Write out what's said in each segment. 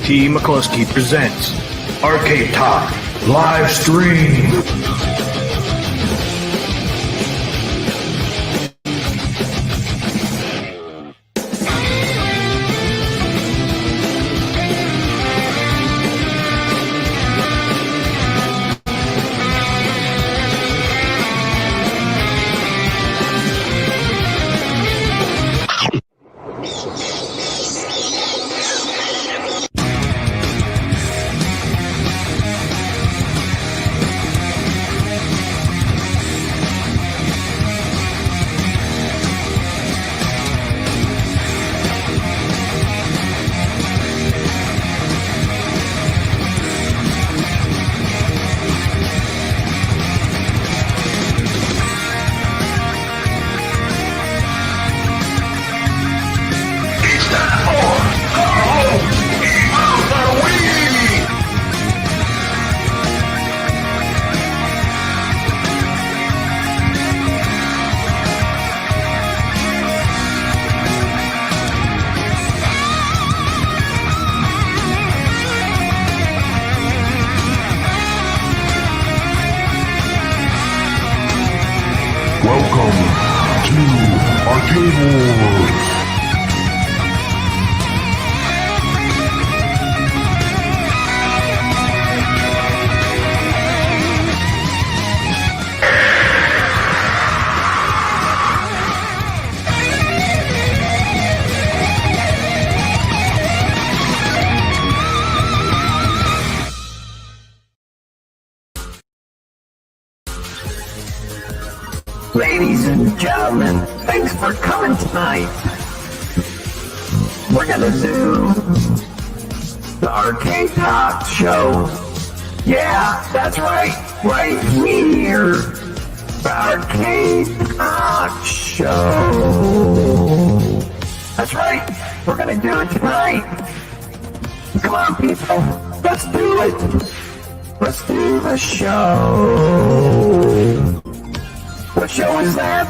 T. McCluskey presents Arcade Talk Live Stream. Welcome to Arcade Wars. Ladies and gentlemen, thanks for coming tonight. We're gonna do the Arcade Talk Show. Yeah, that's right here. The Arcade Talk Show. That's right, we're gonna do it tonight. Come on, people, let's do it. Let's do the show. What show is that?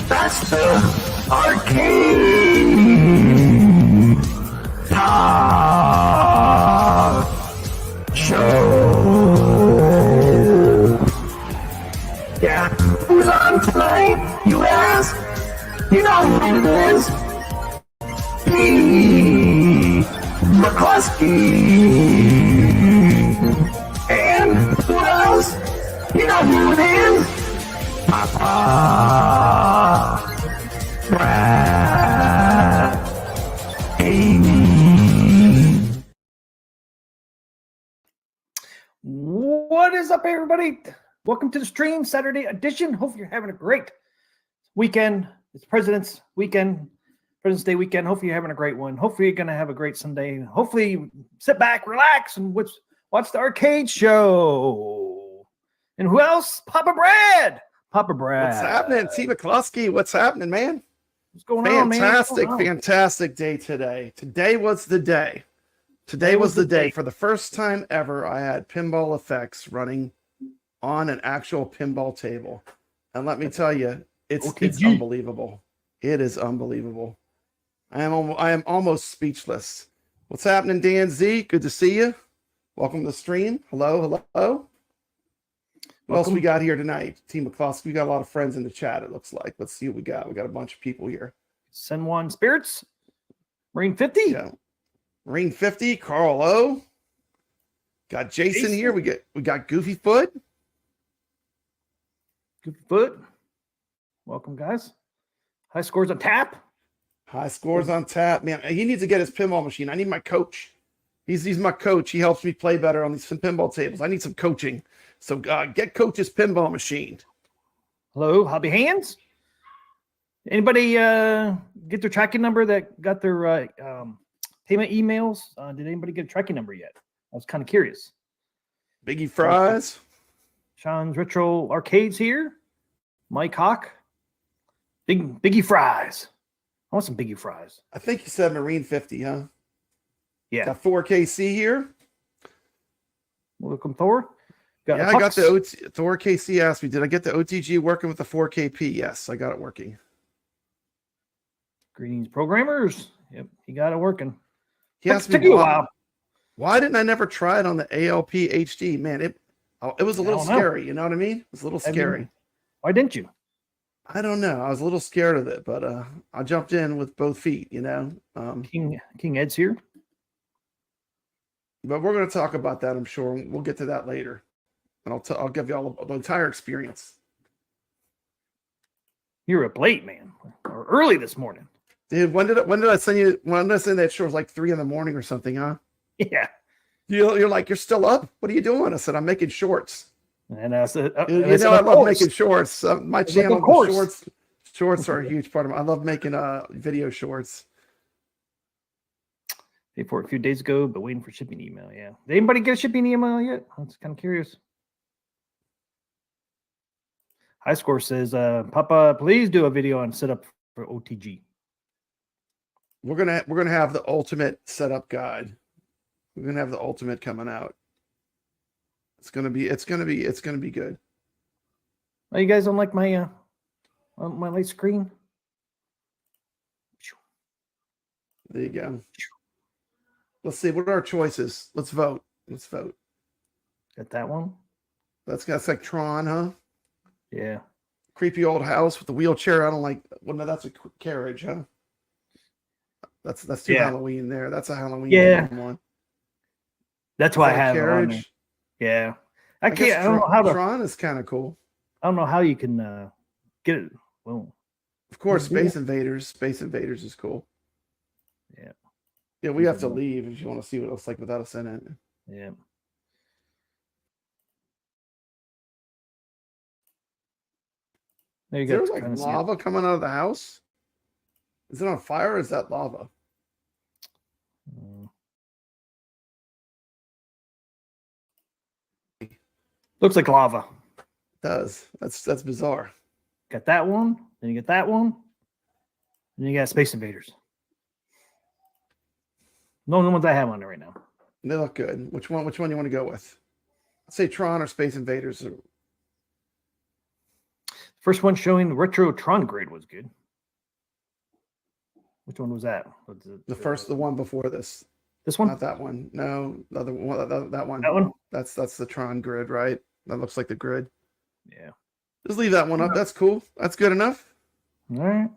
That's the Arcade Talk Show. Yeah, who's on tonight, you ask? You know who it is. P. McCluskey. And who else? You know who it is? Brad, Amy. What is up, everybody? Welcome to the stream, Saturday edition. Hope you're having a great weekend. It's President's Weekend, President's Day weekend. Hopefully you're having a great one. Hopefully you're going to have a great Sunday. Hopefully sit back, relax, and watch the arcade show. And who else? Papa Brad. Papa Brad. What's happening? T. McCluskey, what's happening, man? What's going on, man? Fantastic day today. Today was the day. Today was the day. For the first time ever, I had pinball effects running on an actual pinball table. And let me tell you, it's unbelievable. It is unbelievable. I am almost speechless. What's happening, Dan Z? Good to see you. Welcome to the stream. Hello. What else we got here tonight? Team McCluskey. We got a lot of friends in the chat, it looks like. Let's see what we got. We got a bunch of people here. Sen Juan Spirits. Marine 50. Yeah. Marine 50. Carl O. Got Jason here. We got Goofy Foot. Goofy Foot. Welcome, guys. High scores on tap. High scores on tap. Man, he needs to get his pinball machine. I need my coach. He's my coach. He helps me play better on these pinball tables. I need some coaching. So get Coach's pinball machine. Hello, Hobby Hands. Anybody get their tracking number that got their payment emails? Did anybody get a tracking number yet? I was kind of curious. Biggie Fries. Sean's Retro Arcades here. Mike Hawk. Biggie Fries. I want some Biggie Fries. I think you said Marine 50, huh? Yeah. Got 4KC here. Welcome, Thor. I got the Thor KC asked me, did I get the OTG working with the 4KP? Yes, I got it working. Greetings, programmers. Yep, he got it working. He asked took me you a while. Why didn't I never try it on the ALP HD? Man, it was a little don't know. scary. You know what I mean? It was a little scary. Why didn't you? I don't know. I was a little scared of it, but I jumped in with both feet. You know. King Ed's here. But we're going to talk about that. I'm sure we'll get to that later, and I'll give you all the entire experience. You're up late, man, or early this morning. Dude, when did I send you? When did I send that show? It was like 3 a.m. or something, huh? Yeah. You're like, you're still up? What are you doing? I said, I'm making shorts. And I said, I love making shorts. My channel, shorts are a huge part of it. I love making video shorts. Paid for it a few days ago, but waiting for shipping email. Yeah. Did anybody get a shipping email yet? I was kind of curious. High Score says, Papa, please do a video on setup for OTG. We're gonna have the ultimate setup guide. We're gonna have the ultimate coming out. It's gonna be good. Oh, you guys don't like my light screen? There you go. Let's see. What are our choices? Let's vote. Got that one? That's like Tron, huh? Yeah. Creepy old house with the wheelchair. I don't like. Well, no, that's a carriage, huh? That's too Halloween there. That's a Halloween one. That's why I have carriage. It on there. Yeah. I don't know how to. Tron is kind of cool. I don't know how you can get it. Well, of course, Space Invaders. Space Invaders is cool. Yeah. Yeah, we have to leave if you want to see what it looks like without us in it. Yeah. There you go. There's like lava coming out of the house. Is it on fire or is that lava? Looks like lava. It does. That's bizarre. Got that one. Then you get that one. And you got Space Invaders. No ones I have on there right now. They look good. Which one you want to go with? I'd say Tron or Space Invaders. First one showing the retro Tron grid was good. Which one was that? The one before this. This one? Not that one. No, the other one. That one. That one? That's the Tron grid, right? That looks like the grid. Yeah. Just leave that one up. That's cool. That's good enough. All right.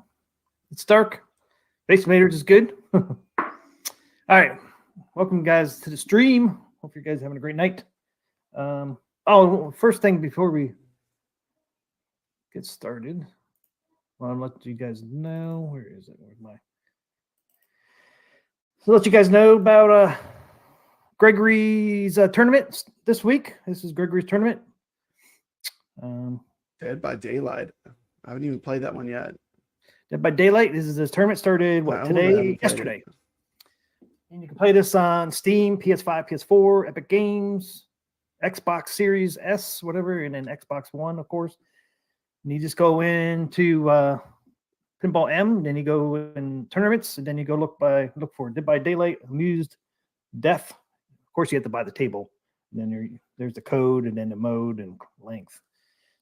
It's dark. Space Invaders is good. All right. Welcome, guys, to the stream. Hope you guys are having a great night. First thing before we get started, I'll let you guys know. Where is it? Where's my... So let you guys know about Gregory's tournament this week. This is Gregory's tournament. Dead by Daylight. I haven't even played that one yet. Dead by Daylight. This tournament started yesterday. And you can play this on Steam, PS5, PS4, Epic Games, Xbox Series S, whatever, and then Xbox One, of course. And you just go into Pinball M, then you go in tournaments, and then you go look for Dead by Daylight, Amused, Death. Of course, you have to buy the table. And then there's the code, and then the mode and length.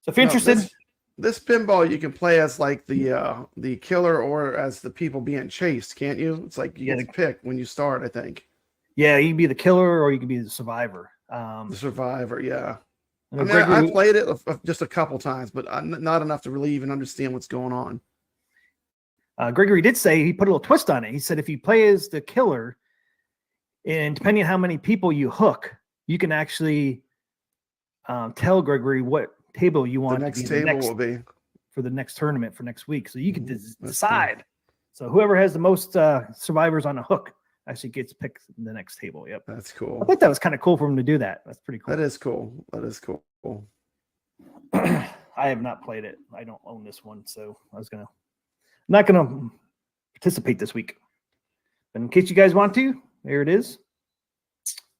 So if you're interested, this pinball you can play as like the killer or as the people being chased, can't you? It's like you get to pick when you start, I think. Yeah, you can be the killer or you can be the survivor. The survivor, yeah. I mean, I played it just a couple times, but not enough to really even understand what's going on. Gregory did say he put a little twist on it. He said if you play as the killer, and depending on how many people you hook, you can actually tell Gregory what table you want the next table will be for the next tournament for next week. So you can decide. Cool. So whoever has the most survivors on a hook actually gets to pick the next table. Yep. That's cool. I think that was kind of cool for him to do that. That's pretty cool. That is cool. I have not played it. I don't own this one. So I'm not going to participate this week. But in case you guys want to, there it is.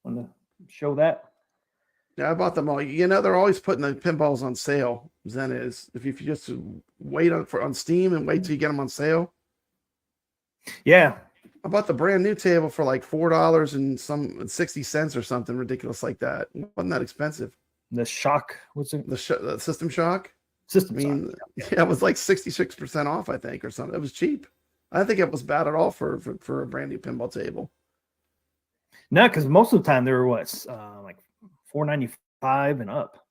I want to show that. Yeah, I bought them all. You know, they're always putting the pinballs on sale. Zen is. If you just wait on Steam and wait till you get them on sale. Yeah. I bought the brand new table for like $4 and some 60 cents or something ridiculous like that. It wasn't that expensive. The Shock, what's it? The System Shock. Shock. Yeah, it was like 66% off, I think, or something. It was cheap. I don't think it was bad at all for a brand new pinball table. No, because most of the time they were like $4.95 and up.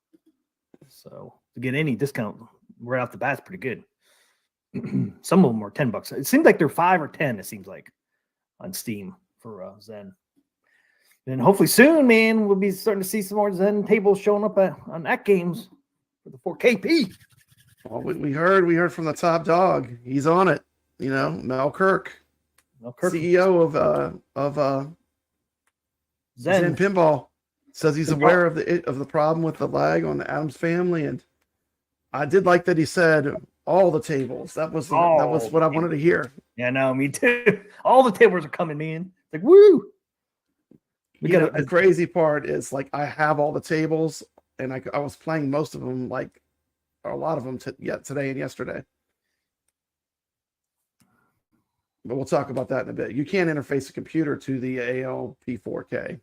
So to get any discount right off the bat is pretty good. Some of them are $10. It seems like they're 5 or 10. It seems like on Steam for Zen. And hopefully soon, man, we'll be starting to see some more Zen tables showing up on AtGames for the 4KP. Well, we heard from the top dog. He's on it. You know, Mel Kirk. CEO of Zen Pinball, says he's aware of the problem with the lag on the Addams Family, and I did like that he said all the tables. That was what I wanted to hear. Yeah, no, me too. All the tables are coming in. It's like woo. The crazy part is like I have all the tables, and I was playing most of them, like a lot of them today and yesterday. But we'll talk about that in a bit. You can't interface a computer to the ALP4K.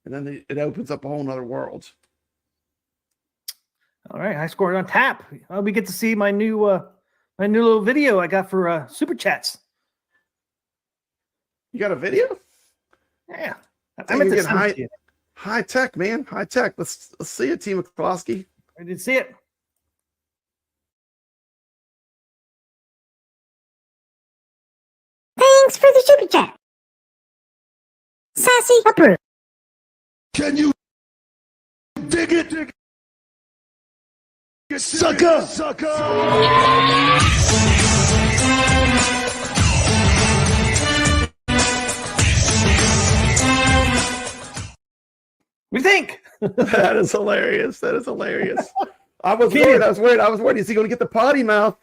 And then it opens up a whole nother world. All right, I scored on tap. We get to see my new little video I got for Super Chats. You got a video? Yeah. I meant to send it to you. High tech, man. High tech. Let's see it, Team McCloskey. I did see it. Thanks for the super chat. Sassy approved. Can you dig it? Sucker! Sucker! We think. That is hilarious. That is hilarious. I was worried. Is he going to get the potty mouth?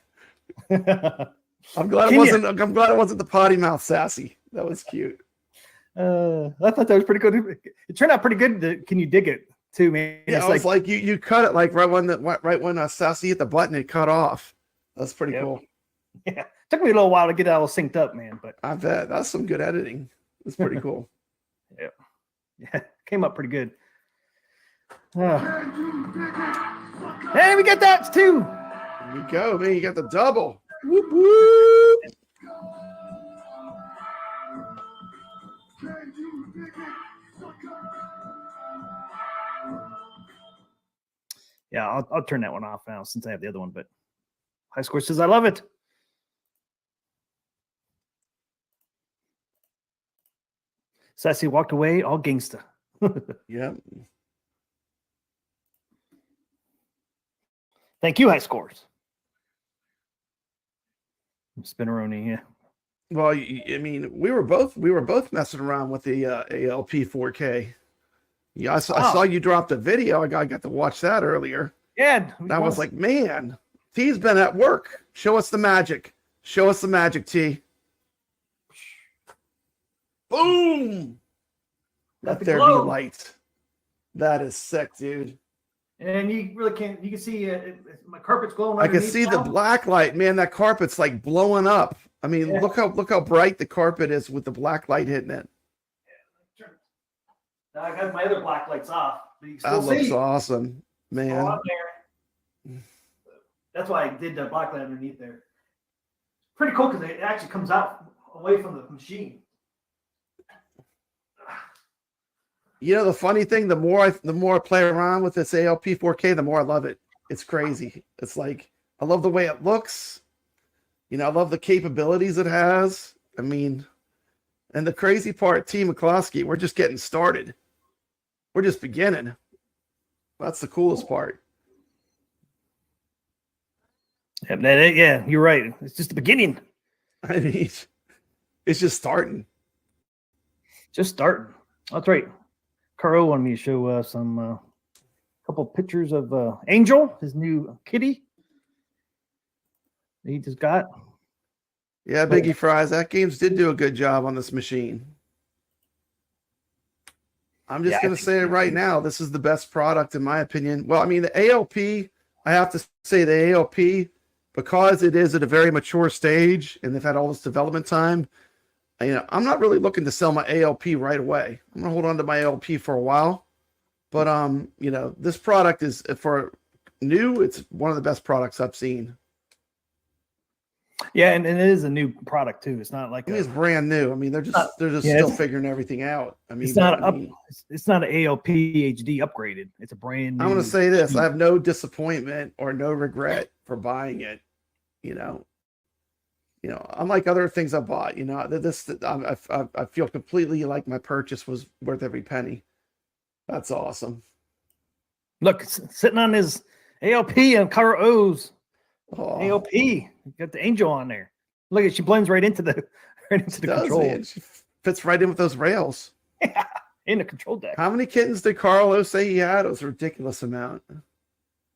I'm glad it wasn't the potty mouth Sassy. That was cute. I thought that was pretty good. It turned out pretty good. Can you dig it too, man? Yeah, it's like you cut it like right when Sassy hit the button, it cut off. That's pretty cool. Yeah, took me a little while to get it all synced up, man. But I bet that's some good editing. It's pretty cool. Yeah, came up pretty good. Hey, we got that too. There you go, man. You got the double. Whoop, whoop. Yeah, I'll turn that one off now since I have the other one. But High Score says I love it. Sassy walked away, all gangsta. Yeah. Thank you, High Scores. Spinneroni, yeah. Well, I mean, we were both messing around with the ALP 4K. Yeah, I saw you drop the video. I got to watch that earlier. Yeah, I was like, man, T's been at work. Show us the magic. Show us the magic, T. Boom! Let there be light. That is sick, dude. And you really can't. You can see my carpet's glowing. I can see the black light, man. That carpet's like blowing up. I mean, look how bright the carpet is with the black light hitting it. Now I got my other black lights off. But you that looks awesome, man. That's why I did the black light underneath there. Pretty cool because it actually comes out away from the machine. You know, the funny thing, the more I play around with this ALP 4K, the more I love it. It's crazy. It's like, I love the way it looks. You know, I love the capabilities it has. I mean, and the crazy part, Team McCloskey, we're just getting started. We're just beginning. That's the coolest part. Yeah, you're right. It's just the beginning. I mean, it's just starting. Just starting. That's right. Caro wanted me to show some couple pictures of Angel, his new kitty. He just got. Yeah, Biggie Fries. AtGames did do a good job on this machine. I'm just going to say it right now. This is the best product, in my opinion. Well, I mean, the ALP, I have to say the ALP, because it is at a very mature stage and they've had all this development time, you know, I'm not really looking to sell my ALP right away. I'm going to hold on to my ALP for a while. But, you know, this product is, for new, it's one of the best products I've seen. Yeah, and it is a new product too. It's not like I mean, it's brand new. I mean, they're just yeah, still figuring everything out. I mean, it's not but, I mean, it's not an ALP HD upgraded. It's a brand new. I'm going to say this: I have no disappointment or no regret for buying it. You know, unlike other things I bought. You know, I feel completely like my purchase was worth every penny. That's awesome. Look, it's sitting on his ALP and color O's. Oh, ALP, you got the angel on there. Look at she blends right into the control. Man. She fits right in with those rails. Yeah, in the control deck. How many kittens did Carlo say he had? It was a ridiculous amount.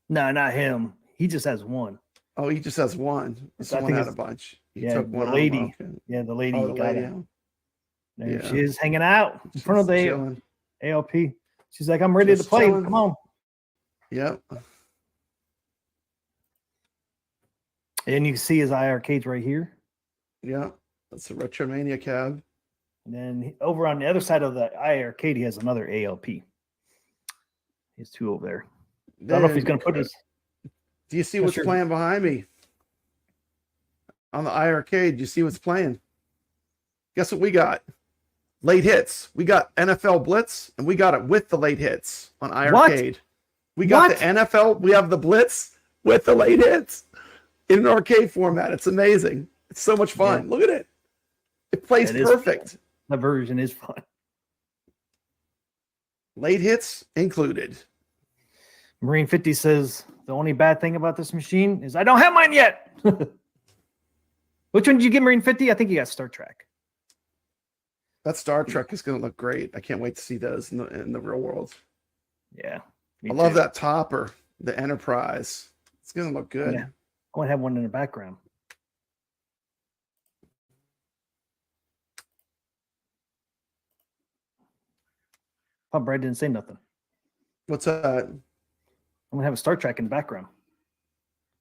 No, not him. He just has one. Oh, he just has one. Someone had a bunch. He took one. The lady. Okay. Yeah, the lady. Oh, the lady. There she is hanging out in front of the chilling. ALP. She's like, I'm ready to play. Chilling. Come on. Yep. And you can see his eye arcades right here. Yeah. That's a Retromania cab. And then over on the other side of the eye arcade, he has another ALP. He has two over there. I don't know if he's going to put his. Do you see what's playing behind me? On the eye arcade, do you see what's playing? Guess what we got? Late hits. We got NFL Blitz, and we got it with the late hits on eye arcade. We got the NFL. We have the Blitz with the late hits in an arcade format. It's amazing. It's so much fun. Yeah. Look at it. It plays perfect. The version is fun. Late hits included. Marine 50 says the only bad thing about this machine is I don't have mine yet. Which one did you get, Marine 50? I think you got Star Trek. That Star Trek is going to look great. I can't wait to see those in the real world. Yeah. I love that topper, the Enterprise. It's going to look good. Yeah. I want to have one in the background. Oh, Brad didn't say nothing. What's that? I'm going to have a Star Trek in the background.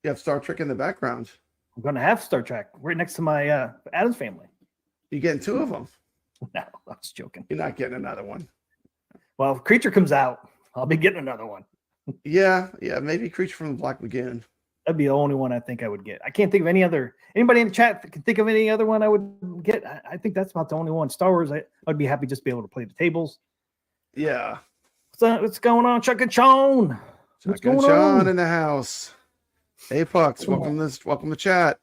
You have Star Trek in the background? I'm going to have Star Trek right next to my Adams family. You getting two of them? No, I was joking. You're not getting another one. Well, if Creature comes out, I'll be getting another one. Yeah, maybe Creature from the Black Lagoon. That'd be the only one I think I would get. I can't think of any other. Anybody in the chat that can think of any other one I would get? I think that's about the only one. Star Wars, I'd be happy just to be able to play the tables. Yeah. What's going on, Chuck and Chon? Chuck and Chon in the house. Hey, Pucks, welcome to chat.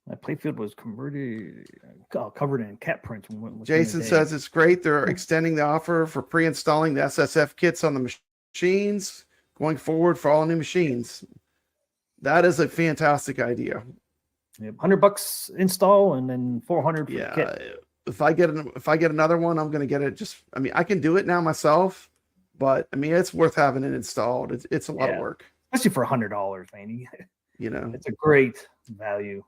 My playfield was covered in cat prints. Jason says it's great. They're extending the offer for pre-installing the SSF kits on the machines going forward for all new machines. That is a fantastic idea. Yep, $100 install and then $400 for the kit. If I get another one, I'm going to get it. I can do it now myself, but it's worth having it installed. It's a lot of work, especially for $100, man. It's a great value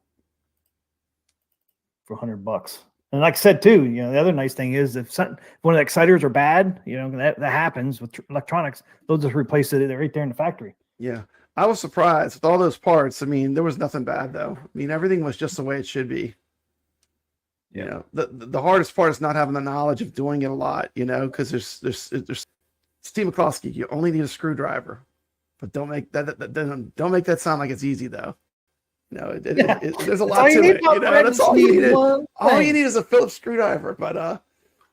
for $100. And like I said too, the other nice thing is if one of the exciters are bad, that happens with electronics, they'll just replace it right there in the factory. Yeah. I was surprised with all those parts. There was nothing bad though. everything was just the way it should be. Yeah. The hardest part is not having the knowledge of doing it a lot, because there's Steve McCloskey, you only need a screwdriver, but don't make that sound like it's easy though. There's a lot to it. That's all you need. All you need is a Phillips screwdriver, but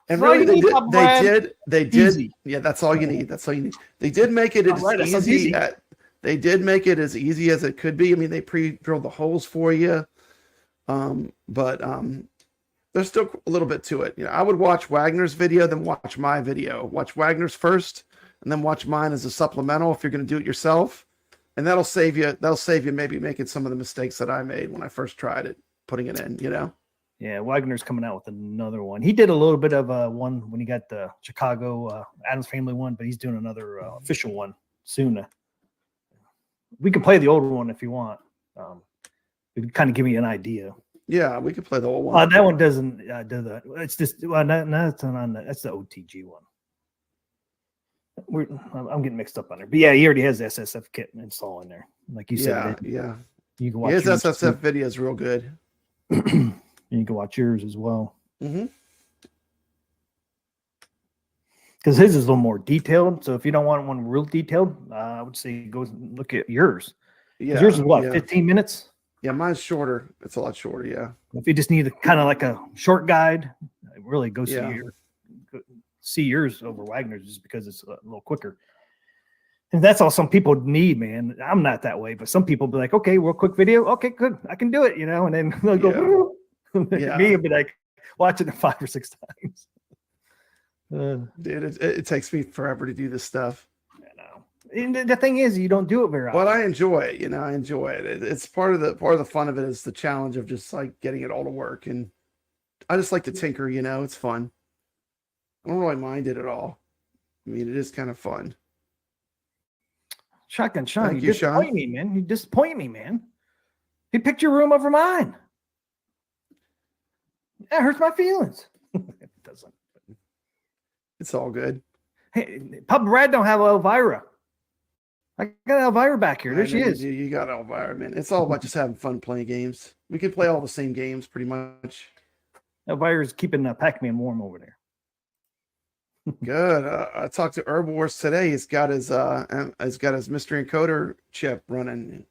and really they did. Easy. Yeah, that's all you need. That's all you need. They did make it as easy. They did make it as easy as it could be. They pre-drilled the holes for you, but there's still a little bit to it. I would watch Wagner's video, then watch my video. Watch Wagner's first, and then watch mine as a supplemental if you're going to do it yourself. And that'll save you. That'll save you maybe making some of the mistakes that I made when I first tried it, putting it in. Yeah, Wagner's coming out with another one. He did a little bit of one when he got the Chicago Adams Family one, but he's doing another official one soon. We can play the old one if you want. It would kind of give you an idea. Yeah, we could play the old one. That one doesn't do that. It's just that's the OTG one. I'm getting mixed up on there, but yeah, he already has the SSF kit install in there, like you said. Yeah. You can watch his SSF video is real good. And you can watch yours as well. Mm-hmm. Because his is a little more detailed. So if you don't want one real detailed, I would say go look at yours. Yeah. Yours is what, yeah. 15 minutes? Yeah, mine's shorter. It's a lot shorter. Yeah. If you just need a kind of like a short guide, really go Yeah. see yours over Wagner's just because it's a little quicker. And that's all some people need, man. I'm not that way, but some people be like, okay, real quick video. Okay, good. I can do it, and then they'll go, Yeah. me and be like watching it 5 or 6 times. Dude, it takes me forever to do this stuff. I know. And the thing is, you don't do it very often. But I enjoy it. I enjoy it. It's part of the fun of it is the challenge of just like getting it all to work. And I just like to tinker, it's fun. I don't really mind it at all. I mean, it is kind of fun. Shotgun Sean, Thank you you, disappoint Sean. me, man. You disappoint me, man. He picked your room over mine. That hurts my feelings. It doesn't. It's all good. Hey, Papa Brad don't have Elvira. I got Elvira back here. There she is. You got Elvira, man. It's all about just having fun playing games. We can play all the same games pretty much. Elvira's keeping Pac-Man warm over there. Good. I talked to Herb Wars today. He's got his mystery encoder chip running.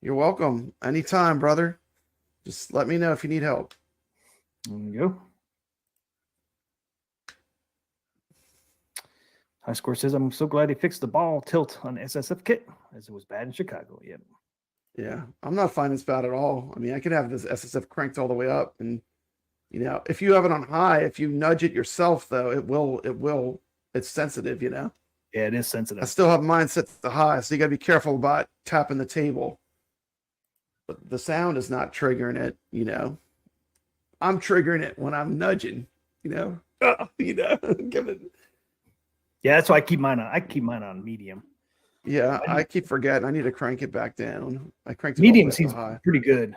You're welcome. Anytime, brother. Just let me know if you need help. There you go. High Score says, I'm so glad he fixed the ball tilt on the SSF kit as it was bad in Chicago. Yep. Yeah, I'm not finding this bad at all. I mean, I can have this SSF cranked all the way up, and if you have it on high, if you nudge it yourself, though, it's sensitive. Yeah, it is sensitive. I still have mine set to high, so you got to be careful about tapping the table. But the sound is not triggering it. I'm triggering it when I'm nudging. Give it. Yeah, that's why I keep mine on. I keep mine on medium. Yeah, I keep forgetting. I need to crank it back down. I cranked it medium all the way seems high. pretty good.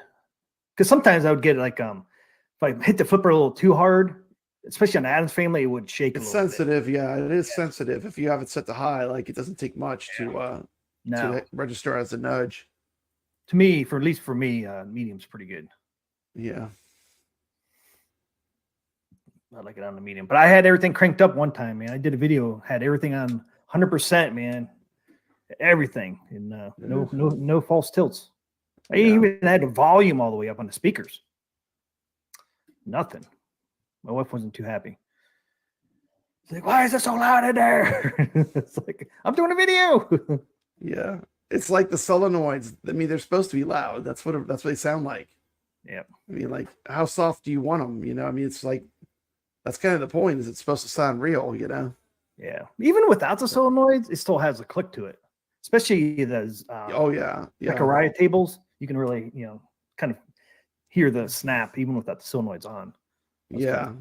Because sometimes I would get like if I hit the flipper a little too hard, especially on the Addams Family, it would shake. It's sensitive, yeah. It is sensitive. If you have it set to high, like it doesn't take much to register as a nudge. To me, at least for me, medium's pretty good. Yeah. I like it on the medium, but I had everything cranked up one time, man. I did a video, had everything on 100%, man. Everything, and no false tilts. I even had the volume all the way up on the speakers. Nothing. My wife wasn't too happy. It's like, why is it so loud in there? It's like, I'm doing a video. Yeah, it's like the solenoids. I mean, they're supposed to be loud. That's what they sound like. Yeah. I mean, like, how soft do you want them? I mean, it's like that's kind of the point. Is it's supposed to sound real? Yeah. Even without the solenoids, it still has a click to it. Especially those Zachariah tables, you can really, kind of hear the snap even without the solenoids on. I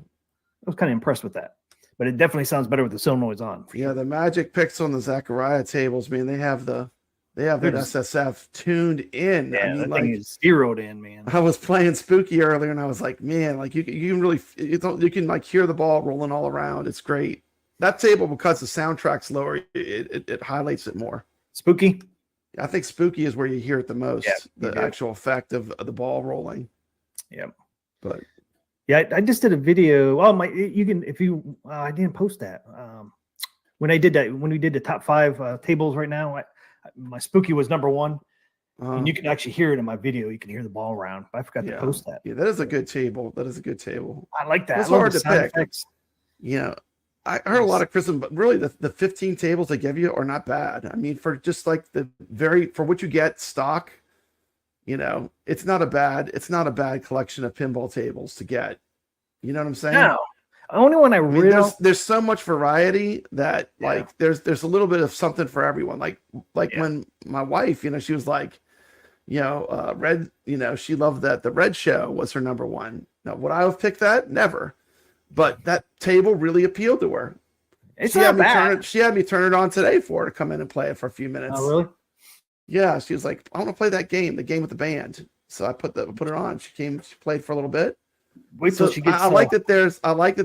was kind of impressed with that. But it definitely sounds better with the solenoids on. Yeah, the magic picks on the Zachariah tables, man, they have that SSF tuned in. Yeah, I mean, that thing is zeroed in, man. I was playing Spooky earlier and I was like, man, like you can really you can like hear the ball rolling all around. It's great. That table, because the soundtrack's lower, it highlights it more. Spooky? I think Spooky is where you hear it the most. Yeah, the actual effect of the ball rolling. Yeah. But yeah, I just did a video. Oh, you can, if you, I didn't post that. When we did the top 5 tables right now, my Spooky was number 1. And you can actually hear it in my video. You can hear the ball around. But I forgot to post that. Yeah, that is a good table. I like that. It's hard to pick. I heard a lot of criticism, but really the 15 tables they give you are not bad. I mean, for just like for what you get stock, it's not a bad collection of pinball tables to get. You know what I'm saying? No. Only one I really there's so much variety that like there's a little bit of something for everyone. Like when my wife, she was like, red, she loved that the red show was her number 1. Now, would I have picked that? Never. But that table really appealed to her. She had me turn it on today for her to come in and play it for a few minutes. Oh, really? Yeah, she was like, I want to play that game, the game with the band. So I put it on. She played for a little bit. Wait till she gets. I like that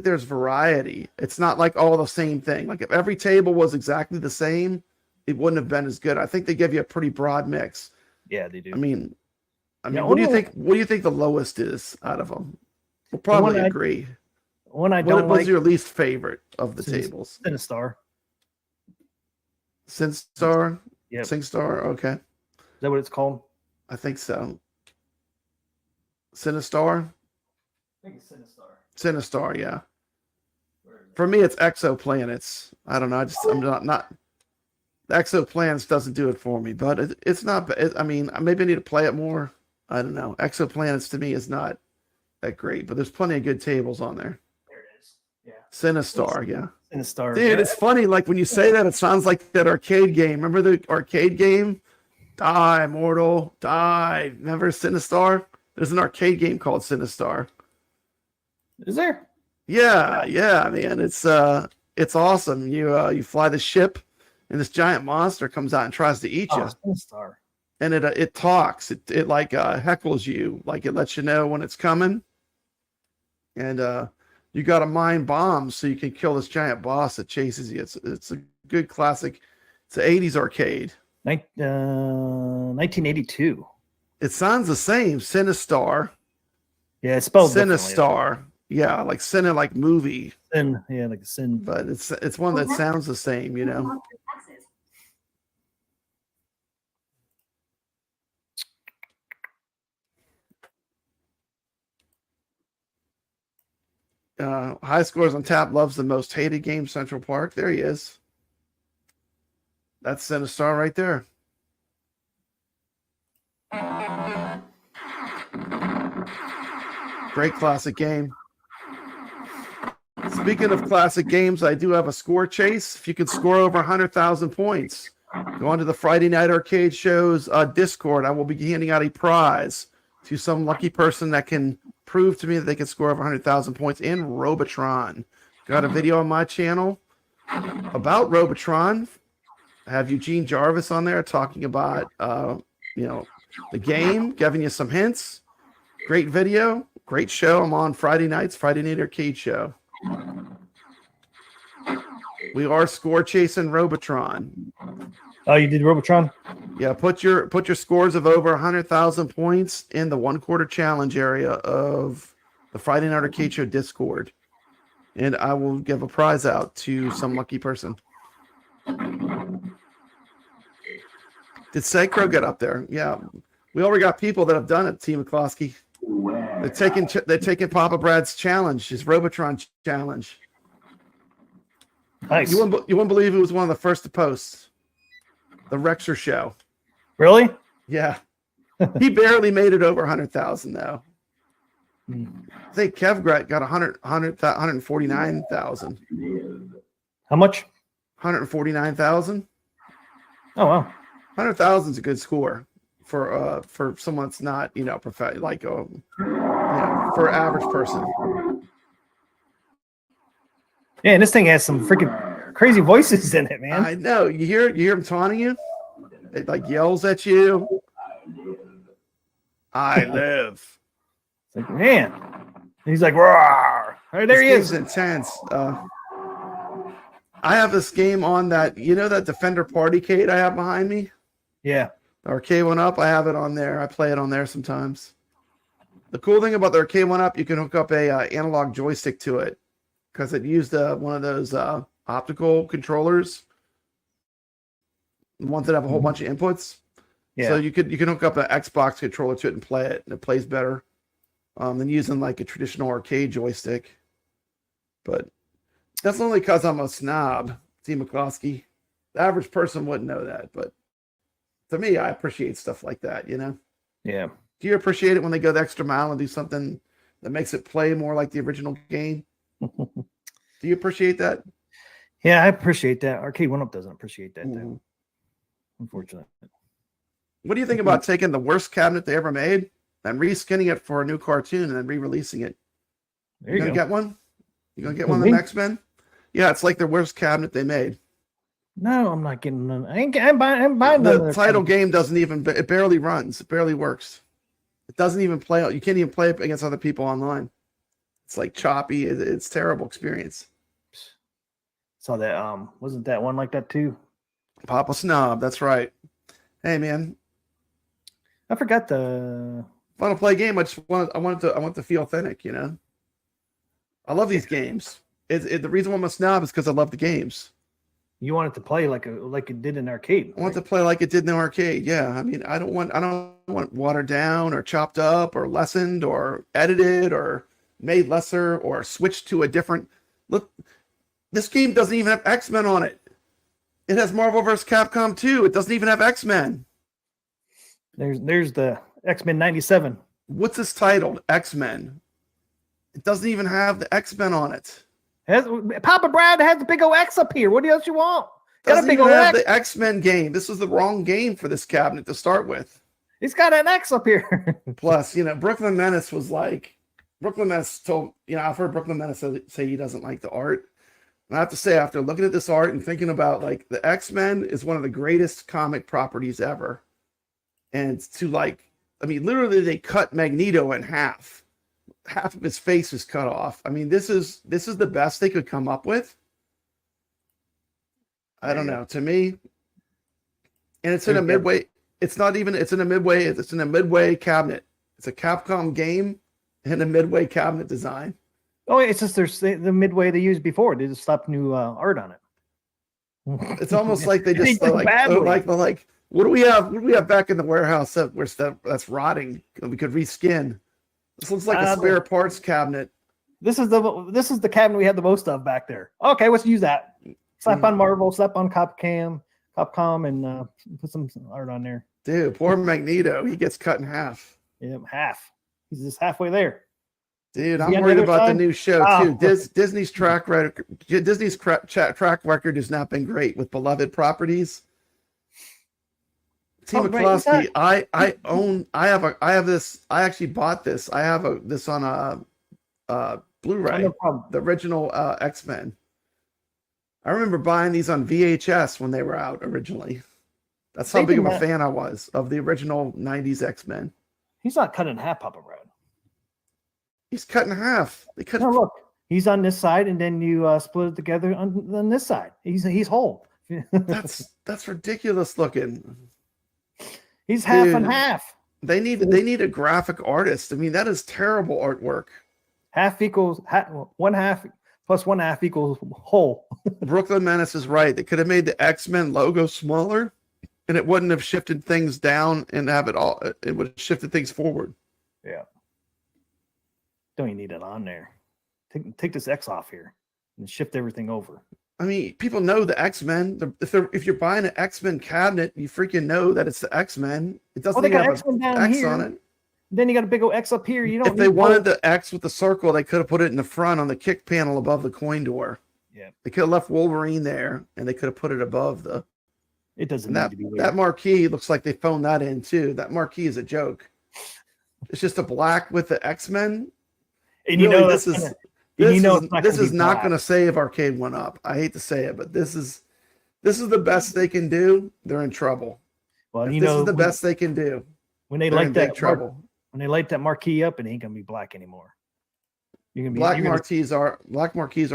there's variety. It's not like all the same thing. Like if every table was exactly the same, it wouldn't have been as good. I think they give you a pretty broad mix. Yeah, they do. I mean, what do you think? What do you think the lowest is out of them? We'll probably agree. What was your least favorite of the tables? SingStar. SingStar? Yeah. SingStar, okay. Is that what it's called? I think so. Sinistar? I think it's Sinistar. Sinistar, yeah. For me, it's exoplanets. I don't know. I'm not. The exoplanets doesn't do it for me, but it's not. I mean, maybe I need to play it more. I don't know. Exoplanets to me is not that great, but there's plenty of good tables on there. There it is. Yeah. Sinistar, yeah. Sinistar. Dude, it's funny. Like when you say that, it sounds like that arcade game. Remember the arcade game? Die, mortal, die. Remember Sinistar? There's an arcade game called Sinistar. Is there? Yeah, man. It's awesome. You fly the ship, and this giant monster comes out and tries to eat you. Sinistar. And it talks. It like heckles you. Like it lets you know when it's coming. And you got to mine bombs so you can kill this giant boss that chases you. It's a good classic. It's an 80s arcade. 1982. It sounds the same. Sinistar. Yeah, it's spelled Sinistar. Yeah, like sin like movie. Sin, yeah, like a sin. But it's one that sounds the same, you know. High Scores on Tap loves the most hated game, Central Park. There he is. That's Sinistar right there. Great classic game. Speaking of classic games, I do have a score chase. If you can score over 100,000 points, go on to the Friday Night Arcade Show's Discord. I will be handing out a prize to some lucky person that can prove to me that they can score over 100,000 points in Robotron. Got a video on my channel about Robotron. I have Eugene Jarvis on there talking about the game, giving you some hints. Great video, great show. I'm on Friday nights, Friday Night Arcade Show. We are score chasing Robotron. Oh, you did Robotron? Yeah, put your scores of over 100,000 points in the 1/4 challenge area of the Friday Night Arcade Show Discord, and I will give a prize out to some lucky person. Did Sacro get up there? Yeah, we already got people that have done it. T. McCloskey. They're taking Papa Brad's challenge, his Robotron challenge. Nice. You wouldn't believe who was one of the first to post. The Rexer Show. Really? Yeah. He barely made it over 100,000 though. I think Kevgrat got 149,000. How much? 149,000. Oh wow. 100,000 is a good score for someone that's not, like for an average person. Yeah, and this thing has some freaking crazy voices in it, man. I know. You hear him taunting you? It like yells at you. I live. It's like, man. And he's like, roar. Right, there he is. Intense. I have this game on that, that Defender Partycade I have behind me? Yeah. The Arcade 1-Up, I have it on there. I play it on there sometimes. The cool thing about the Arcade 1-Up, you can hook up a analog joystick to it because it used one of those optical controllers, the ones that have a whole bunch of inputs. Yeah. So you can hook up an Xbox controller to it and play it, and it plays better than using like a traditional arcade joystick. But that's only because I'm a snob, T. McCloskey. The average person wouldn't know that, but to me, I appreciate stuff like that, Yeah. Do you appreciate it when they go the extra mile and do something that makes it play more like the original game? Do you appreciate that? Yeah, I appreciate that. Arcade 1-Up doesn't appreciate that, though. Unfortunately. What do you think about taking the worst cabinet they ever made and reskinning it for a new cartoon and then re-releasing it? There you gonna go. get one? You gonna get one of the X-Men? Yeah, it's like the worst cabinet they made. No, I'm not getting none. I'm buying The title game doesn't even, it barely runs. It barely works. It doesn't even play. You can't even play it against other people online. It's like choppy. It's terrible experience. Saw that. Wasn't that one like that too? Papa Snob. That's right. Hey man, I forgot the. If I want to play a game, I want to feel authentic. I love these games. The reason why I'm a snob is because I love the games. You want it to play like it did in arcade. I want it to play like it did in the arcade. Yeah. I mean, I don't want watered down or chopped up or lessened or edited or made lesser or switched to a different look. This game doesn't even have X-Men on it. It has Marvel vs. Capcom 2. It doesn't even have X-Men. There's the X-Men 97. What's this titled? X-Men. It doesn't even have the X-Men on it. Papa Brad has the big old X up here. What else you want? Doesn't got a big even have X. The X-Men game. This was the wrong game for this cabinet to start with. It's got an X up here. Plus, Brooklyn Menace was like, Brooklyn Menace told, I've heard Brooklyn Menace say he doesn't like the art. And I have to say, after looking at this art and thinking about, like, the X-Men is one of the greatest comic properties ever. And to, like, I mean, literally they cut Magneto in half. Half of his face is cut off. I mean, this is the best they could come up with. I don't know. To me, and it's in a midway. It's not even. It's in a midway. It's in a midway cabinet. It's a Capcom game and a midway cabinet design. Oh, it's just the midway they used before. They just slapped new art on it. It's almost like they just like what do we have? What do we have back in the warehouse that's rotting? We could reskin. This looks like a spare parts cabinet. This is the cabinet we had the most of back there. Okay, let's use that. Slap on Marvel, slap on Capcom, and put some art on there. Dude, poor Magneto. He gets cut in half. Yeah, half. He's just halfway there. Dude, I'm worried about the new show too. Disney's track record. Disney's track record has not been great with beloved properties. Team McCloskey, I have this. I actually bought this. I have this on a Blu-ray. No, the original X-Men. I remember buying these on VHS when they were out originally. That's how big of a fan I was of the original 90s X-Men. He's not cut in half, Papa Brad. He's cut in half. They cut. No, look, he's on this side, and then you split it together on this side. He's whole. that's ridiculous looking. He's half and half. They need a graphic artist. I mean, that is terrible artwork. Half equals one half plus one half equals whole. Brooklyn Menace is right. They could have made the X-Men logo smaller, and it wouldn't have shifted things down and have it all. It would have shifted things forward. Yeah. Don't you need it on there? Take this X off here and shift everything over. I mean, people know the X-Men. If you're buying an X-Men cabinet, you freaking know that it's the X-Men. It doesn't even have an X on it. Then you got a big old X up here. You don't. If they wanted the X with the circle, they could have put it in the front on the kick panel above the coin door. Yeah. They could have left Wolverine there, and they could have put it above the. It doesn't need to be weird. That marquee looks like they phoned that in too. That marquee is a joke. It's just a black with the X-Men. And you really, know this is not going to save Arcade 1-Up. I hate to say it, but this is the best they can do. They're in trouble. Well, this is the best they can do. When they light that trouble. When they light that marquee up, it ain't gonna be black anymore. Black marquees are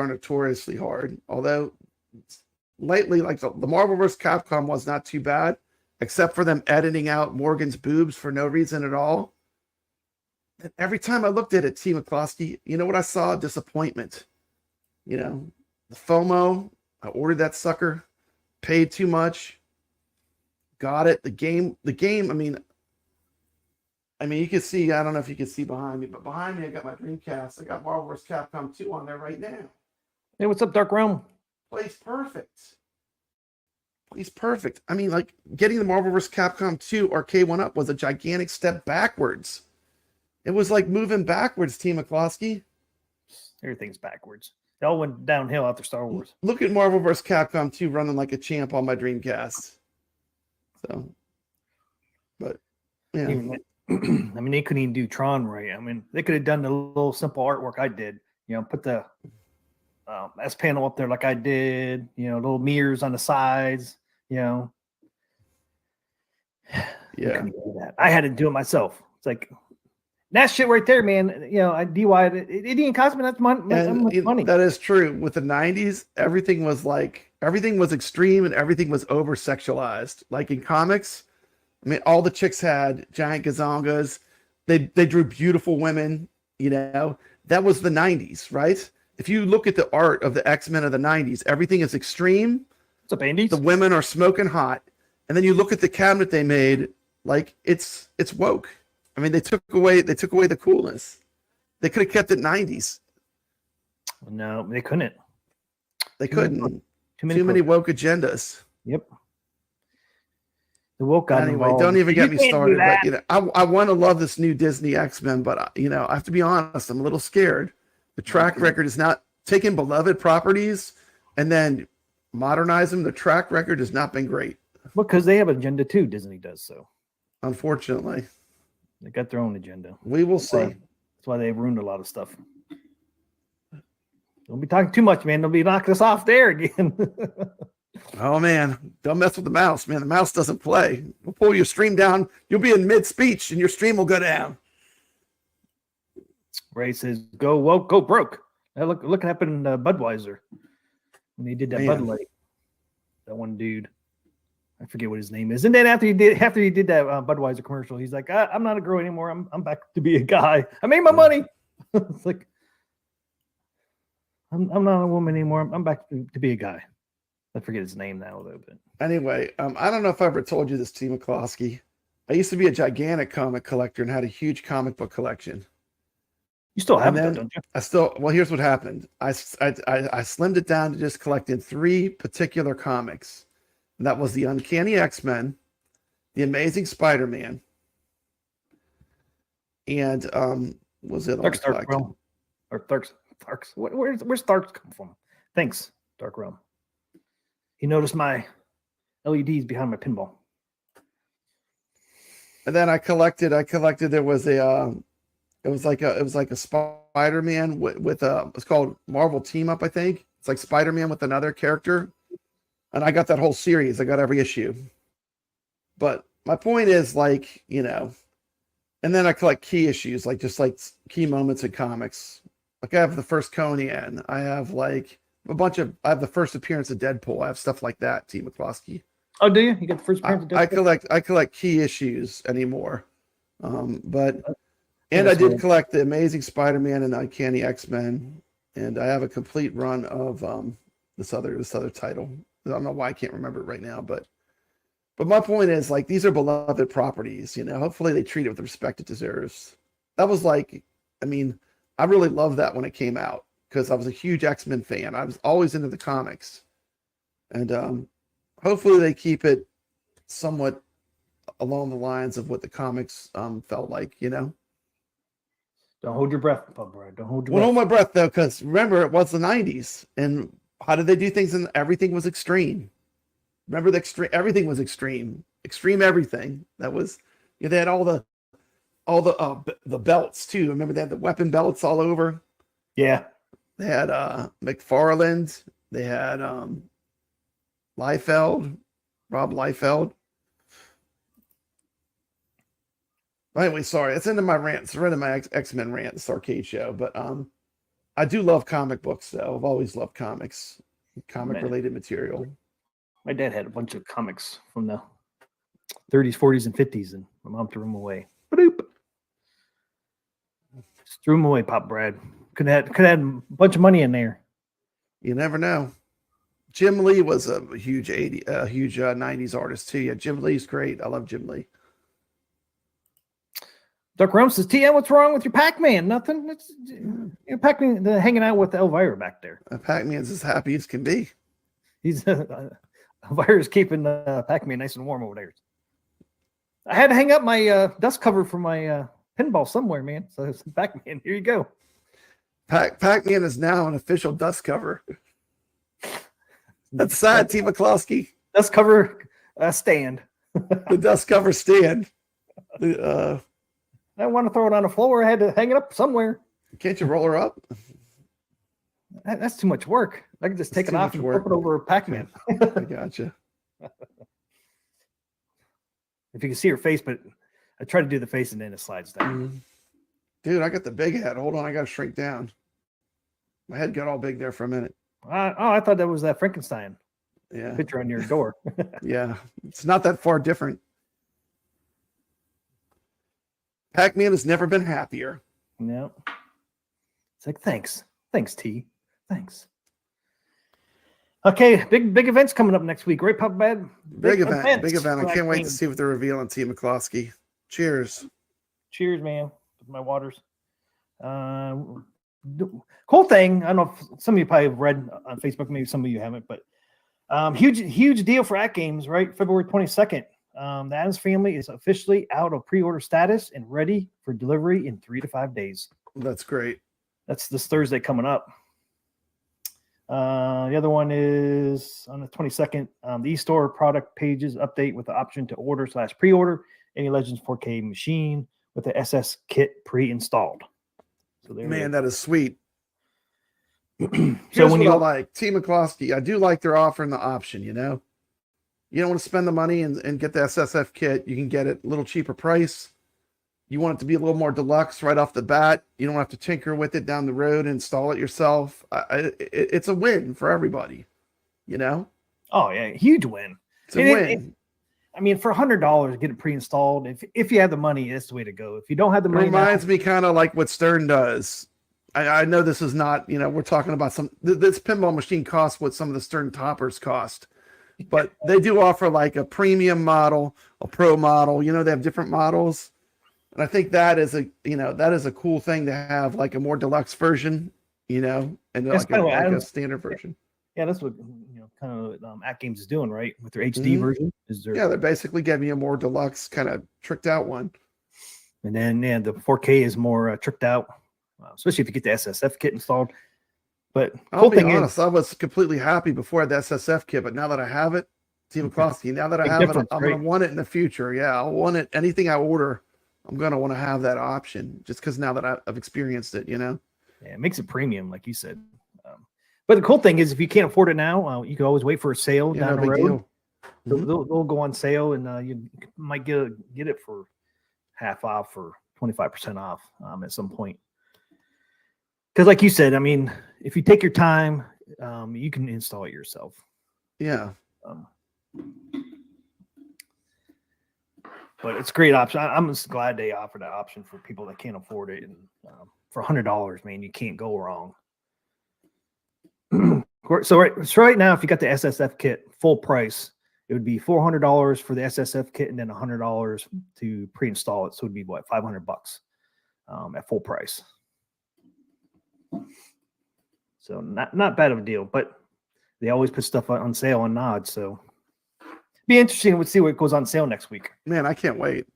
notoriously hard. Although lately, like the Marvel vs. Capcom was not too bad, except for them editing out Morgan's boobs for no reason at all. And every time I looked at it, T. McCloskey, you know what I saw? Disappointment. The FOMO. I ordered that sucker, paid too much, got it. The game. I mean, you can see. I don't know if you can see behind me, but behind me, I got my Dreamcast. I got Marvel vs. Capcom 2 on there right now. Hey, what's up, Dark Realm? Plays perfect. I mean, like getting the Marvel vs. Capcom 2 Arcade 1-Up was a gigantic step backwards. It was like moving backwards, T. McCloskey. Everything's backwards. It all went downhill after Star Wars. Look at Marvel vs. Capcom 2 running like a champ on my Dreamcast. So, but yeah. I mean, they couldn't even do Tron right. I mean, they could have done the little simple artwork I did. Put the S panel up there like I did. Little mirrors on the sides. Yeah. I had to do it myself. It's like that shit right there, man. I DIY'd it. It didn't cost me that much money. That is true. With the 90s, everything was extreme and everything was over sexualized. Like in comics, I mean, all the chicks had giant gazongas. They drew beautiful women. That was the 90s, right? If you look at the art of the X-Men of the 90s, everything is extreme. What's up, Andy? The women are smoking hot, and then you look at the cabinet they made, like it's woke. I mean, they took away the coolness. They could have kept it 90s. No, they couldn't. They couldn't. Too many woke agendas. Yep. The woke got Anyway, involved. don't even get me can't do started. that. But, you know, I want to love this new Disney X-Men, but you know, I have to be honest. I'm a little scared. The track record is not taking beloved properties and then modernize them. The track record has not been great. Because they have an agenda too. Disney does so. Unfortunately, they got their own agenda. We will see. That's why they've ruined a lot of stuff. Don't be talking too much, man. They'll be knocking us off there again. Oh man, don't mess with the mouse, man. The mouse doesn't play. We'll pull your stream down. You'll be in mid-speech and your stream will go down. Ray says, "Go woke, go broke." Now look what happened in Budweiser when they did that Bud Light. That one dude, I forget what his name is. And then after he did that Budweiser commercial, he's like, "I'm not a girl anymore. I'm back to be a guy. I made my money." It's like, I'm not a woman anymore. I'm back to be a guy. I forget his name now, though. But anyway, I don't know if I ever told you this, T. McCloskey. I used to be a gigantic comic collector and had a huge comic book collection. You still have it, don't you? Well, here's what happened. I slimmed it down to just collecting 3 particular comics. And that was the Uncanny X-Men, the Amazing Spider-Man, and was it Dark Realm or Tharks? Where's Tharks come from? Thanks, Dark Realm. He noticed my LEDs behind my pinball. And then I collected. There was it was like a Spider-Man with it's called Marvel Team Up, I think. It's like Spider-Man with another character. And I got that whole series. I got every issue. But my point is, like, you know, and then I collect key issues, like just like key moments in comics. Like I have the first Conan. I have like I have the first appearance of Deadpool. I have stuff like that, T. McCloskey. Oh, do you? You got the first appearance of Deadpool? I collect key issues anymore. But I did collect the Amazing Spider-Man and the Uncanny X-Men. And I have a complete run of this other title. I don't know why I can't remember it right now, but my point is, like, these are beloved properties, you know. Hopefully they treat it with the respect it deserves. That was like, I mean, I really loved that when it came out because I was a huge X-Men fan. I was always into the comics. And hopefully they keep it somewhat along the lines of what the comics felt like, you know. Don't hold your breath, Brad. Don't hold your breath. Well, hold my breath though, because remember it was the 90s, and how did they do things? And everything was extreme. Remember the extreme? Everything was extreme. Extreme everything. That was. You know, they had all the belts too. Remember they had the weapon belts all over. Yeah. They had McFarland. They had Liefeld, Rob Liefeld. Anyway, sorry, that's into my rant. It's into my X-Men rant, this arcade show. But I do love comic books, though. I've always loved comics, comic-related material. My dad had a bunch of comics from the 30s, 40s, and 50s, and my mom threw them away. Bloop. Just threw them away, Pop Brad. Could have had a bunch of money in there. You never know. Jim Lee was a huge 90s artist, too. Yeah, Jim Lee's great. I love Jim Lee. Dark Realm says, TM, what's wrong with your Pac-Man? Nothing. It's Pac-Man hanging out with Elvira back there. Pac-Man's as happy as can be. He's Elvira's keeping Pac-Man nice and warm over there. I had to hang up my dust cover for my pinball somewhere, man. So it's Pac-Man. Here you go. Pac-Man is now an official dust cover. That's sad, T. McCloskey. Dust cover stand. The dust cover stand. I want to throw it on the floor. I had to hang it up somewhere. Can't you roll her up? That's too much work. I can just take it off and flip it over Pac-Man. I gotcha. If you can see her face, but I try to do the face and then it slides down. Dude, I got the big head. Hold on, I got to shrink down. My head got all big there for a minute. I thought that was that Frankenstein picture on your door. Yeah, it's not that far different. Pac-Man has never been happier. No. It's like, thanks. Thanks, T. Thanks. Okay, big events coming up next week, right, Papa Bad? Big event. Big event. for I can't wait to AtGames. see what they reveal on Team McCloskey. Cheers. Cheers, man. With my waters. Cool thing. I don't know if some of you probably have read on Facebook, maybe some of you haven't, but huge deal for AtGames, right? February 22nd. The Adams Family is officially out of pre-order status and ready for delivery in 3 to 5 days. That's great. That's this Thursday coming up. The other one is on the 22nd. The eStore product pages update with the option to order/pre-order any Legends 4K machine with the SS kit pre-installed. So there. Man, that is sweet. So Here's when what you I like, Team McCloskey, I do like they're offering the option, you know? You don't want to spend the money and get the SSF kit. You can get it a little cheaper price. You want it to be a little more deluxe right off the bat. You don't have to tinker with it down the road and install it yourself. It's a win for everybody, you know? Oh, yeah, huge win. It's a win. I mean, for $100, get it pre-installed. If you have the money, that's the way to go. If you don't have the It money, reminds me kind of like what Stern does. I know this is not, you know, we're talking about this pinball machine costs what some of the Stern toppers cost, but they do offer like a premium model, a pro model. You know, they have different models. And I think that is a cool thing to have, like a more deluxe version, you know, and That's like kinda a standard version. yeah, that's what kind of AtGames is doing, right? With their HD version, Yeah, they're basically giving you a more deluxe, kind of tricked out one. And then the 4K is more tricked out, especially if you get the SSF kit installed. But I'll be honest, I was completely happy before I had the SSF kit, but now that I have it, Team McCloskey, now that I Big have it, difference, I'm right? going to want it in the future. Yeah, I'll want it. Anything I order, I'm going to want to have that option just because now that I've experienced it, you know? Yeah, it makes it premium, like you said. But the cool thing is, if you can't afford it now, you can always wait for a sale Yeah, down no the big road. deal. They'll go on sale, and you might get it for half off or 25% off at some point. Because, like you said, I mean, if you take your time, you can install it yourself. Yeah. But it's a great option. I'm just glad they offer that option for people that can't afford it. And for $100, man, you can't go wrong. So right now, if you got the SSF kit full price, it would be $400 for the SSF kit and then $100 to pre-install it. So it'd be what, $500 at full price. So not bad of a deal, but they always put stuff on sale on Nod. So be interesting to see what goes on sale next week. Man, I can't wait.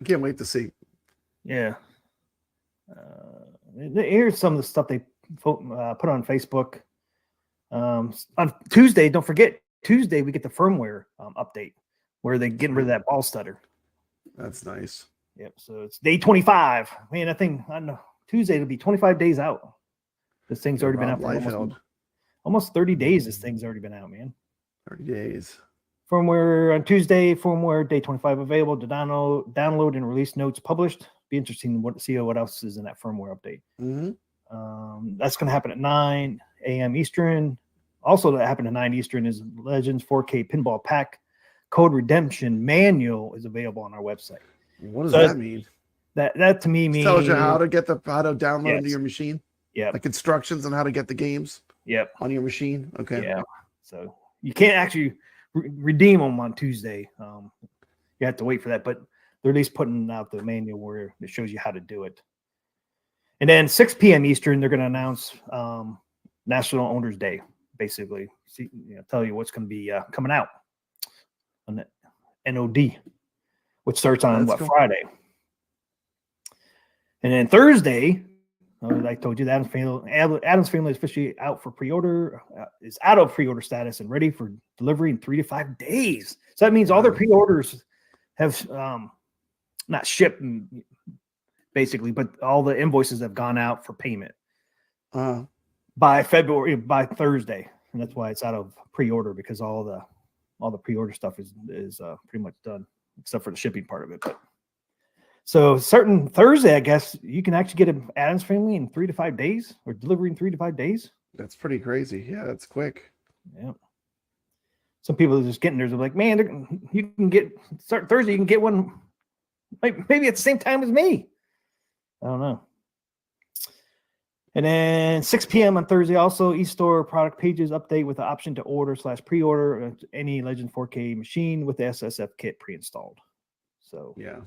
I can't wait to see. Yeah. Here's some of the stuff they put on Facebook. On Tuesday, don't forget, Tuesday we get the firmware update where they're getting rid of that ball stutter. That's nice. Yep. So it's day 25. Man, I think Tuesday it'll be 25 days out. This thing's already been out for almost 30 days. This thing's already been out, man. 30 days. Firmware on Tuesday, firmware day 25 available to download and release notes published. Be interesting to see what else is in that firmware update. That's going to happen at 9 a.m. Eastern. Also, that happened at 9 Eastern is Legends 4K Pinball Pack Code Redemption Manual is available on our website. What does that mean? That to me means tells you how to download into your machine. Yeah, like instructions on how to get the games. Yep, on your machine. Okay. Yeah. So you can't actually redeem them on Tuesday. You have to wait for that, but they're at least putting out the manual where it shows you how to do it. And then 6 p.m. Eastern, they're going to announce National Owners Day, basically. Tell you what's going to be coming out on the NOD, which starts on Friday. And then Thursday, like I told you, the Adams Family is officially out for pre-order, is out of pre-order status and ready for delivery in 3 to 5 days. So that means all their pre-orders have not shipped, basically, but all the invoices have gone out for payment by Thursday, and that's why it's out of pre-order, because all the pre-order stuff is pretty much done except for the shipping part of it. But so starting Thursday, I guess you can actually get an Adams Family in 3 to 5 days, or delivery in 3 to 5 days. That's pretty crazy. Yeah, that's quick. Yeah. Some people are just getting theirs. They're like, man, you can start Thursday. You can get one maybe at the same time as me. I don't know. And then 6 p.m. on Thursday, also eStore product pages update with the option to order/pre-order any Legend 4K machine with the SSF kit pre-installed. So Yeah.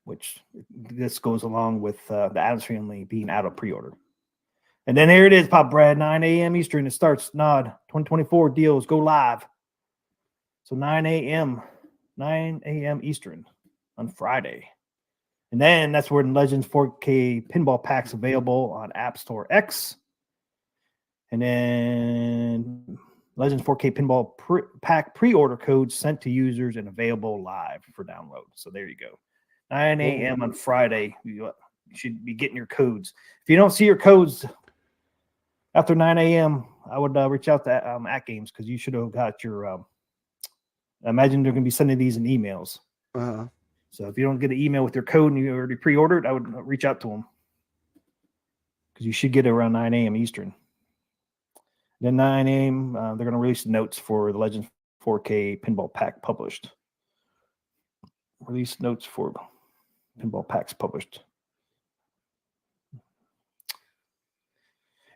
which this goes along with the Adams Family being out of pre-order. And then here it is, Pop Brad, 9 a.m. Eastern. It starts NOD 2024 deals go live. So 9 a.m. Eastern on Friday. And then that's where Legends 4K pinball packs available on App Store X. And then Legends 4K pinball pack pre-order codes sent to users and available live for download. So there you go. 9 a.m. on Friday. You should be getting your codes. If you don't see your codes after 9 a.m., I would reach out to AtGames because you should have got your. I imagine they're going to be sending these in emails. Uh-huh. So if you don't get an email with your code and you already pre-ordered, I would reach out to them because you should get it around 9 a.m. Eastern. Then 9 a.m., they're going to release the notes for the Legends 4K pinball pack published. Release notes for pinball packs published.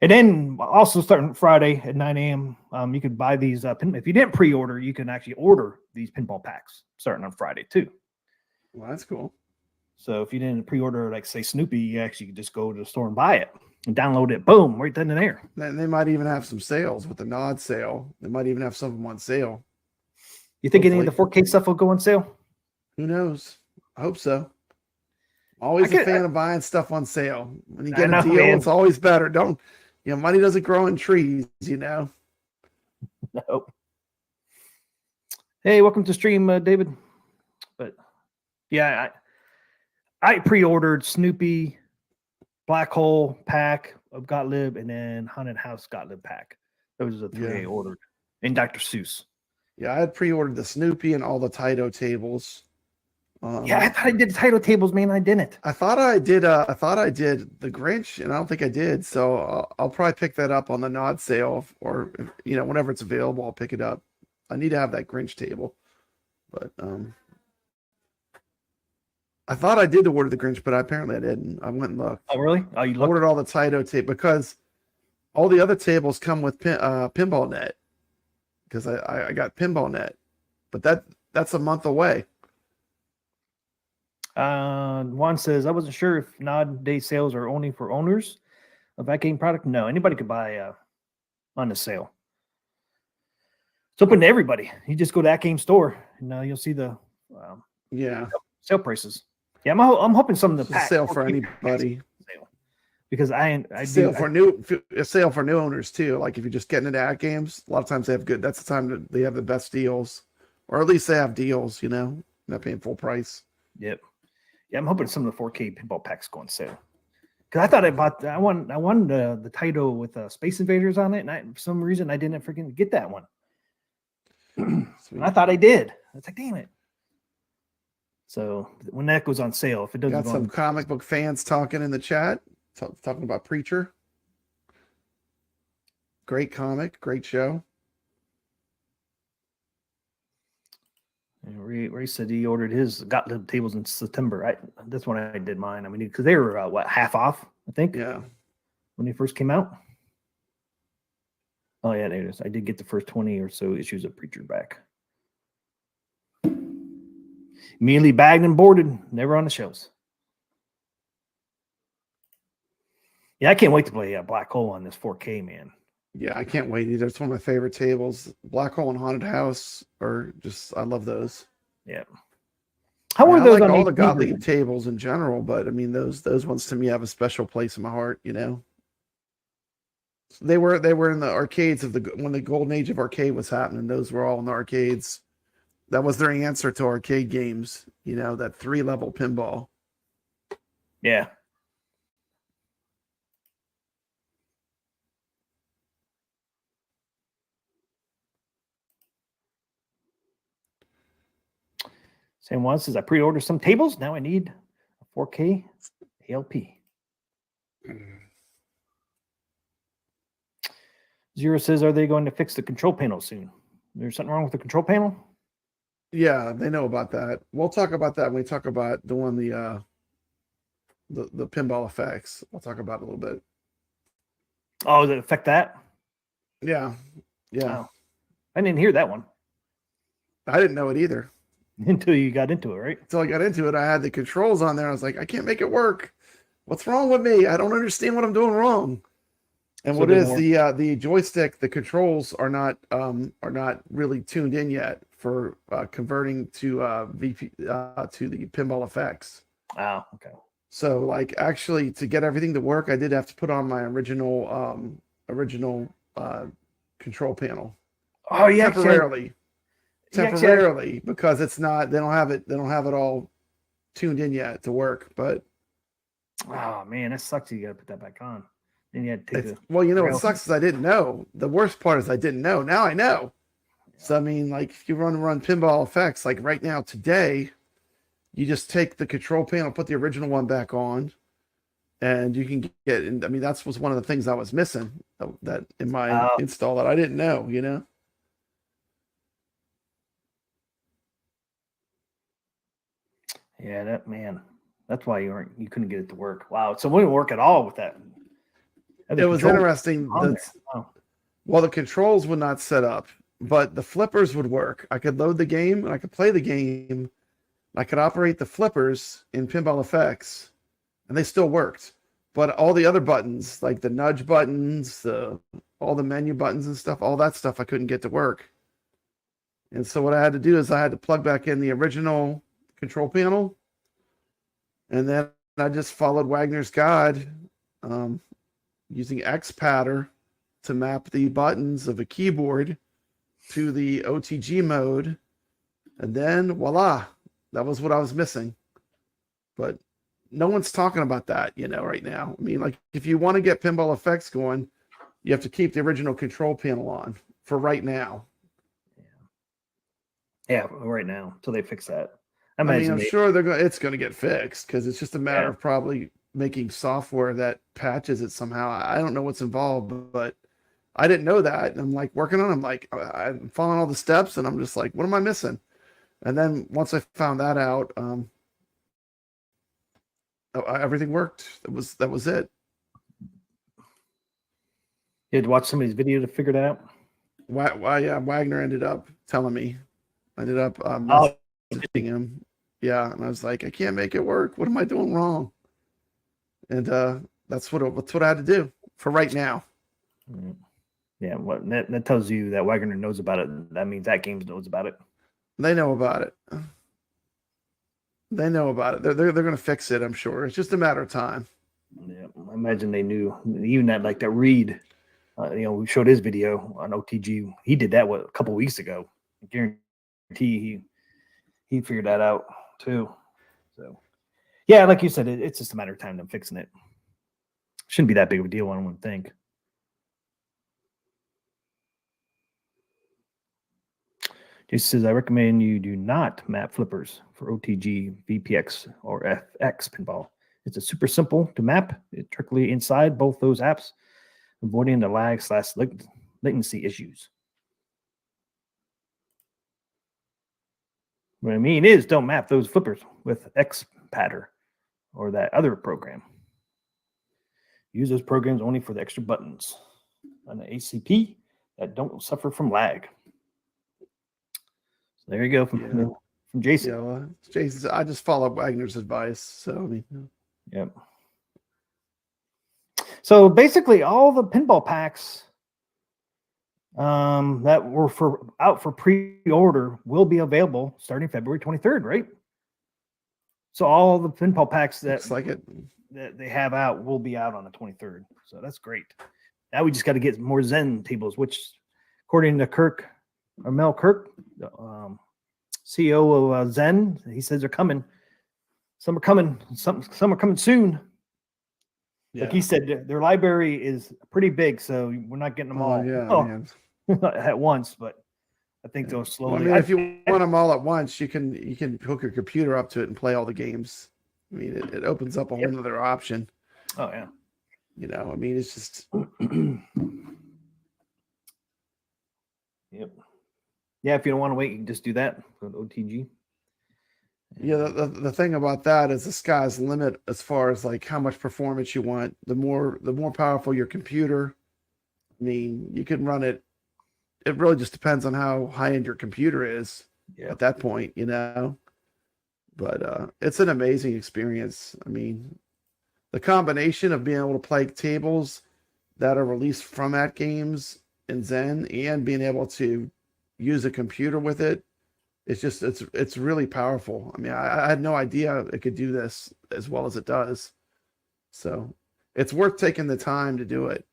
And then also starting Friday at 9 a.m., you could buy these. If you didn't pre-order, you can actually order these pinball packs starting on Friday too. Well, that's cool. So if you didn't pre-order, like say Snoopy, you actually could just go to the store and buy it and download it. Boom, right then and there. Then they might even have some sales with the NOD sale. They might even have some of them on sale. You think any of the 4K stuff will go on sale? Who knows? I hope so. Always a fan of buying stuff on sale. When you get a deal, man, it's always better. Money doesn't grow in trees, No. Hey, welcome to stream, David. But yeah, I pre-ordered Snoopy, Black Hole pack of Gottlieb, and then Haunted House Gottlieb pack. Those are the three I ordered. And Dr. Seuss. Yeah, I had pre-ordered the Snoopy and all the Taito tables. Yeah, I thought I did the title tables, man. I didn't. I thought I did the Grinch, and I don't think I did. So I'll probably pick that up on the NOD sale, or whenever it's available, I'll pick it up. I need to have that Grinch table, but I thought I did order the Grinch, but apparently I didn't. I went and looked. Oh, really? Oh, you ordered all the Taito tape because all the other tables come with Pinball Net, because I got Pinball Net, but that's a month away. Juan says, I wasn't sure if NOD day sales are only for owners of that game product. No, anybody could buy on the sale. It's open to everybody. You just go to that game store and you'll see the sale prices. Yeah, I'm hoping some of the pack, sale for anybody. Because I sale for new owners too. Like if you're just getting into AtGames, a lot of times they have that's the time that they have the best deals, or at least they have deals. Not paying full price. Yep. Yeah, I'm hoping some of the 4K pinball packs go on sale. Because I thought I won the Taito with Space Invaders on it, and for some reason I didn't freaking get that one. And I thought I did. I was like, damn it. So when that goes on sale, if it doesn't, got some comic book fans talking in the chat, talking about Preacher. Great comic, great show. Ray said he ordered his Gottlieb tables in September. That's when I did mine. I mean, because they were half off, I think. Yeah. When they first came out. Oh yeah, there it is. I did get the first 20 or so issues of Preacher back. Immediately bagged and boarded, never on the shelves. Yeah, I can't wait to play Black Hole on this 4K, man. Yeah, I can't wait either. It's one of my favorite tables. Black Hole and Haunted House are just, I love those. Yeah. How are those? I like all the Gottlieb tables in general, but I mean those ones to me have a special place in my heart. They were in the arcades when the golden age of arcade was happening. Those were all in the arcades. That was their answer to arcade games. That 3-level pinball. Yeah. Sam Juan says, I pre-ordered some tables. Now I need a 4K ALP. Zero says, are they going to fix the control panel soon? There's something wrong with the control panel? Yeah, they know about that. We'll talk about that when we talk about the pinball effects. We'll talk about it a little bit. Oh, does it affect that? Yeah. Yeah. Oh, I didn't hear that one I didn't know it either. until you got into it, right? Until I got into it, I had the controls on there. I was like, I can't make it work. What's wrong with me? I don't understand what I'm doing wrong. And So what it is doesn't the joystick? The controls are not really tuned in yet for converting to VP to the pinball effects. Oh, okay. So like actually to get everything to work, I did have to put on my original control panel Oh, yeah. temporarily. You actually- Temporarily, because it's not they don't have it all tuned in yet to work. But Oh man, that sucks. You got to put that back on. Then you had to take it's, the. well, you know what rail- sucks is I didn't know. The worst part is I didn't know. Now I know. So I mean, like if you run pinball effects, like right now today, you just take the control panel, put the original one back on, and you can get. And I mean, that was one of the things I was missing that in my install that I didn't know. You know. Yeah, that's why you couldn't get it to work. Wow, so it wouldn't work at all with that. It was interesting. Well, the controls would not set up, but the flippers would work. I could load the game and I could play the game. I could operate the flippers in Pinball Effects, and they still worked. But all the other buttons, like the nudge buttons, all the menu buttons and stuff, all that stuff I couldn't get to work. And so what I had to do is I had to plug back in the original control panel, and then I just followed Wagner's guide using XPatter to map the buttons of a keyboard to the OTG mode, and then voila, that was what I was missing. But no one's talking about that, right now. I mean, like if you want to get Pinball Effects going, you have to keep the original control panel on for right now. Yeah, right now until they fix that. I mean, I'm sure it's going to get fixed because it's just a matter of probably making software that patches it somehow. I don't know what's involved, but I didn't know that. And I'm like working on it. I'm like, I'm following all the steps and I'm just like, what am I missing? And then once I found that out, everything worked. That was it. You had to watch somebody's video to figure that out? Yeah, Wagner ended up telling me. I ended up messaging him. Yeah, and I was like, I can't make it work. What am I doing wrong? And that's what I had to do for right now. Yeah, that tells you that Wagner knows about it. That means AtGames knows about it. They know about it. They know about it. They're going to fix it, I'm sure. It's just a matter of time. Yeah, I imagine they knew. Even that Reed, we showed his video on OTG. He did that a couple weeks ago. I guarantee he figured that out too. So, yeah, like you said, it's just a matter of time them fixing it. Shouldn't be that big of a deal, I wouldn't think. Jason says, I recommend you do not map flippers for OTG, VPX, or FX pinball. It's a super simple to map it directly inside both those apps, avoiding the lag/latency issues. What I mean is don't map those flippers with XPatter or that other program. Use those programs only for the extra buttons on the ACP that don't suffer from lag. So there you go from Jason. Yeah, well, Jason, I just followed Wagner's advice. So, I mean, yep. So basically all the pinball packs that were out for pre-order will be available starting February 23rd, right? So all the pinball packs that they have out will be out on the 23rd. So that's great. Now we just got to get more Zen tables, which according to Mel Kirk, CEO of Zen, he says they're coming. Some are coming. Some are coming soon. Yeah. Like he said, their library is pretty big, so we're not getting them all at once. But I think they'll slowly. Well, I mean, if you want them all at once, you can hook your computer up to it and play all the games. I mean, it opens up a whole other option. Oh yeah. I mean, it's just. Yep. Yeah, if you don't want to wait, you can just do that with OTG. Yeah, the thing about that is the sky's the limit as far as like how much performance you want. The more powerful your computer, I mean, you can run it. It really just depends on how high end your computer is at that point, you know. But it's an amazing experience. I mean, the combination of being able to play tables that are released from AtGames and Zen, and being able to use a computer with it, it's really powerful. I mean, I had no idea it could do this as well as it does. So it's worth taking the time to do it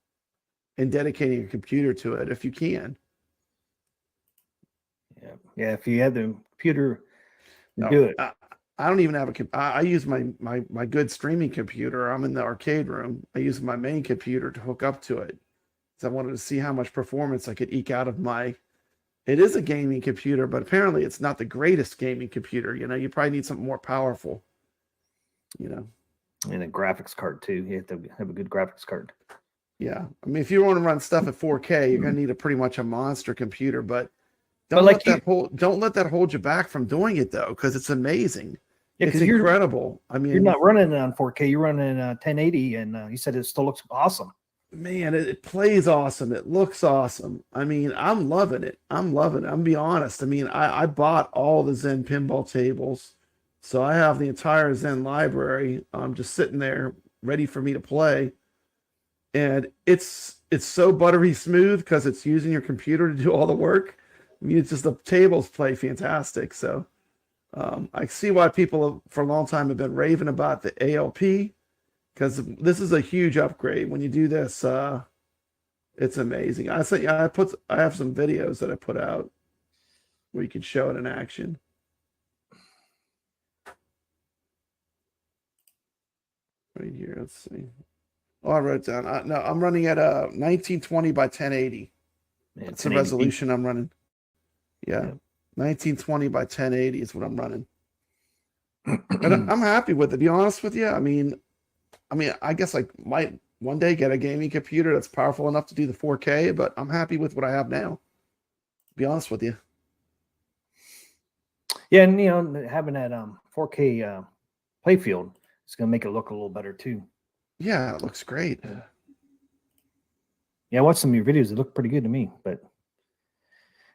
and dedicating a computer to it if you can. Yeah. If you have the computer, do it. I don't even have I use my good streaming computer. I'm in the arcade room. I use my main computer to hook up to it. So I wanted to see how much performance I could eke out of it is a gaming computer, but apparently it's not the greatest gaming computer. You know, you probably need something more powerful, you know. And a graphics card too. You have to have a good graphics card. Yeah. I mean, if you want to run stuff at 4K, you're going to need pretty much a monster computer, but don't let that hold you back from doing it though, because it's amazing. Yeah, it's incredible. I mean, you're not running it on 4K. You're running 1080, and you said it still looks awesome. Man, it plays awesome. It looks awesome. I mean, I'm loving it. I'm loving it. I'm be honest. I mean, I bought all the Zen pinball tables, so I have the entire Zen library. Just sitting there ready for me to play, and it's so buttery smooth because it's using your computer to do all the work. I mean, it's just the tables play fantastic. So I see why people for a long time have been raving about the ALP, because this is a huge upgrade. When you do this, it's amazing. I have some videos that I put out where you can show it in action. Right here, let's see. Oh, I wrote it down. No, I'm running at 1920 by 1080. Man, that's the resolution I'm running. Yeah. 1920 by 1080 is what I'm running. And I'm happy with it, to be honest with you. I mean, I guess I might one day get a gaming computer that's powerful enough to do the 4K, but I'm happy with what I have now, to be honest with you. Yeah, and you know, having that 4K playfield is going to make it look a little better too. Yeah, it looks great. Yeah, I watched some of your videos. It looked pretty good to me. But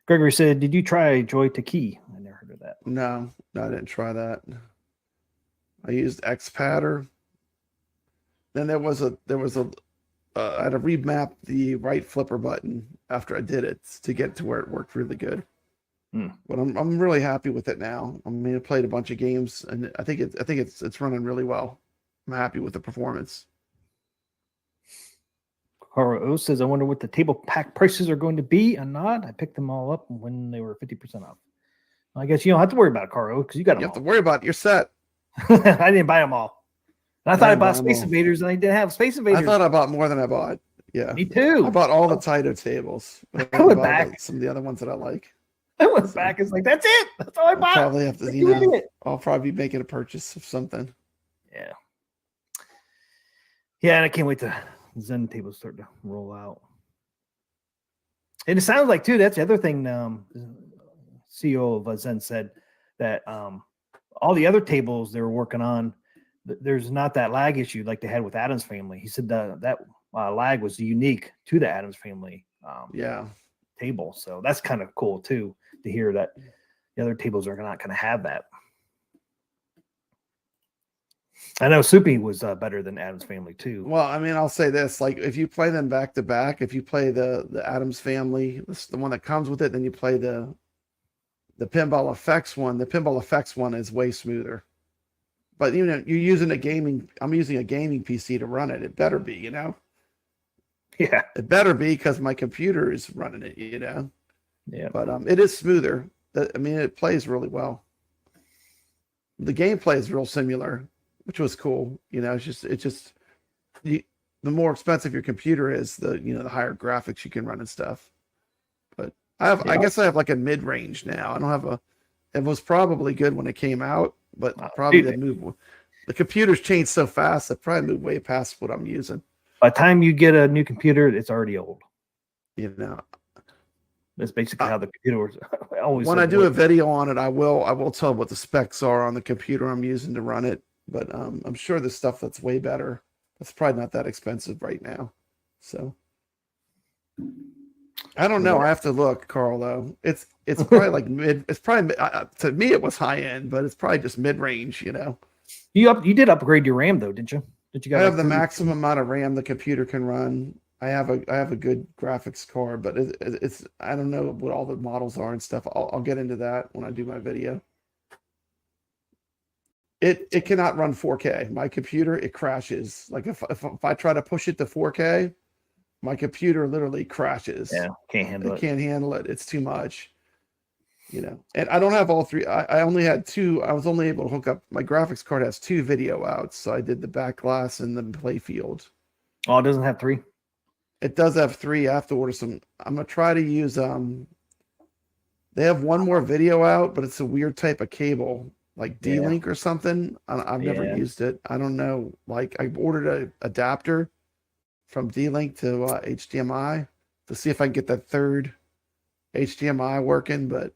Gregory said, "Did you try Joy to Key?" I never heard of that. No, I didn't try that. I used XPatter. Then there was a I had to remap the right flipper button after I did it to get to where it worked really good. But I'm really happy with it now. I mean, I played a bunch of games, and I think it's running really well. I'm happy with the performance. Cara O says, "I wonder what the table pack prices are going to be or not. I picked them all up when they were 50% off. I guess you don't have to worry about it, Cara O, because you got them. You have to worry about it. You're set." I didn't buy them all. And I thought I bought Space Invaders, and I didn't have Space Invaders. I thought I bought more than I bought. Yeah, me too. I bought all the Taito tables. I went back. Some of the other ones that I like. I went back. It's like, that's it. That's all I bought. Probably have to, I'll probably be making a purchase of something. Yeah. Yeah, and I can't wait to Zen tables start to roll out. And it sounds like too, that's the other thing. CEO of Zen said that all the other tables they were working on, there's not that lag issue like they had with Adams Family. He said that lag was unique to the Adams Family table. So that's kind of cool too, to hear that the other tables are not going to have that. I know Soupy was better than Adams Family too. Well, I mean, I'll say this: like, if you play them back to back, if you play the Adams Family, the one that comes with it, then you play the Pinball Effects one. The Pinball Effects one is way smoother. But you know, I'm using a gaming PC to run it. It better be, you know. Yeah, it better be, because my computer is running it, you know. Yeah, but it is smoother. I mean, it plays really well. The gameplay is real similar, which was cool. You know, the more expensive your computer is, the higher graphics you can run and stuff. But I guess I have like a mid range now. I don't have it was probably good when it came out, but probably the computer's changed so fast that probably moved way past what I'm using. By the time you get a new computer, it's already old. You know, that's basically how the computer was always. When I do a video on it, I will tell what the specs are on the computer I'm using to run it. But I'm sure the stuff that's way better, that's probably not that expensive right now. So I don't know. I have to look, Carl. Though it's probably like mid. It's probably to me it was high end, but it's probably just mid range. You know. You did upgrade your RAM though, didn't you? Did you? I have the maximum amount of RAM the computer can run. I have a good graphics card, but it's I don't know what all the models are and stuff. I'll get into that when I do my video. It cannot run 4K. My computer, it crashes. Like if I try to push it to 4K, my computer literally crashes. Yeah, can't handle it. Can't handle it. It's too much. You know, and I don't have all three. I only had two. I was only able to hook up. My graphics card has 2 video outs, so I did the back glass and the playfield. Oh, it doesn't have 3. It does have 3. I have to order some. I'm gonna try to use They have one more video out, but it's a weird type of cable, like D-Link or something. I've never used it. I don't know. Like I ordered an adapter from D-Link to HDMI to see if I can get that third HDMI working, but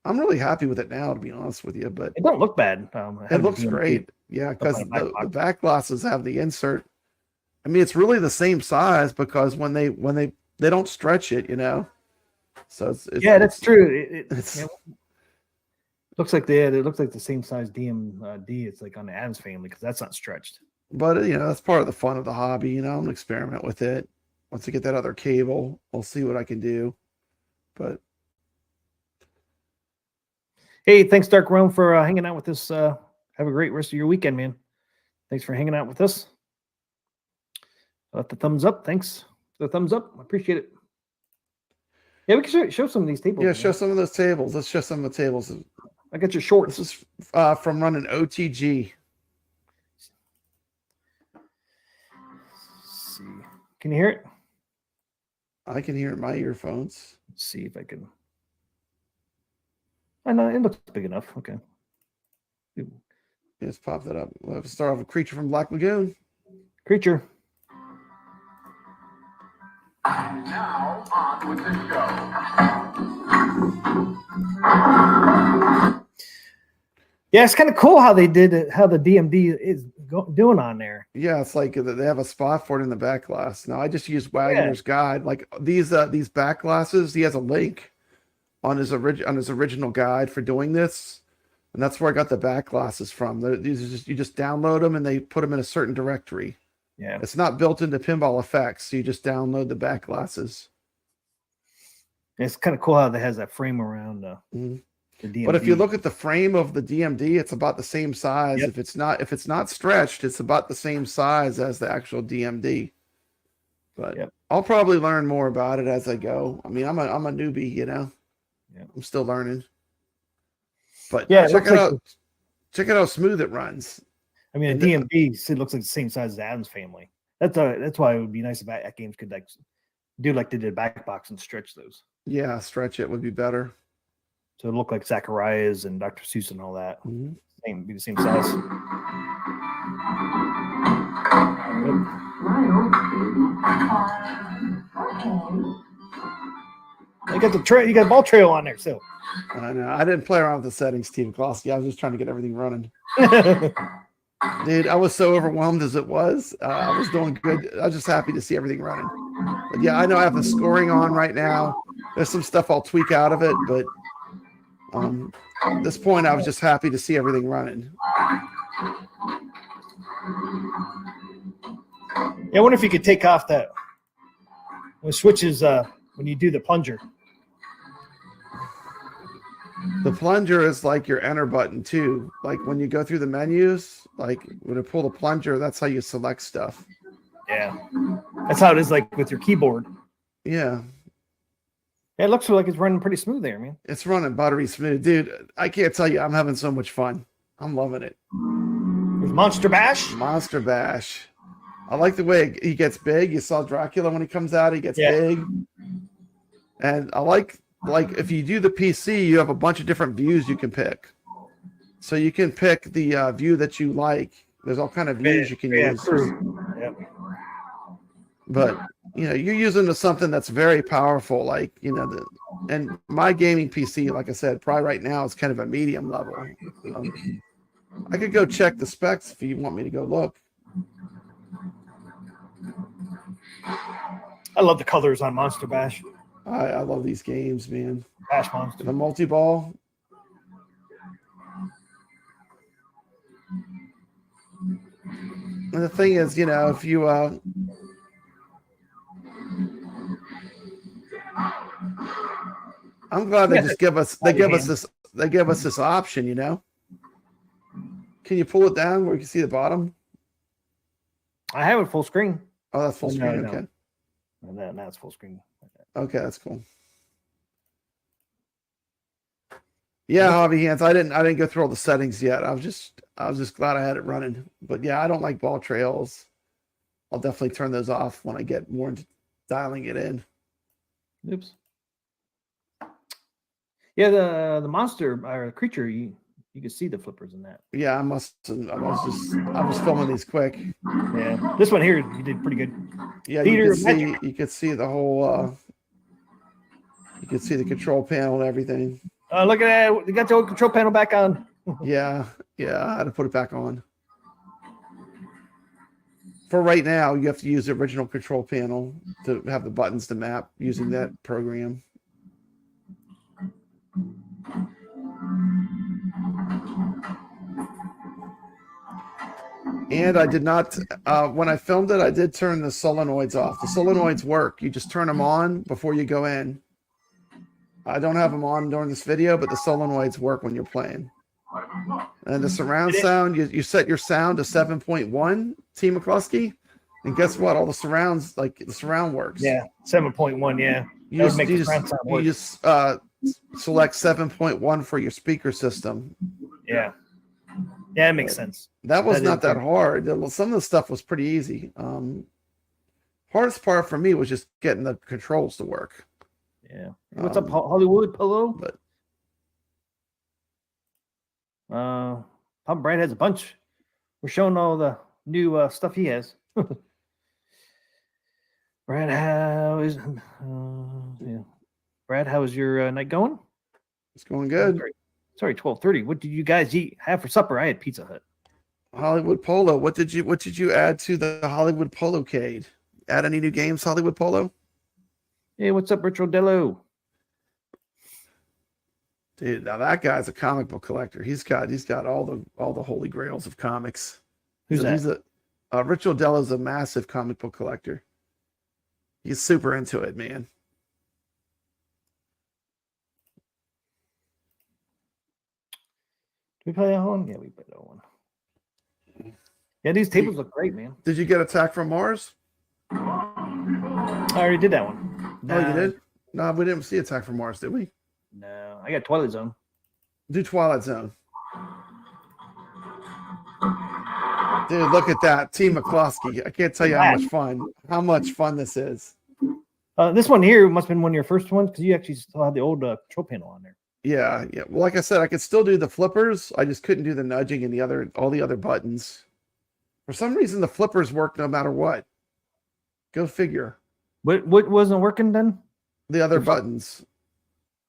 I'm really happy with it now, to be honest with you. But it don't look bad. It looks great. Yeah, because the back glasses have the insert. I mean, it's really the same size because when they don't stretch it, you know. So it's that's true. It looks like it looks like the same size DMD. It's like on the Adams family because that's not stretched. But you know, that's part of the fun of the hobby. You know, I'm gonna experiment with it. Once I get that other cable, I'll see what I can do. But hey, thanks, Dark Realm, for hanging out with us. Have a great rest of your weekend, man. Thanks for hanging out with us. Let the thumbs up. Thanks. The thumbs up. I appreciate it. Yeah, we can show some of these tables. Yeah, show some of those tables. Let's show some of the tables. I got your shorts. This is from running OTG. Let's see. Can you hear it? I can hear it in my earphones. Let's see if I can. I know it looks big enough. Okay. Let's pop that up. We'll have to start off with Creature from Black Lagoon. Creature. And now on with the show. Yeah, it's kind of cool how they did it, how the DMD is doing on there. Yeah, it's like they have a spot for it in the back glass. Now I just used Wagner's guide. Like these back glasses, he has a link on his original guide for doing this, and that's where I got the back glasses from. These are you just download them and they put them in a certain directory. Yeah, it's not built into Pinball Effects, so you just download the back glasses. It's kind of cool how it has that frame around the DMD. But if you look at the frame of the DMD, it's about the same size. If it's not stretched, it's about the same size as the actual DMD. But I'll probably learn more about it as I go. I mean, I'm a newbie, you know. Yeah. I'm still learning. But check it out. Check out how smooth it runs. I mean, a DMD it looks like the same size as Adams family. That's why it would be nice if AtGames could like do like they did back box and stretch those. Yeah, stretch it would be better. So it looked like Zacharias and Dr. Seuss and all that. Mm-hmm. Be the same size. You got the trail. You got ball trail on there, so. I know. I didn't play around with the settings, Steve Klosky. I was just trying to get everything running. Dude, I was so overwhelmed as it was. I was doing good. I was just happy to see everything running. But yeah, I know I have the scoring on right now. There's some stuff I'll tweak out of it, but at this point, I was just happy to see everything running. Yeah, I wonder if you could take off that when it switches when you do the plunger. The plunger is like your enter button too. Like when you go through the menus, like when you pull the plunger, that's how you select stuff. Yeah, that's how it is like with your keyboard. Yeah. It looks like it's running pretty smooth there, man. It's running buttery smooth. Dude, I can't tell you, I'm having so much fun. I'm loving it. There's Monster Bash. Monster Bash. I like the way he gets big. You saw Dracula when he comes out, he gets big. And I like if you do the PC, you have a bunch of different views you can pick. So you can pick the view that you like. There's all kind of views you can use. But you know, you're using something that's very powerful, like, you know, and my gaming PC, like I said, probably right now is kind of a medium level. I could go check the specs if you want me to go look. I love the colors on Monster Bash. I love these games, man. Bash Monster. The multi-ball. And the thing is, you know, if you I'm glad they just give us this option, you know. Can you pull it down where you can see the bottom? I have it full screen. Oh, that's full screen. No. Okay. Now it's full screen. Okay, that's cool. Yeah, Hobby Hands. I didn't go through all the settings yet. I was just glad I had it running. But yeah, I don't like ball trails. I'll definitely turn those off when I get more into dialing it in. Oops. Yeah, the monster or creature, you can see the flippers in that. Yeah, I was filming these quick. Yeah, this one here you did pretty good. Yeah, Peter, you could see the whole. You could see the control panel and everything. Look at that! You got the old control panel back on. Yeah, I had to put it back on. For right now, you have to use the original control panel to have the buttons to map using that program. And I did not, when I filmed it, I did turn the solenoids off. The solenoids work. You just turn them on before you go in. I don't have them on during this video, but the solenoids work when you're playing. And the surround sound, you set your sound to 7.1, T. McCluskey. And guess what? All the surrounds, like the surround works. Yeah, 7.1, yeah. You just select 7.1 for your speaker system. Yeah. Yeah, it makes sense. That was not that hard. Some of the stuff was pretty easy. Hardest part for me was just getting the controls to work. Yeah. What's up, Hollywood Polo? But Pop Brad has a bunch. We're showing all the new stuff he has. Brad, how is Brad? How is your night going? It's going good. Sorry, 12:30. What did you guys have for supper? I had Pizza Hut. Hollywood Polo. What did you add to the Hollywood Polo Cade? Add any new games, Hollywood Polo? Hey, what's up, Richard Dello? Dude, now that guy's a comic book collector. He's got all the holy grails of comics. Who's that? Rich Odello's a massive comic book collector. He's super into it, man. Did we play that one? Yeah, we played that one. Yeah, these tables look great, man. Did you get Attack from Mars? I already did that one. Oh, you did? No, we didn't see Attack from Mars, did we? No, I got Twilight Zone. Do Twilight Zone. Dude, look at that. Team McCloskey. I can't tell you how much fun this is. This one here must have been one of your first ones because you actually still had the old control panel on there. Yeah. Well, like I said, I could still do the flippers. I just couldn't do the nudging and all the other buttons. For some reason, the flippers work no matter what. Go figure. What wasn't working then? The other buttons,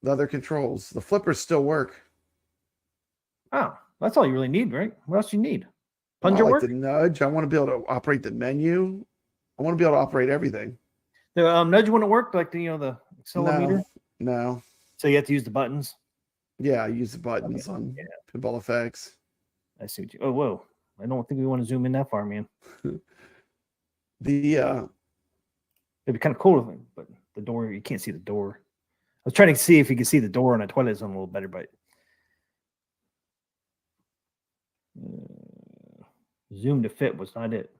the other controls. The flippers still work. Oh, that's all you really need, right? What else do you need? Plunger I like work? the nudge. I want to be able to operate the menu. I want to be able to operate everything. The nudge wouldn't work, like the accelerometer. No. So you have to use the buttons. Yeah, I use the buttons on Pinball Effects. I see what you. Oh, whoa! I don't think we want to zoom in that far, man. It'd be kind of cool, but the door, you can't see the door. I was trying to see if you could see the door on a Twilight Zone a little better, but zoom to fit was not it.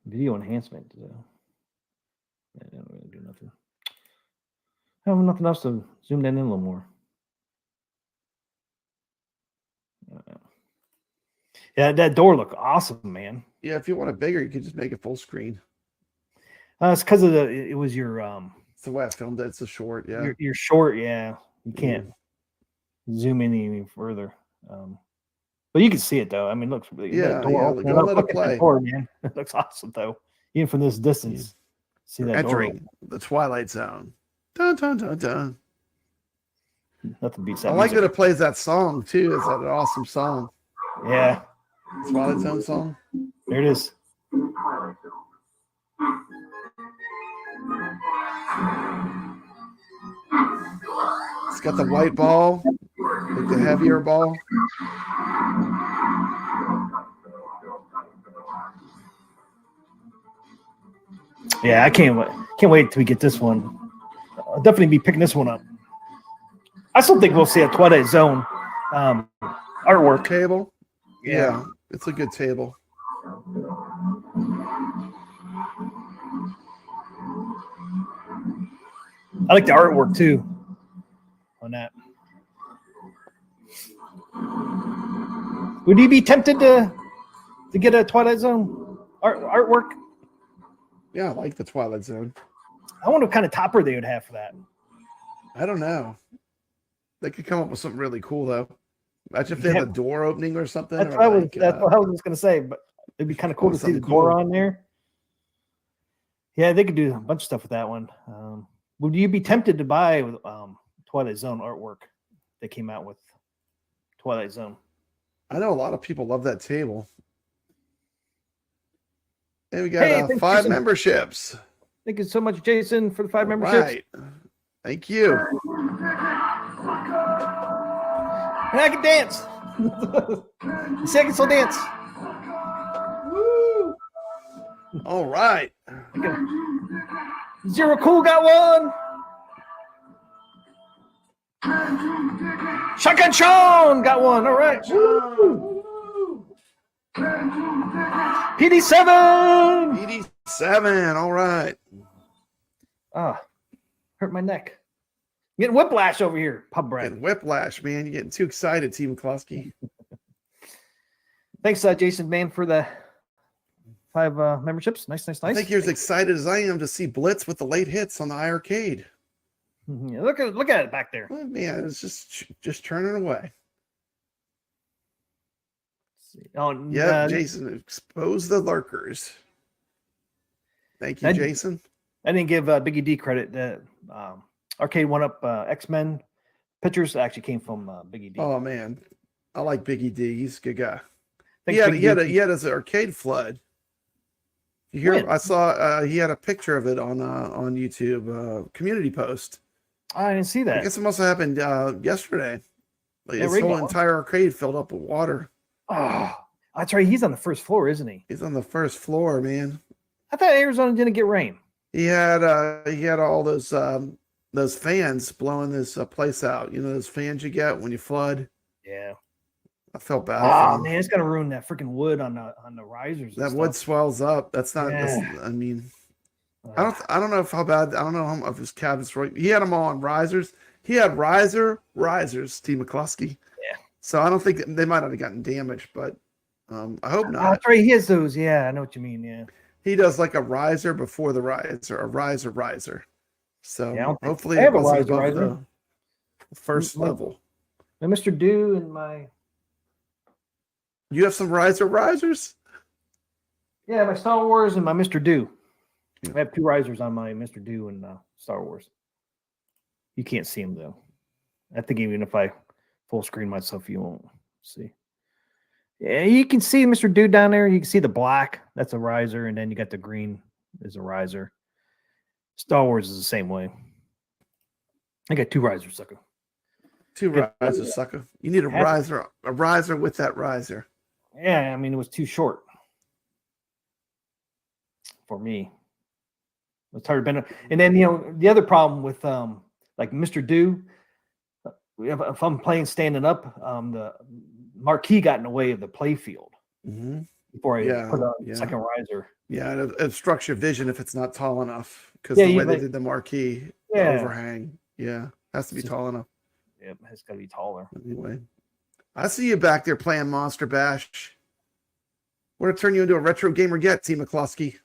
Video enhancement. I don't really do nothing. I have nothing else to zoom that in a little more. Yeah, that door looked awesome, man. Yeah, if you want it bigger, you could just make it full screen. It's because of it was your It's the way I filmed it. It's a short, yeah. You're short, yeah. You can't zoom in any further. But you can see it though. I mean, it looks really good. Let it play. Door, man. It looks awesome though. Even from this distance. See that entering the Twilight Zone. Dun dun dun dun. Nothing beats that. I like that it plays that song too. It's an awesome song. Yeah. Twilight Zone song. There it is. It's got the white ball, like the heavier ball. Yeah, I can't wait till we get this one. I'll definitely be picking this one up. I still think we'll see a Twilight Zone artwork. Table. Yeah, it's a good table. I like the artwork too on that. Would you be tempted to get a Twilight Zone artwork? Yeah, I like the Twilight Zone. I wonder what kind of topper they would have for that. I don't know. They could come up with something really cool though. Imagine if they have a door opening or something. That's, or that's what I was just gonna say, but it'd be kind of cool to see the door on there. Yeah, they could do a bunch of stuff with that one. Would you be tempted to buy Twilight Zone artwork that came out with Twilight Zone? I know a lot of people love that table. And we got 5 Jason. Memberships. Thank you so much, Jason, for the 5 memberships. Right. Thank you. And I can dance. See, I can still dance. Woo. All right. Zero Cool got one. Shotgun Sean got one. All right. Woo. PD7. PD7. All right. Hurt my neck. Getting whiplash over here, Pub Brad. Getting whiplash, man. You're getting too excited, T. McCluskey. Thanks, Jason, man, for the 5 memberships. Nice. I think you're as excited as I am to see Blitz with the late hits on the iArcade. Yeah, look at it back there. Oh, man, it's just turning away. Oh, yeah, Jason, expose the lurkers. Thank you, Jason. I didn't give Biggie D credit. The Arcade 1-Up X-Men pictures actually came from Biggie D. Oh man, I like Biggie D. He's a good guy. Thanks, he had his arcade flood. You hear? When? I saw he had a picture of it on YouTube community post. I didn't see that. I guess it must have happened yesterday. Like his whole entire arcade filled up with water. Oh, that's right. He's on the first floor, isn't he? He's on the first floor, man. I thought Arizona didn't get rain. He had all those fans blowing this place out. You know those fans you get when you flood. Yeah. I felt bad. Oh man, it's gonna ruin that freaking wood on the risers. That wood swells up. That's not. Yeah. I mean, I don't know how bad. I don't know how if his cabinet's right. He had them all on risers. He had risers, Steve McCluskey. Yeah. So I don't think they might have gotten damaged, but I hope not. Oh, that's right. He has those. Yeah, I know what you mean. Yeah. He does like a riser before the riser, a riser. So yeah, hopefully it wasn't above the first level. My Mr. Do and my. You have some risers? Yeah, my Star Wars and my Mr. Do. I have 2 risers on my Mr. Do and Star Wars. You can't see them though. I think even if I full screen myself, you won't see. Yeah, you can see Mr. Do down there. You can see the black. That's a riser, and then you got the green is a riser. Star Wars is the same way. I got 2 risers, sucker. 2 risers, sucker. You need a riser with that riser. Yeah, I mean it was too short for me. It's hard to bend. And then the other problem with like Mr. Do, if I'm playing standing up, the marquee got in the way of the play field before I put on the second riser. Yeah, it obstructs your vision if it's not tall enough because the way they did the marquee, the overhang, has to be tall enough. Yep, it's got to be taller. Anyway, I see you back there playing Monster Bash. We're gonna turn you into a retro gamer yet, T. McCluskey.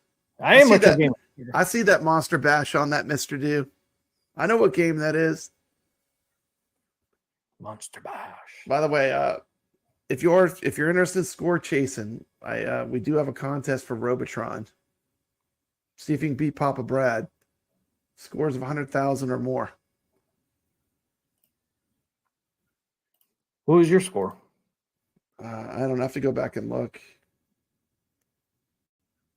I am a retro gamer. I see that Monster Bash on that Mr. Do. I know what game that is. Monster Bash. By the way, if you're interested in score chasing, we do have a contest for Robotron. See if you can beat Papa Brad. Scores of 100,000 or more. What was your score? I don't have to go back and look.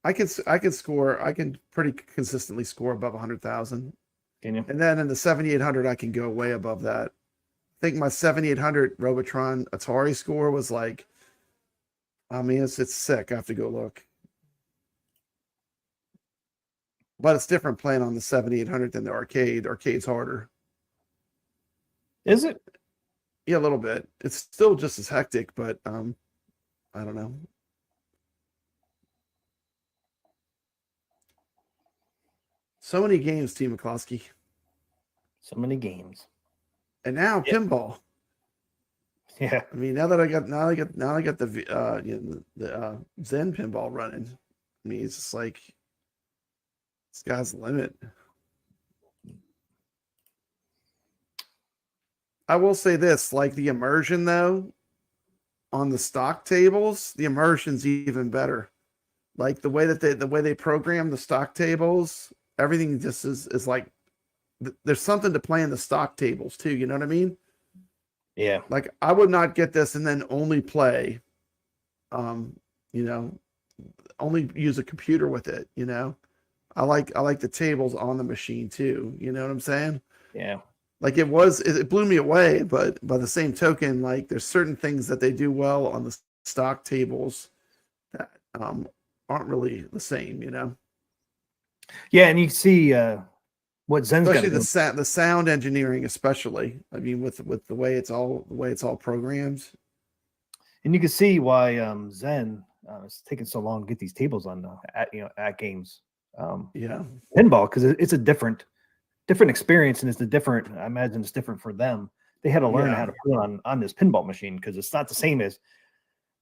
I can score. I can pretty consistently score above 100,000. Can you? And then in the 7800, I can go way above that. I think my 7800 Robotron Atari score was like, I mean, it's sick. I have to go look. But it's different playing on the 7800 than the arcade. Arcade's harder. Is it? Yeah, a little bit. It's still just as hectic, but I don't know. So many games, T. McCloskey. So many games. And now pinball. Yeah. I mean, now I got the Zen pinball running. I mean, it's just like sky's the limit. I will say this, like the immersion though, on the stock tables, the immersion's even better. Like the way they program the stock tables, everything just is like there's something to play in the stock tables too. You know what I mean? Yeah. Like I would not get this and then only play, you know, only use a computer with it. You know, I like the tables on the machine too. You know what I'm saying? Yeah. Like it blew me away, but by the same token, like there's certain things that they do well on the stock tables that aren't really the same, you know. Yeah, and you see what Zen's got to do. The sound engineering, especially. I mean, with the way it's all programmed, and you can see why Zen it's taking so long to get these tables on AtGames. Yeah, pinball, because it's a different experience, and I imagine it's different for them. They had to learn how to put it on this pinball machine because it's not the same as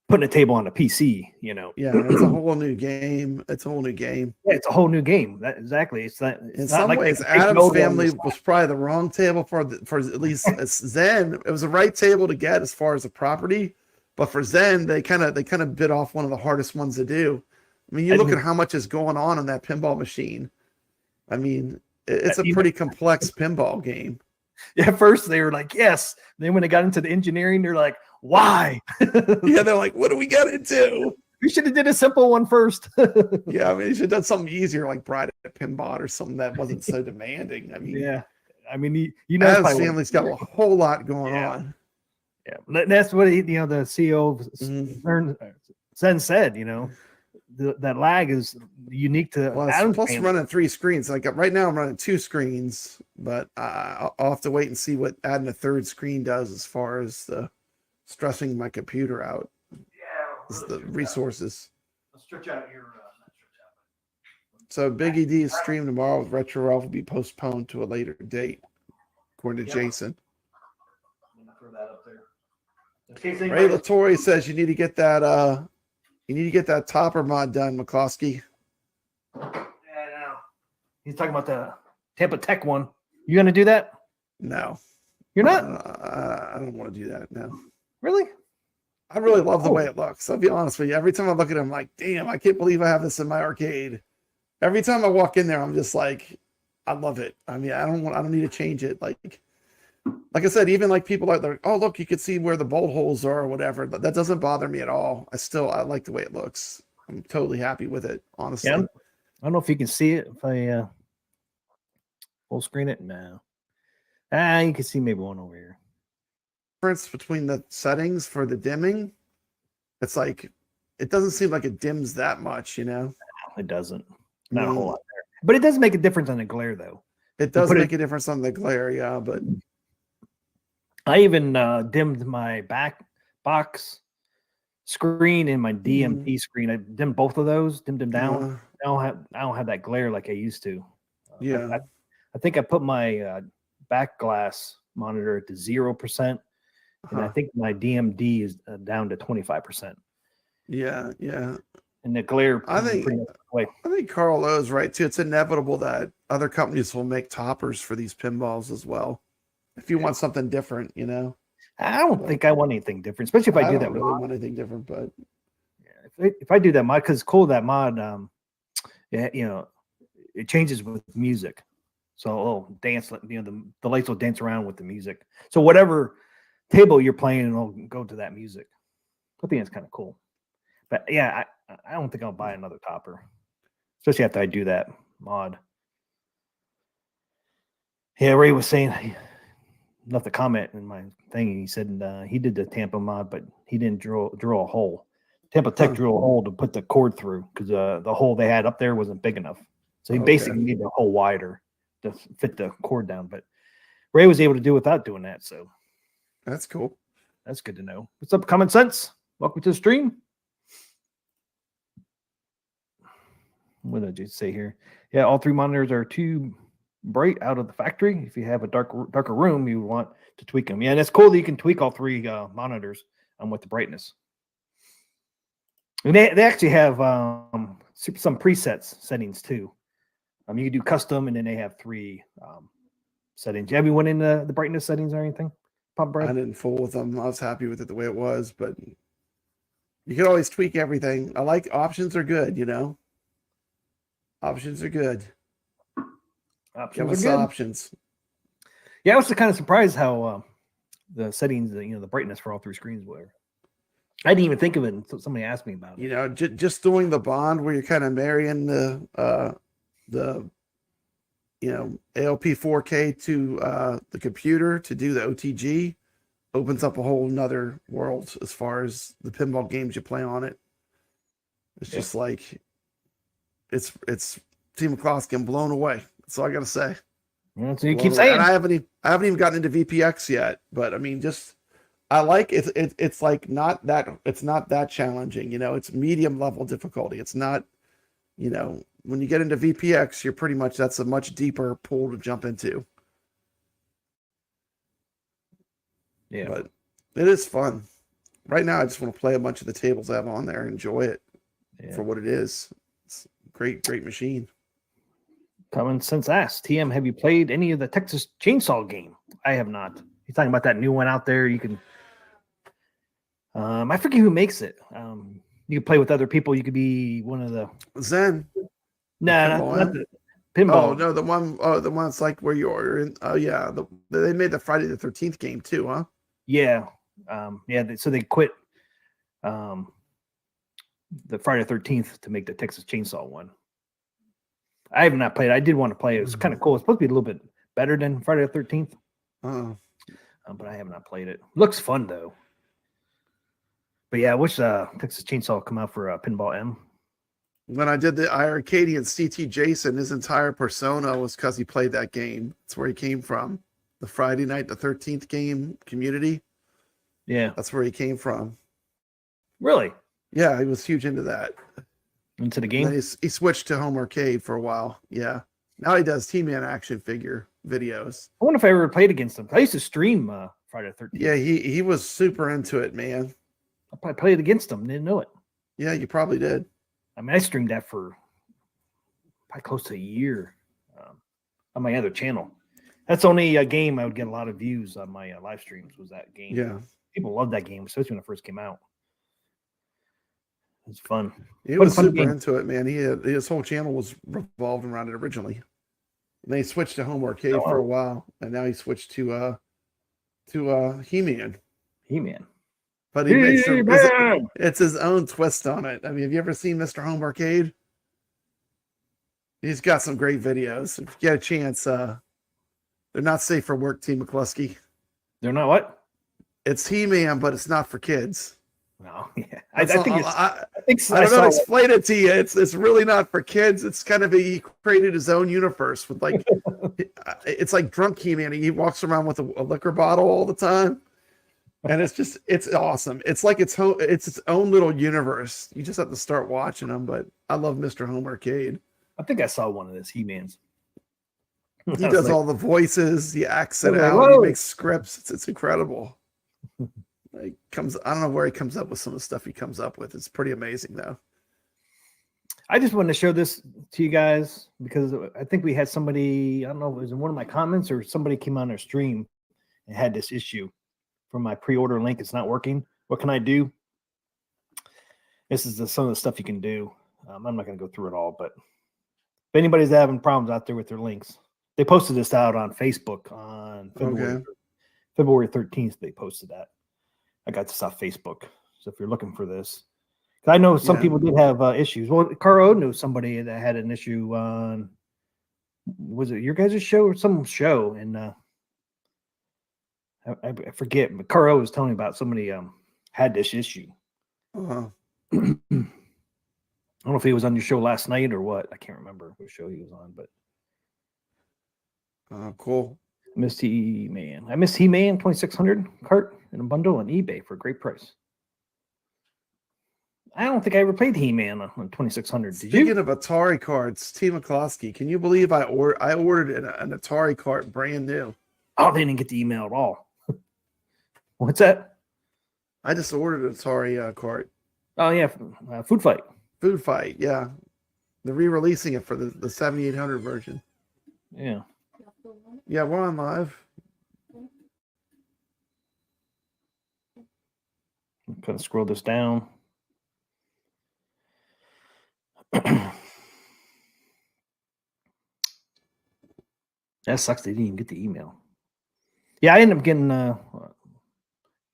putting a table on a PC, you know. Yeah, it's a whole new game. It's a whole new game. Yeah, it's a whole new game. Exactly. It's not. It's in not some like ways, Adam's family was probably the wrong table for at least Zen. It was the right table to get as far as the property, but for Zen, they kind of bit off one of the hardest ones to do. I mean, you look at how much is going on in that pinball machine. I mean, it's a pretty complex pinball game. Yeah, at first they were like, yes. Then when they got into the engineering, they're like, why? Yeah, they're like, what do we got to do? We should have did a simple one first. Yeah, I mean, you should have done something easier, like Bride at Pinbot or something that wasn't so demanding. I mean, yeah. I mean, you know, Adam's family's got a whole lot going on. Yeah, that's what the CEO of Zen said. You know, that lag is unique to Adam's plus family. running 3 screens. Like right now, I'm running 2 screens, but I'll have to wait and see what adding a 3rd screen does as far as the stressing my computer out. Yeah, the resources. Let's stretch out your. So Big ED's stream tomorrow with Retro Ralph will be postponed to a later date, according to Jason. I'm gonna throw that up there. Ray Latorre says you need to get that topper mod done, McCloskey. Yeah, I know. He's talking about the Tampa Tech one. You gonna do that? No, you're not. I don't want to do that. No, really. I really love the way it looks. I'll be honest with you. Every time I look at it, I'm like, damn, I can't believe I have this in my arcade. Every time I walk in there, I'm just like, I love it. I mean, I don't need to change it. Like I said, even like people are like, oh, look, you can see where the bolt holes are or whatever. But that doesn't bother me at all. I like the way it looks. I'm totally happy with it, honestly. Yeah, I don't know if you can see it if I full screen it now. You can see maybe one over here. Difference between the settings for the dimming, it's like it doesn't seem like it dims that much, you know. It doesn't. Not a whole lot there. But it does make a difference on the glare, though. It does make a difference on the glare, yeah. But I even dimmed my back box screen and my DMP screen. I dimmed both of those, dimmed them down. I don't have that glare like I used to. Yeah. I think I put my back glass monitor to 0%. And I think my DMD is down to 25%. Yeah, yeah. And the glare. I think Carl O's right too. It's inevitable that other companies will make toppers for these pinballs as well. If you want something different, you know. I don't think I want anything different, especially if I do that. I don't really want anything different, but if I do that mod, because it's cool that mod, you know, it changes with music. So dance, you know, the lights will dance around with the music. So whatever table you're playing, it'll go to that music. I think it's kind of cool. But yeah, I don't think I'll buy another topper. especially after I do that mod. Yeah, Ray was saying he left a comment in my thing. He said he did the Tampa mod, but he didn't drill a hole. Tampa Tech drew a hole to put the cord through because the hole they had up there wasn't big enough. So he basically made the hole wider to fit the cord down. But Ray was able to do it without doing that. So That's cool. that's good to know. What's up, Common Sense? Welcome to the stream. What did you say here? Yeah, all 3 monitors are too bright out of the factory. If you have a darker room, you want to tweak them. Yeah, and it's cool that you can tweak all 3 monitors with the brightness. And they actually have some presets settings too. You can do custom, and then they have 3 settings. Have you went in the brightness settings or anything? Pump I didn't fool with them. I was happy with it the way it was, but you can always tweak everything. I like options are good, you know. Options are good. Give us options. Yeah, I was kind of surprised how the settings, the brightness for all 3 screens were. I didn't even think of it until somebody asked me about it. You know, just doing the bond where you're kind of marrying the ALP 4K to the computer to do the OTG opens up a whole nother world as far as the pinball games you play on it. It's just like it's Team McCloskey. I'm blown away. That's all I gotta say. Yeah, so you keep saying. And I haven't even gotten into VPX yet, but I mean, I like it. It's like not that challenging. You know, it's medium level difficulty. It's not, you know, when you get into VPX, you're pretty much, that's a much deeper pool to jump into. Yeah, but it is fun. Right now, I just want to play a bunch of the tables I have on there, enjoy it for what it is. It's a great machine. Common Sense asked, TM, have you played any of the Texas Chainsaw game? I have not. He's talking about that new one out there. You can, I forget who makes it. You can play with other people. You could be one of the Zen. No, not the pinball. Oh no, the one that's like where you're in. Oh yeah, they made the Friday the 13th game too, huh? Yeah, so they quit the Friday the 13th to make the Texas Chainsaw one. I have not played. I did want to play it. It was kind of cool. It's supposed to be a little bit better than Friday the 13th. But I have not played it. Looks fun though. But yeah, I wish Texas Chainsaw come out for Pinball M. When I did the Arcadian CT Jason, his entire persona was because he played that game. That's where he came from. The Friday night the 13th game community. Yeah, that's where he came from. Really? Yeah, he was huge into that. Into the game. He switched to home arcade for a while. Yeah, now he does T-Man action figure videos. I wonder if I ever played against him. I used to stream Friday the 13th. Yeah, he was super into it, man. I probably played against him. Didn't know it. Yeah, you probably did. I mean, I streamed that for probably close to a year on my other channel. That's only a game I would get a lot of views on my live streams. Was that game? Yeah, people loved that game, especially when it first came out. It was fun. He was super into it, man. His whole channel was revolved around it originally. And they switched to home arcade for a while, and now he switched to He-Man. He-Man. But it's his own twist on it. I mean, have you ever seen Mr. Home Arcade? He's got some great videos. If you get a chance, they're not safe for work, Team McCluskey. They're not what? It's He-Man, but it's not for kids. No, yeah. I think I don't know how to explain it to you. It's really not for kids. It's kind of he created his own universe with like it's like drunk He-Man. He walks around with a liquor bottle all the time. And it's awesome. It's like it's its own little universe. You just have to start watching them. But I love Mr. Home Arcade. I think I saw one of this He-Mans. He does all the voices. He acts it out. He makes scripts. It's incredible. I don't know where he comes up with some of the stuff he comes up with. It's pretty amazing, though. I just wanted to show this to you guys because I think we had somebody. I don't know if it was in one of my comments or somebody came on our stream and had this issue. From my pre-order link, it's not working. What can I do? This is some of the stuff you can do. I'm not going to go through it all, but if anybody's having problems out there with their links, they posted this out on Facebook on February 13th. They posted that. I got this off Facebook. So if you're looking for this, I know some Yeah. people did have issues. Well, Caro knew somebody that had an issue on, was it your guys' show or some show? And I forget, but Caro was telling me about somebody had this issue. Uh-huh. I don't know if he was on your show last night or what. I can't remember what show he was on, but Cool. missed He-Man. I missed He-Man 2600 cart in a bundle on eBay for a great price. I don't think I ever played He-Man on 2600. Did Speaking you? of Atari cards, T. McCloskey, can you believe I ordered an Atari cart brand new? Oh, they didn't get the email at all. What's that? I just ordered an Atari cart. Oh yeah, Food Fight. Food Fight, yeah. They're re-releasing it for the 7800 version. Yeah. Yeah, we're on live. I'm gonna scroll this down. That sucks. They didn't even get the email. Yeah, I ended up getting.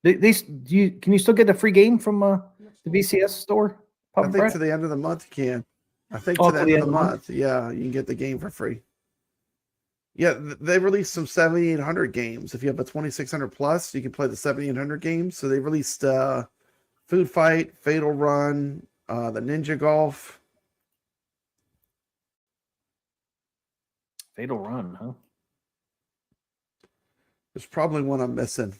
Can you still get a free game from the VCS store? I think to the end of the month you can. I think to the end of the month, yeah, you can get the game for free. Yeah, they released some 7800 games. If you have a 2600 plus, you can play the 7800 games. So they released Food Fight, Fatal Run, the Ninja Golf. Fatal Run, huh? There's probably one I'm missing.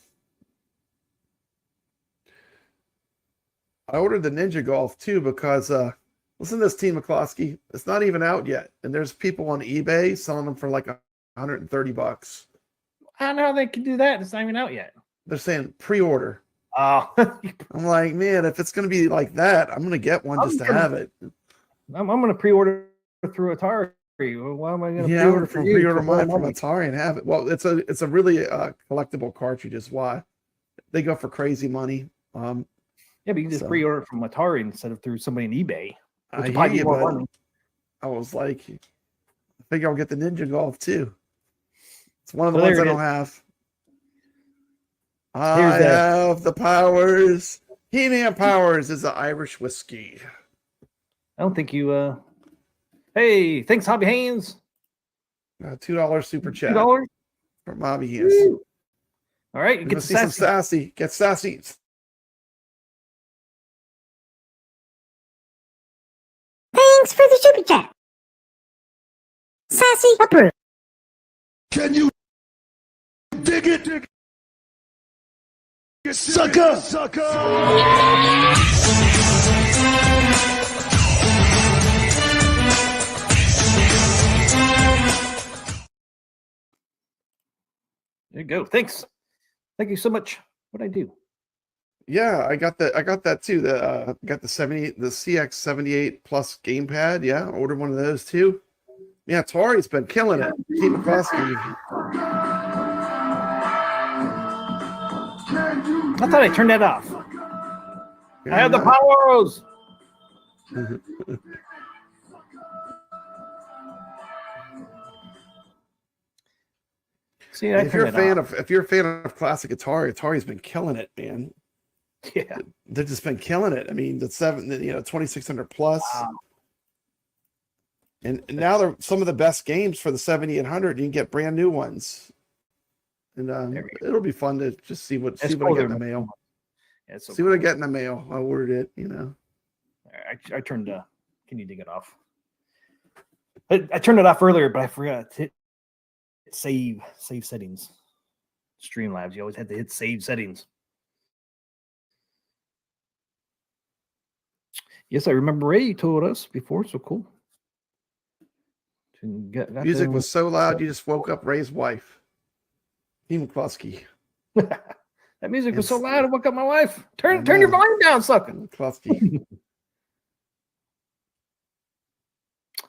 I ordered the Ninja Golf too because listen to this, T. McCloskey. It's not even out yet, and there's people on eBay selling them for like $130. I don't know how they can do that. It's not even out yet. They're saying pre-order. Oh, I'm like, man, if it's going to be like that, I'm going to get one just to have it. I'm going to pre-order through Atari. Why am I going to pre-order pre-order mine from Atari and have it? Well, it's a really collectible cartridge is why they go for crazy money. Yeah, but you can just pre-order from Atari instead of through somebody on eBay. I hear you, but I was like, I think I'll get the Ninja Golf too. It's one of the ones I don't have. I have the powers. He-Man powers is the Irish whiskey. I don't think you. Hey, thanks, Hobby Haynes. $2 super chat. $2 from Hobby Haynes. All right, you get some sassy. Get sassy. Thanks for the super chat. Sassy approved. Can you dig it? Sucker! There you go. Thanks. Thank you so much. What'd I do? Yeah, I got that too. Got the CX78 Plus gamepad. Yeah, I ordered one of those too. Yeah, Atari's been killing it. Keep it costly. I thought I turned that off. I have the powers. See, if you're a fan of classic Atari's been killing it, man. Yeah, they've just been killing it. I mean, the 2600 plus, wow. and now they're some of the best games for the 7800. You can get brand new ones, and it'll be fun to just see what I get in the mail. Yeah, see what I get in the mail. I ordered it. I turned. Can you dig it off? I turned it off earlier, but I forgot to hit save settings. Streamlabs, you always had to hit save settings. Yes, I remember Ray told us before. So cool. Music was so loud, you just woke up Ray's wife. T. McCloskey. That music was so loud, I woke up my wife. Turn your volume down, sucker. McCloskey.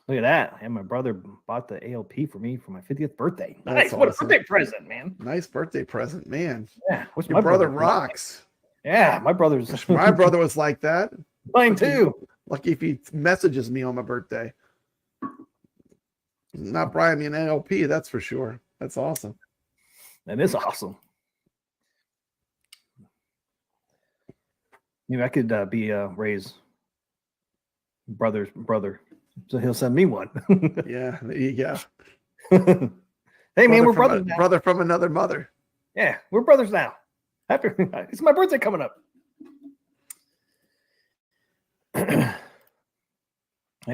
Look at that. And my brother bought the ALP for me for my 50th birthday. Nice. Awesome. What a birthday present, man. Nice birthday present, man. Yeah. Your brother rocks. Yeah, my brother's. My brother was like that. Mine too. Lucky if he messages me on my birthday. Not buying me an ALP, that's for sure. That's awesome. That is awesome. Maybe I could be Ray's brother. So he'll send me one. Yeah, there you go. Hey man, we're from brothers now. brother from another mother. Yeah, we're brothers now. After it's my birthday coming up. Hey,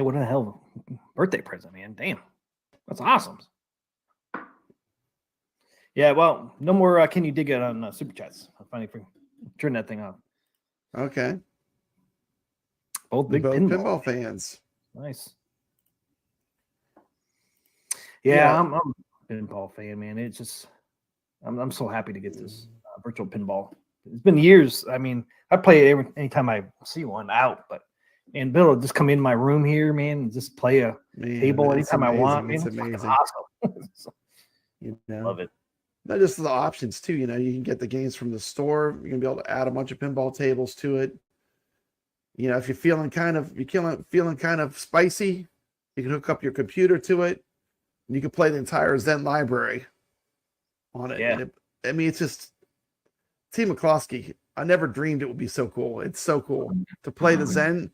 what the hell birthday present, man? Damn, that's awesome. Yeah, well, no more. Can you dig it on super chats? I'll finally turn that thing on. Okay. Both big Both pinball. pinball fans. Nice. Yeah, I'm a pinball fan, man. It's just I'm so happy to get this virtual pinball. It's been years. I mean, I play it anytime I see one out, but and Bill will just come in my room here, man, and just play a table anytime I want. Man, It's fucking amazing. awesome. You know, Love it. not just the options too. You know, you can get the games from the store. You're gonna be able to add a bunch of pinball tables to it. You know, if you're feeling kind of spicy, you can hook up your computer to it. And you can play the entire Zen library on it. Yeah. I mean, it's just T. McCloskey. I never dreamed it would be so cool. It's so cool to play the Zen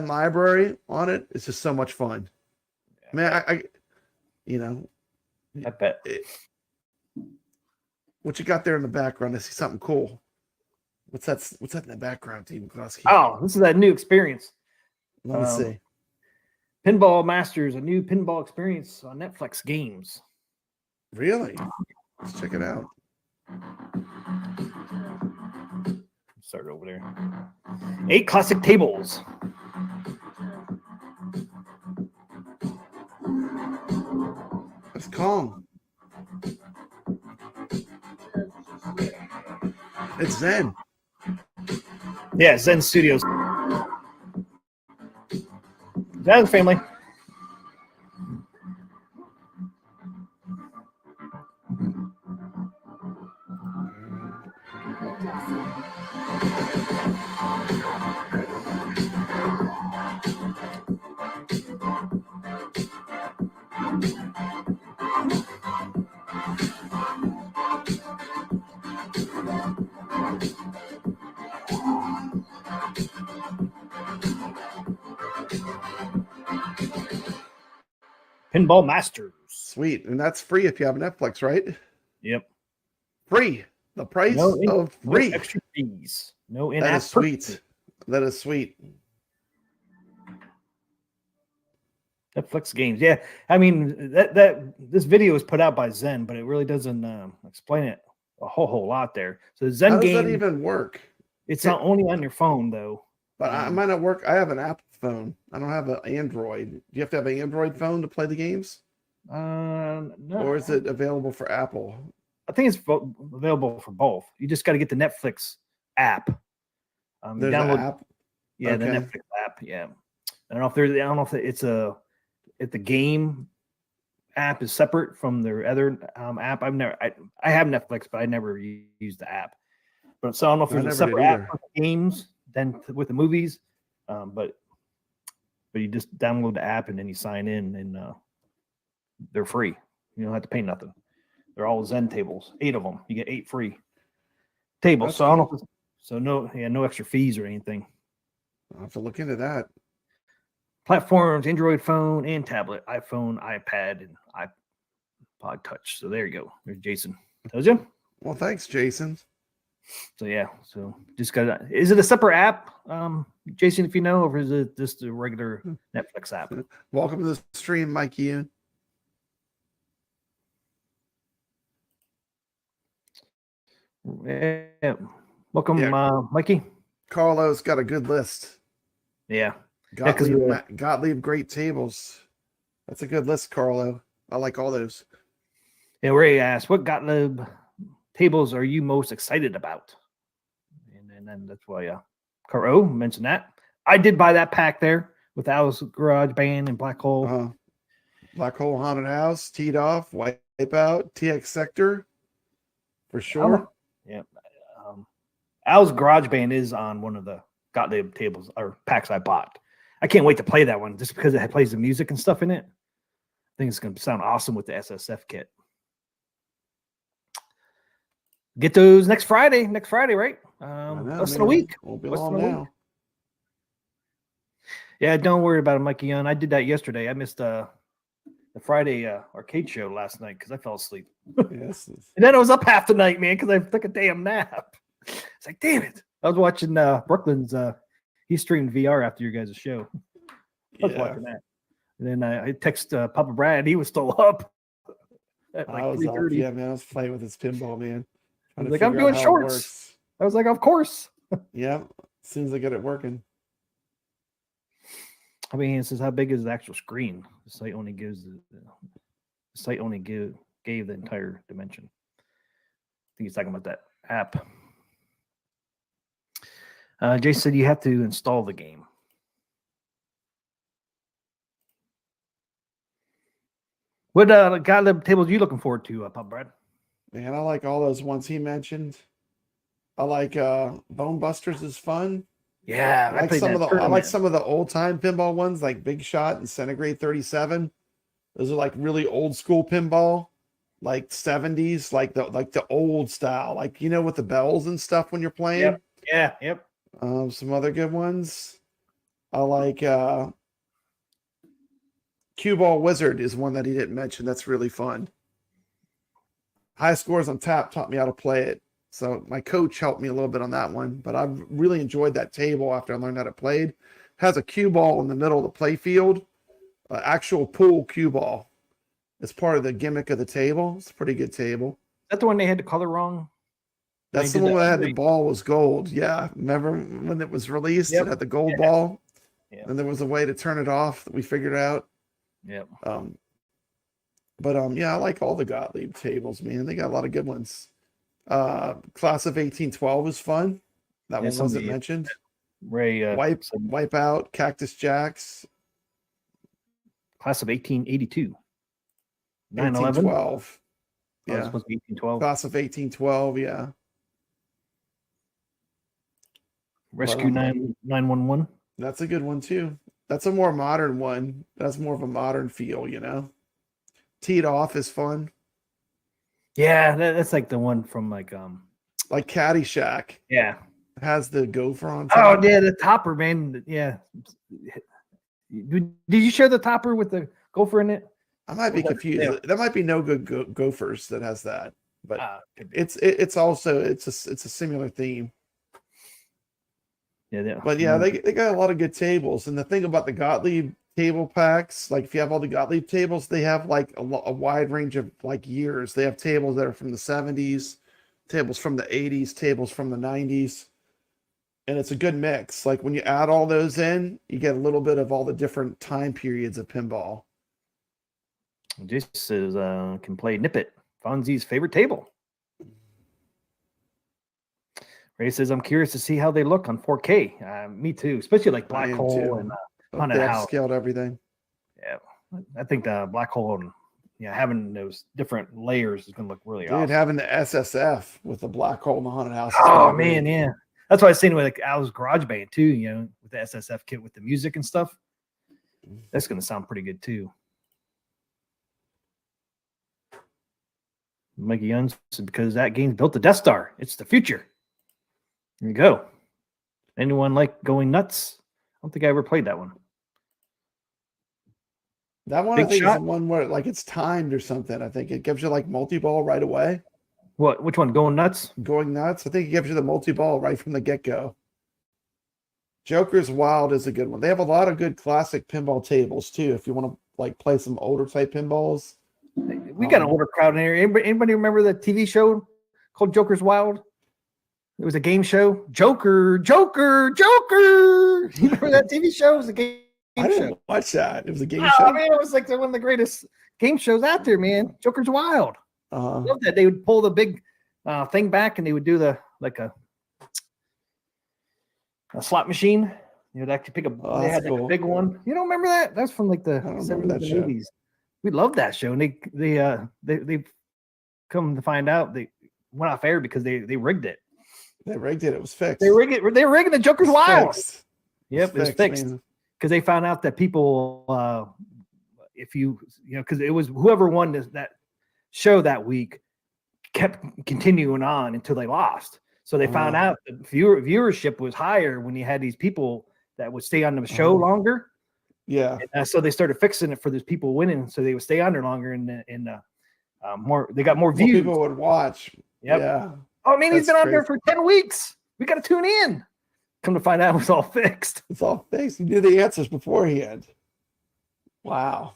library on it. It's just so much fun. Man, I you know, I bet. What you got there in the background? I see something cool. What's that in the background, T. McCloskey? Oh, this is that new experience. Let me see. Pinball Masters, a new pinball experience on Netflix games. Really? Let's check it out. Start over there. 8 classic tables. It's calm. It's Zen. Yeah, Zen Studios. Zen family. Pinball Masters. Sweet. And that's free if you have Netflix, right? Yep. Free. The price of free. No extra fees. No in-app. That is sweet. That is sweet. Netflix games. Yeah. I mean, this video is put out by Zen, but it really doesn't explain it a whole lot there. So the Zen How does game, that even work? it's not only on your phone though. But I might not work. I have an Apple phone. I don't have an Android. Do you have to have an Android phone to play the games? No. Or is it available for Apple? I think it's available for both. You just got to get the Netflix app. There's an app? Yeah, the Okay. Netflix app. Yeah. I don't know if if the game app is separate from their other app. I have Netflix, but I never used the app. But so I don't know if there's a separate app for the games than with the movies. But you just download the app and then you sign in and they're free. You don't have to pay nothing. They're all Zen tables, 8 of them. You get 8 free tables. That's so I don't know. No extra fees or anything. I'll have to look into that. Platforms, Android phone and tablet, iPhone, iPad, and iPod Touch. So there you go. There's Jason. Told you. Well, thanks, Jason. So yeah. So just got. Is it a separate app, Jason? If you know, or is it just a regular Netflix app? Welcome to the stream, Mike Ian. Yeah. Welcome, Mikey. Carlo's got a good list. Yeah. Gottlieb great tables. That's a good list, Carlo. I like all those. Yeah, Ray asked, what Gottlieb tables are you most excited about? And then that's why Caro mentioned that. I did buy that pack there with Alice Garage Band and Black Hole. Black Hole Haunted House, Teed Off, Wipeout, TX Sector, for sure. Yeah. Al's Garage Band is on one of the Gottlieb tables or packs I bought. I can't wait to play that one just because it plays the music and stuff in it. I think it's going to sound awesome with the SSF kit. Get those next Friday, right? Less than a week. We'll be long now. Yeah, don't worry about it, Mikey Young. I did that yesterday. I missed the Friday arcade show last night because I fell asleep. Yes. And then I was up half the night, man, because I took a damn nap. It's like, damn it. I was watching Brooklyn's, he streamed VR after your guys' show. I was watching that. And then I text Papa Brad. He was still up at like I was up. 3:30. Yeah, man. I was playing with his pinball, man. I was like, I'm doing shorts. I was like, of course. Yeah. As soon as I get it working. I mean, it says how big is the actual screen? The site only gives gave the entire dimension. I think he's talking about that app. Jay said you have to install the game. What Gottlieb tables are you looking forward to, Pop Brad? Man, I like all those ones he mentioned. I like Bone Busters is fun. Yeah, I like some of the old time pinball ones like Big Shot and Centigrade 37. Those are like really old school pinball, like 70s, like the old style, like with the bells and stuff when you're playing. Yep. Yeah, yep. Some other good ones. I like Cue Ball Wizard is one that he didn't mention. That's really fun. High Scores on Tap taught me how to play it. So my coach helped me a little bit on that one, but I've really enjoyed that table after I learned how to play. It has a cue ball in the middle of the play field, actual pool cue ball. It's part of the gimmick of the table. It's a pretty good table. Is that the one they had the color wrong? That's the one that had the ball was gold. Yeah. Remember when it was released? It had the gold ball. Yeah. And there was a way to turn it off that we figured out. Yep. Yeah, I like all the Gottlieb tables, man. They got a lot of good ones. Class of 1812 is fun. That one wasn't mentioned. Ray Wipe Out, Cactus Jacks. Class of 1882. 1812. Yeah. It's supposed to be 1812. Class of 1812, yeah. Rescue 911. That's a good one too. That's a more modern one. That's more of a modern feel, Teed Off is fun. Yeah, that's like the one from like Caddyshack. Yeah. It has the gopher on top. Oh yeah, the topper, man. Yeah. Did you share the topper with the gopher in it? I might be confused. That might be No Good Gophers that has that, but it's a similar theme. Yeah, but yeah, they got a lot of good tables. And the thing about the Gottlieb table packs, like if you have all the Gottlieb tables, they have like a wide range of like years. They have tables that are from the 70s, tables from the 80s, tables from the 90s. And it's a good mix. Like when you add all those in, you get a little bit of all the different time periods of pinball. This is can play Nip It, Fonzie's favorite table. Ray says, I'm curious to see how they look on 4K. Me too, especially like Black Hole and Haunted House. Scaled everything. Yeah, I think the Black Hole and having those different layers is going to look really awesome. Having the SSF with the Black Hole and the Haunted House. Oh man, yeah. That's why I was saying with like Al's Garage Band too. With the SSF kit with the music and stuff. That's going to sound pretty good too. Mikey Young said, because AtGames built the Death Star. It's the future. There you go. Anyone like Going Nuts? I don't think I ever played that one. That one, I think, is the one where like it's timed or something. I think it gives you like multi-ball right away. What? Which one? Going Nuts? Going Nuts. I think it gives you the multi-ball right from the get-go. Joker's Wild is a good one. They have a lot of good classic pinball tables too. If you want to like play some older type pinballs. We got an older crowd in here. Anybody remember the TV show called Joker's Wild? It was a game show. Joker. You remember that TV show? It was a game show. I didn't watch that. It was a game show. show. Man, it was like one of the greatest game shows out there, man. Joker's Wild. I love that. They would pull the big thing back and they would do a slot machine. You would actually pick they had like a big one. You don't remember that? That's from like the 70s and 80s. We loved that show, and they come to find out they went off air because they rigged it. They rigged it. It was fixed. They rigged the Joker's Wild. Fixed. Yep, it was fixed because they found out that people, if because it was whoever won that show that week kept continuing on until they lost. So they found out that viewership was higher when you had these people that would stay on the show longer. Yeah. And, so they started fixing it for those people winning, so they would stay on there longer and more. They got more More views. people would watch. Yep. Yeah. Oh man, he's That's been on there crazy. for 10 weeks. We got to tune in. Come to find out, it was all fixed. It's all fixed. You knew the answers beforehand. Wow.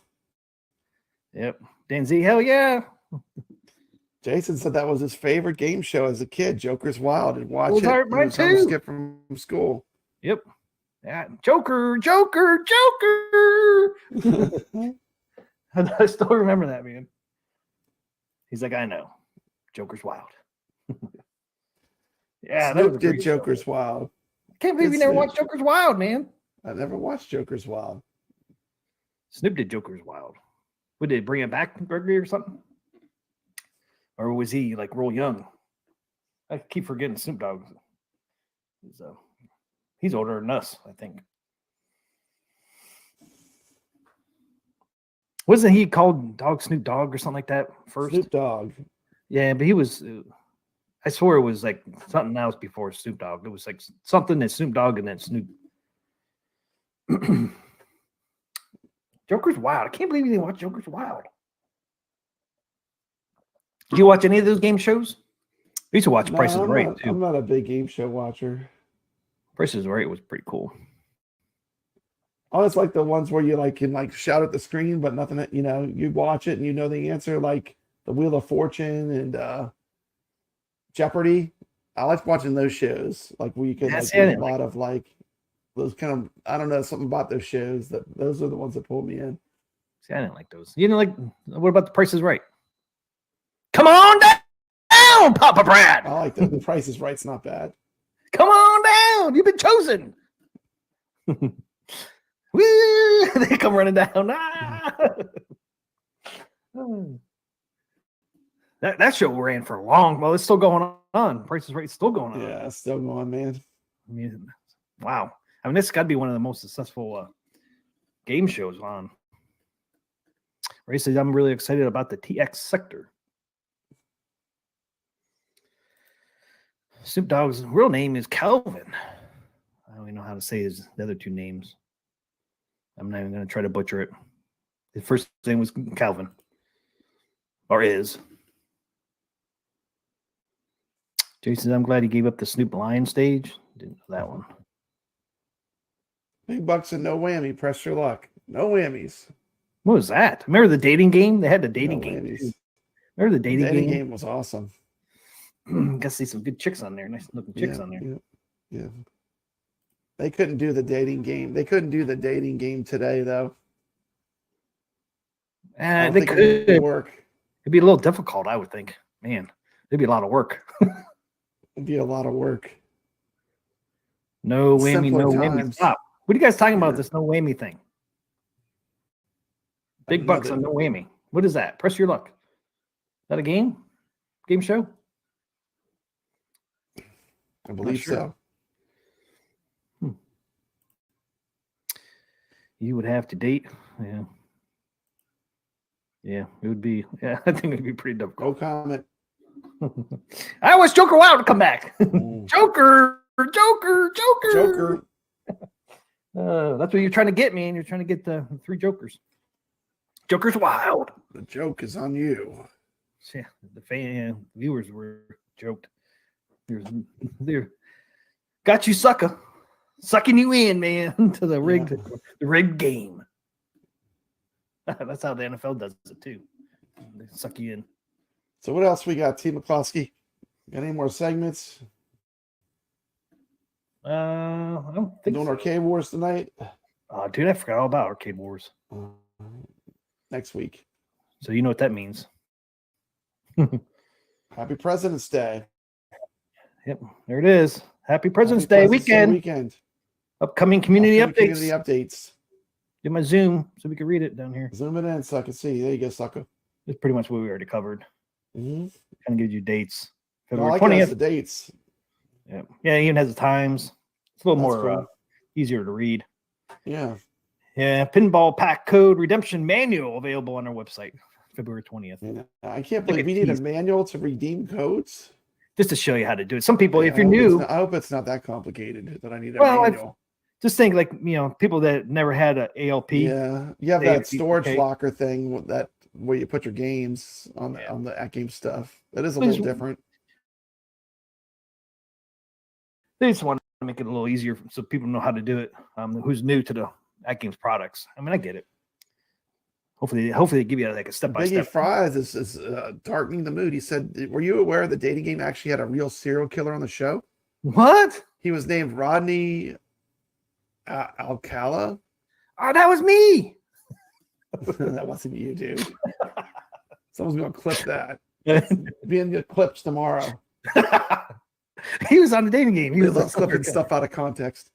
Yep. Dan Z, hell yeah. Jason said that was his favorite game show as a kid. Joker's Wild, and watch Was it. mine every time he too. skipped from school. Yep. Yeah. Joker. I still remember that, man. He's like, I know. Joker's Wild. Yeah, that was Snoop a did great show. Joker's Wild. I can't believe Good you never Snoop. watched Joker's Wild, man. I never watched Joker's Wild. Snoop did Joker's Wild. Would they bring it back, Gregory, or something? Or was he like real young? I keep forgetting Snoop Dogg. He's older than us, I think. Wasn't he called Dog Snoop Dogg or something like that first? Snoop Dogg. Yeah, but he was. I swear it was like something else before Snoop Dogg. It was like something that Snoop Dogg and then Snoop. Joker's Wild. I can't believe you didn't watch Joker's Wild. Did you watch any of those game shows? I used to watch Price is Right too. I'm not a big game show watcher. Price is Right was pretty cool. Oh, it's like the ones where you like can like shout at the screen, but nothing. You know, you watch it and you know the answer, like the Wheel of Fortune and Jeopardy. I like watching those shows, like where you can Yeah, like see, I do a didn't lot of like those kind of, I don't know, something about those shows that those are the ones that pull me in. See, I didn't like those. You didn't like. What about the Price is Right? Come on down, Papa Brad. I like that. The Price is Right's not bad. Come on down. You've been chosen. Woo! They come running down. Ah! That show ran for long. Well, it's still going on. Price is Right, still going on. Yeah, it's still going, man. I mean, wow. I mean, this got to be one of the most successful game shows on. Ray says, I'm really excited about the TX sector. Snoop Dogg's real name is Calvin. I don't even know how to say the other two names. I'm not even going to try to butcher it. His first name was Calvin. Or is. Jason says, I'm glad he gave up the Snoop Lion stage. Didn't know that one. Big bucks and no whammy. Press your luck. No whammies. What was that? Remember the dating game? They had the dating No game. whammies. Too. Remember the The dating game? game was awesome. Got to see some good chicks on there. Nice looking chicks on there. Yeah. They couldn't do the dating game. They couldn't do the dating game today, though. I don't They think it would could. work. It'd be a little difficult, I would think. Man, it'd be a lot of work. It'd be a lot of work. No whammy, Simpler no whammy. times. Stop. What are you guys talking about? Yeah. This no whammy thing. Big know bucks that- on no whammy. What is that? Press your luck. Is that a game? Game show? I believe sure. so. You would have to date. Yeah. Yeah, it would be. Yeah, I think it would be pretty No difficult. comment. I want Joker Wild to come back. Mm. Joker. Joker. That's what you're trying to get, man. You're trying to get the 3 Jokers. Joker's Wild. The joke is on you. Yeah, the viewers were joked. They're got you, sucker, sucking you in, man, to the rigged game. That's how the NFL does it too. They suck you in. So what else we got, T. McCloskey? Got any more segments? I don't think Doing so. Arcade Wars tonight? Dude, I forgot all about Arcade Wars. Next week. So you know what that means. Happy President's Day. Yep, there it is. Happy President's Happy Day President's Day weekend. Upcoming community Upcoming updates. Community updates. Get my Zoom so we can read it down here. Zoom it in so I can see. There you go, sucker. It's pretty much what we already covered. Mm-hmm. Kind of gives you dates. I February like 20th. the dates. Yeah, it even has the times. It's a little That's more cool. easier to read. Yeah. Yeah, pinball pack code redemption manual available on our website, February 20th. Yeah. I can't Look believe at we need a these. manual to redeem codes. Just to show you how to do it. Some people, if Yeah, you're new, I hope it's not that complicated that I need a Well, manual. Just think like, people that never had an ALP. Yeah, you have that ALP, storage okay. locker thing where you put your games on the AtGames stuff. That is a little different. They just want to make it a little easier so people know how to do it. Who's new to the AtGames products? I mean, I get it. Hopefully they give you like a step by step. Biggie Fries is darkening the mood. He said, "Were you aware the dating game actually had a real serial killer on the show? What? He was named Rodney Alcala." Oh, that was me. That wasn't you, dude. Someone's gonna clip that. Being good clips tomorrow. He was on the dating game. He was like clipping stuff out of context.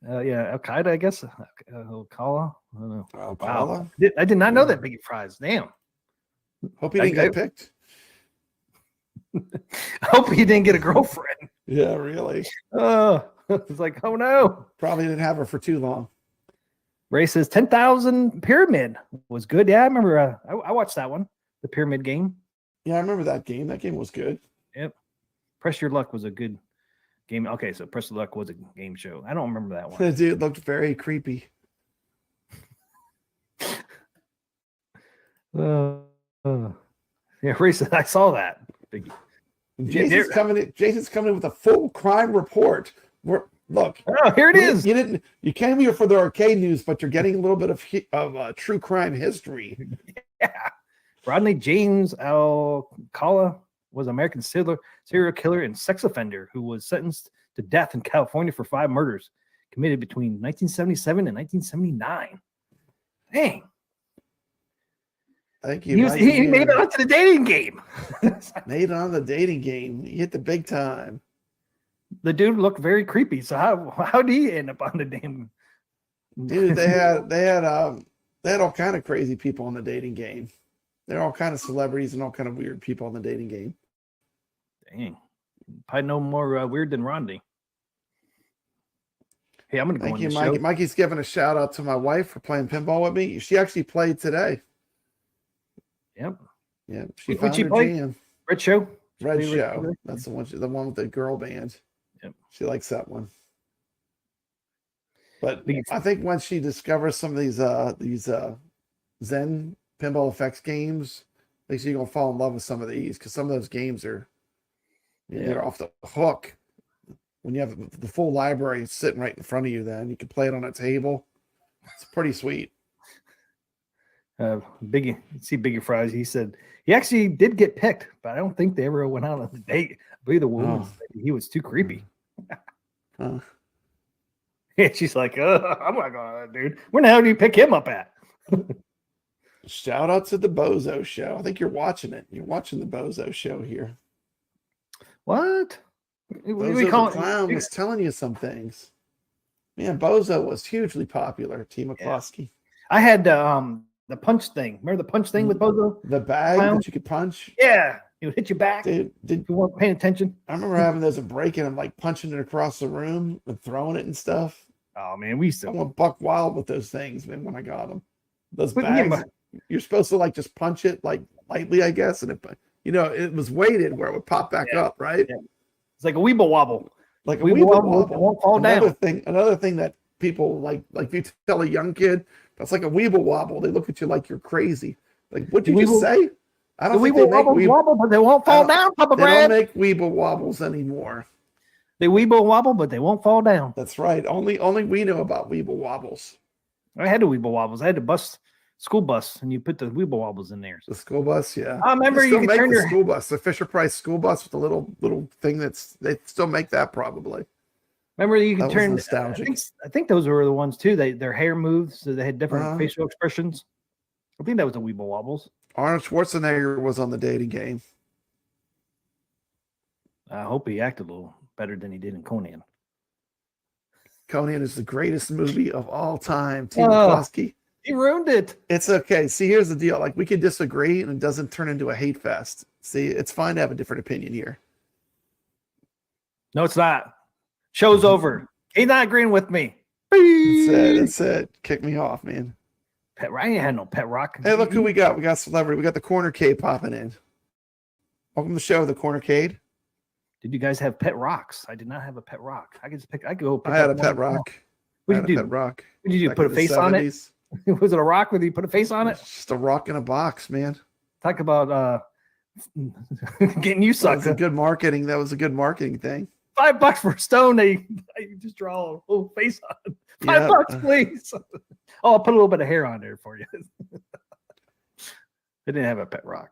Al Qaeda, I guess. Alcala. I don't know. Alcala. Wow. I did not know that, Biggie Fries. Damn. Hope he didn't get picked. I hope he didn't get a girlfriend. Yeah, really. It's like, oh no. Probably didn't have her for too long. Ray says 10,000 Pyramid was good. Yeah, I remember. I watched that one, the Pyramid game. Yeah, I remember that game. That game was good. Yep. Press Your Luck was a good game. Okay, so Press Your Luck was a game show. I don't remember that one. The dude looked very creepy. Yeah, Ray said I saw that. Jason's coming in with a full crime report. Look, here it is. You came here for the arcade news, but you're getting a little bit of true crime history. Yeah. Rodney James Alcala was an American serial killer and sex offender who was sentenced to death in California for 5 murders committed between 1977 and 1979. Dang. I think he made it onto the dating game. Made it on the dating game. He hit the big time. The dude looked very creepy. So how did he end up on the damn? Dude, they had all kind of crazy people on the dating game. They're all kind of celebrities and all kind of weird people on the dating game. Dang, probably no more weird than Rodney. Hey, I'm gonna go. Thank you, Mikey. Mikey's giving a shout out to my wife for playing pinball with me. She actually played today. Yep. Yeah, she found her jam. Red Show. Red Show. That's the one with the girl band. Yep. She likes that one. But I think once she discovers some of these Zen pinball effects games, I think she's gonna fall in love with some of these because some of those games are they're off the hook. When you have the full library sitting right in front of you, then you can play it on a table. It's pretty sweet. Biggie Fries. He said he actually did get picked, but I don't think they ever went out on the date. I believe the woman said he was too creepy. Yeah, she's like, I'm not going, dude. Where the hell do you pick him up at? Shout out to the Bozo Show. I think you're watching it. You're watching the Bozo Show here. What? Bozo the Clown was telling you some things. Man, Bozo was hugely popular. T. McCloskey. I had the punch thing. Remember the punch thing with Bozo? The bag that you could punch? Yeah. It would hit you back. Dude, if you weren't paying attention. I remember having those and breaking them, like punching it across the room and throwing it and stuff. Oh, man. We used to. I went buck wild with those things, man, when I got them. Those bags, you're supposed to like just punch it like lightly, I guess. And it was weighted where it would pop back up, right? Yeah. It's like a weeble wobble. Like a weeble wobble. It won't fall down. Another thing that people like if you tell a young kid that's like a weeble wobble, they look at you like you're crazy. Like, what'd you just say? I don't think they make wobble, but they won't fall down, Papa Brad. They don't make weeble wobbles anymore. They weeble wobble, but they won't fall down. That's right. Only we know about weeble wobbles. I had the weeble wobbles. I had the school bus, and you put the weeble wobbles in there. The school bus, yeah. I remember you could turn your school bus, the Fisher Price school bus with the little thing they still make that probably. Remember you could turn. Nostalgic. I think those were the ones too. Their hair moved, so they had different facial expressions. I think that was the weeble wobbles. Arnold Schwarzenegger was on the dating game. I hope he acted a little better than he did in Conan. Conan is the greatest movie of all time. T. McCloskey. He ruined it. It's okay. See, here's the deal. Like, we could disagree and it doesn't turn into a hate fest. See, it's fine to have a different opinion here. No, it's not. Show's over. He's not agreeing with me. That's it. Kick me off, man. Pet Rock. I ain't had no Pet Rock. Hey, look who we got. We got celebrity. We got the Cornercade popping in. Welcome to the show, the Cornercade. Did you guys have pet rocks? I did not have a pet rock. I could just pick. I could go. Pick I had a up pet one. rock. What'd you do? Pet rock. What did you do? Back Put in a the face on it? 70s. Was it a rock? Whether you put a face on it? It's just a rock in a box, man. Talk about getting you That sucked. was a good marketing. That was a good marketing thing. $5 for a stone. They just draw a little face on. $5, please. Oh, I'll put a little bit of hair on there for you. They didn't have a pet rock.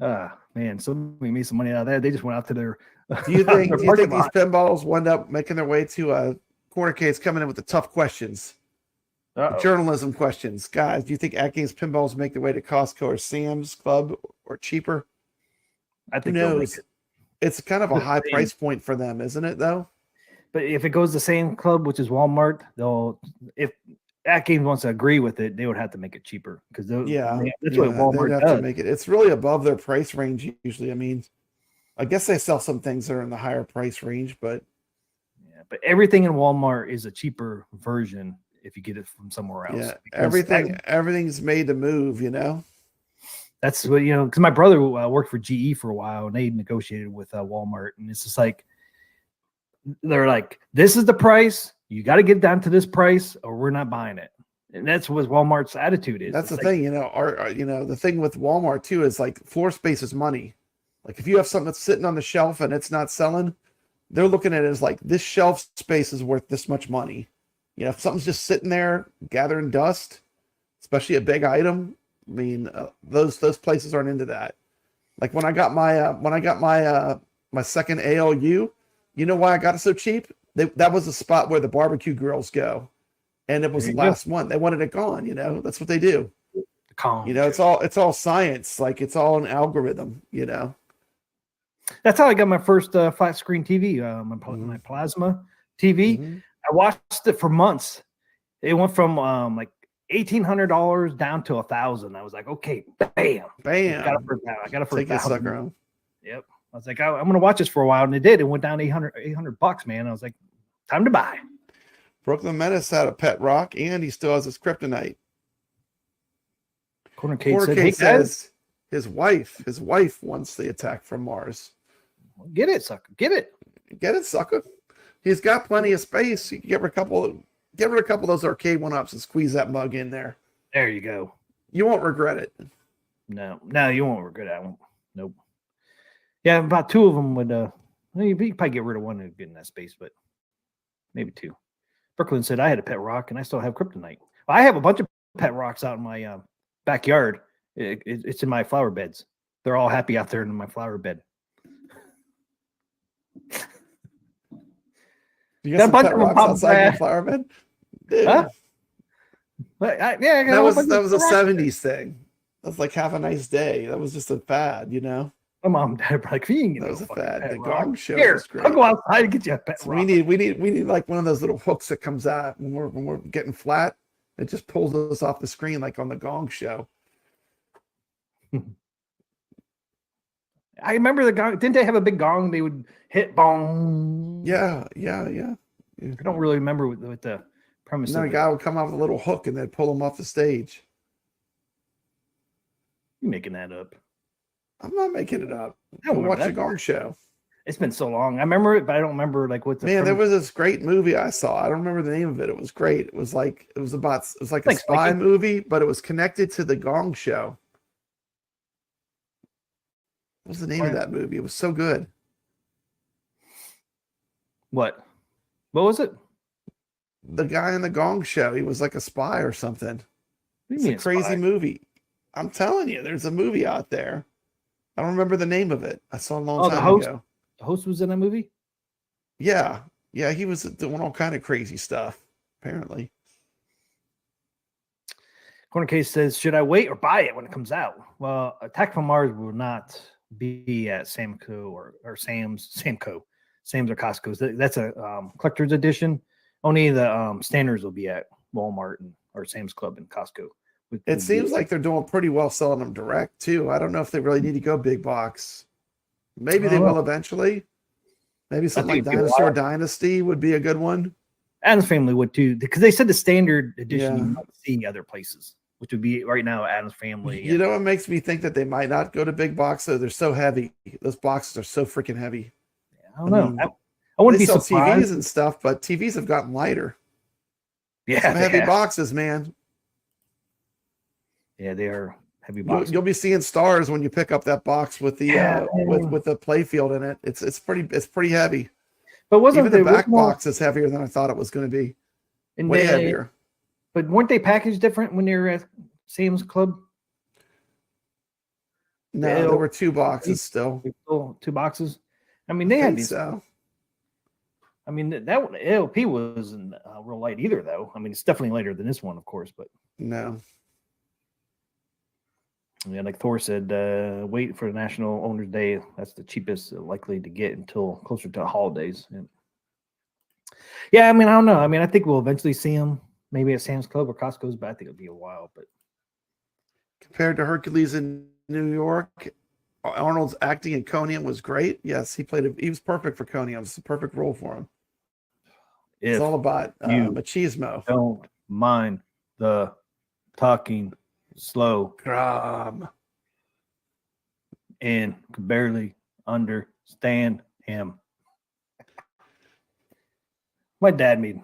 Man, somebody made some money out of that. They just went out to their. Do you think these lot. pinballs wind up making their way to Corner Case coming in with the tough questions? The journalism questions. Guys, do you think AtGames pinballs make their way to Costco or Sam's Club or cheaper? I think Who knows? It's kind of a high price point for them, isn't it, though? But if it goes the same club, which is Walmart, if AtGames wants to agree with it, they would have to make it cheaper because that's what Walmart they'd have does. to make it. It's really above their price range usually. I mean, I guess they sell some things that are in the higher price range, but everything in Walmart is a cheaper version if you get it from somewhere else. Yeah, everything's made to move, you know. That's what, because my brother worked for GE for a while and they negotiated with Walmart, and it's just like they're like, this is the price, you got to get down to this price or we're not buying it. And that's what Walmart's attitude is. That's the thing, the thing with Walmart too is like floor space is money. Like if you have something that's sitting on the shelf and it's not selling, they're looking at it as like this shelf space is worth this much money. If something's just sitting there gathering dust, especially a big item, I mean, those places aren't into that. Like when I got my my second ALU, you know why I got it so cheap? That was the spot where the barbecue grills go, and it was the last one. They wanted it gone. That's what they do. It's all science. Like it's all an algorithm. That's how I got my first flat screen TV, my plasma TV. Mm-hmm. I watched it for months. It went from like $1,800 down to $1,000. I was like, okay, bam. I got it for Take that sucker $1,000. home. Yep. I was like, I'm going to watch this for a while, and it did. It went down $800, man. I was like, time to buy. Brooklyn Menace had a pet rock, and he still has his kryptonite. Corner Case says his wife wants the attack from Mars. Get it, sucker. Get it, sucker. He's got plenty of space. You can get rid of a couple of those arcade one-ups and squeeze that mug in there. There you go. You won't regret it. No, you won't regret it. Nope. Yeah, about two of them would. You probably get rid of one and get in that space, but maybe two. Brooklyn said I had a pet rock and I still have kryptonite. Well, I have a bunch of pet rocks out in my backyard. It's in my flower beds. They're all happy out there in my flower bed. You got some pet rocks outside your flower bed? Dude. Huh? That was a 70s thing. That's like Have a Nice Day. That was just a fad, My mom and dad were like, that was a fad. The Gong Show Here, was great. I'll go outside and get you a pet rock. We need like one of those little hooks that comes out when we're getting flat. It just pulls us off the screen like on the Gong Show. I remember the gong. Didn't they have a big gong? They would hit bong. Yeah. I don't really remember what the premise. And then a guy would come out with a little hook and they'd pull him off the stage. You're making that up. I'm not making it up. I don't watch remember the Gong Show. It's been so long. I remember it, but I don't remember like what the Man, there was this great movie I saw. I don't remember the name of it. It was great. It was like a spy movie, but it was connected to the Gong Show. What was the name of that movie? It was so good. What was it? The guy in the Gong Show. He was like a spy or something. It's a crazy movie. I'm telling you, there's a movie out there. I don't remember the name of it. I saw a long time ago. The host was in that movie? Yeah. Yeah, he was doing all kind of crazy stuff, apparently. Corner Case says, should I wait or buy it when it comes out? Well, Attack from Mars will not be at Samco or Sam's or Costco's. That's a collector's edition. Only the standards will be at Walmart or Sam's Club and Costco. It seems like they're doing pretty well selling them direct too. I don't know if they really need to go big box. Maybe they will eventually. Maybe something like Dinosaur Dynasty would be a good one. Adam's Family would too, because they said the standard edition you might see other places, which would be right now Adam's Family. You know what makes me think that they might not go to big box though? They're so heavy. Those boxes are so freaking heavy. I don't know. mean, I wouldn't they be sell surprised. TVs and stuff, but TVs have gotten lighter. Yeah, Some they heavy have. boxes, man. Yeah, they are heavy boxes. You'll be seeing stars when you pick up that box with the with the play field in it. It's pretty heavy. But wasn't Even the the back original box is heavier than I thought it was going to be. and Way they, heavier. but weren't they packaged different when they were at Sam's Club? No, The there were 2 boxes still. Still 2 boxes. I mean, I they had think these. so. I mean, that one, LP wasn't real light either, though. I mean, it's definitely lighter than this one, of course. But No. yeah, like Thor said, wait for the National Owners Day. That's the cheapest likely to get until closer to the holidays. Yeah, I mean, I don't know. I mean, I think we'll eventually see them maybe at Sam's Club or Costco's, but I think it'll be a while. But Compared to Hercules in New York, Arnold's acting in Conan was great. Yes, he was perfect for Conan. It was the perfect role for him. It's all about machismo. Don't mind the talking slow Grom. and can barely understand him. My dad made.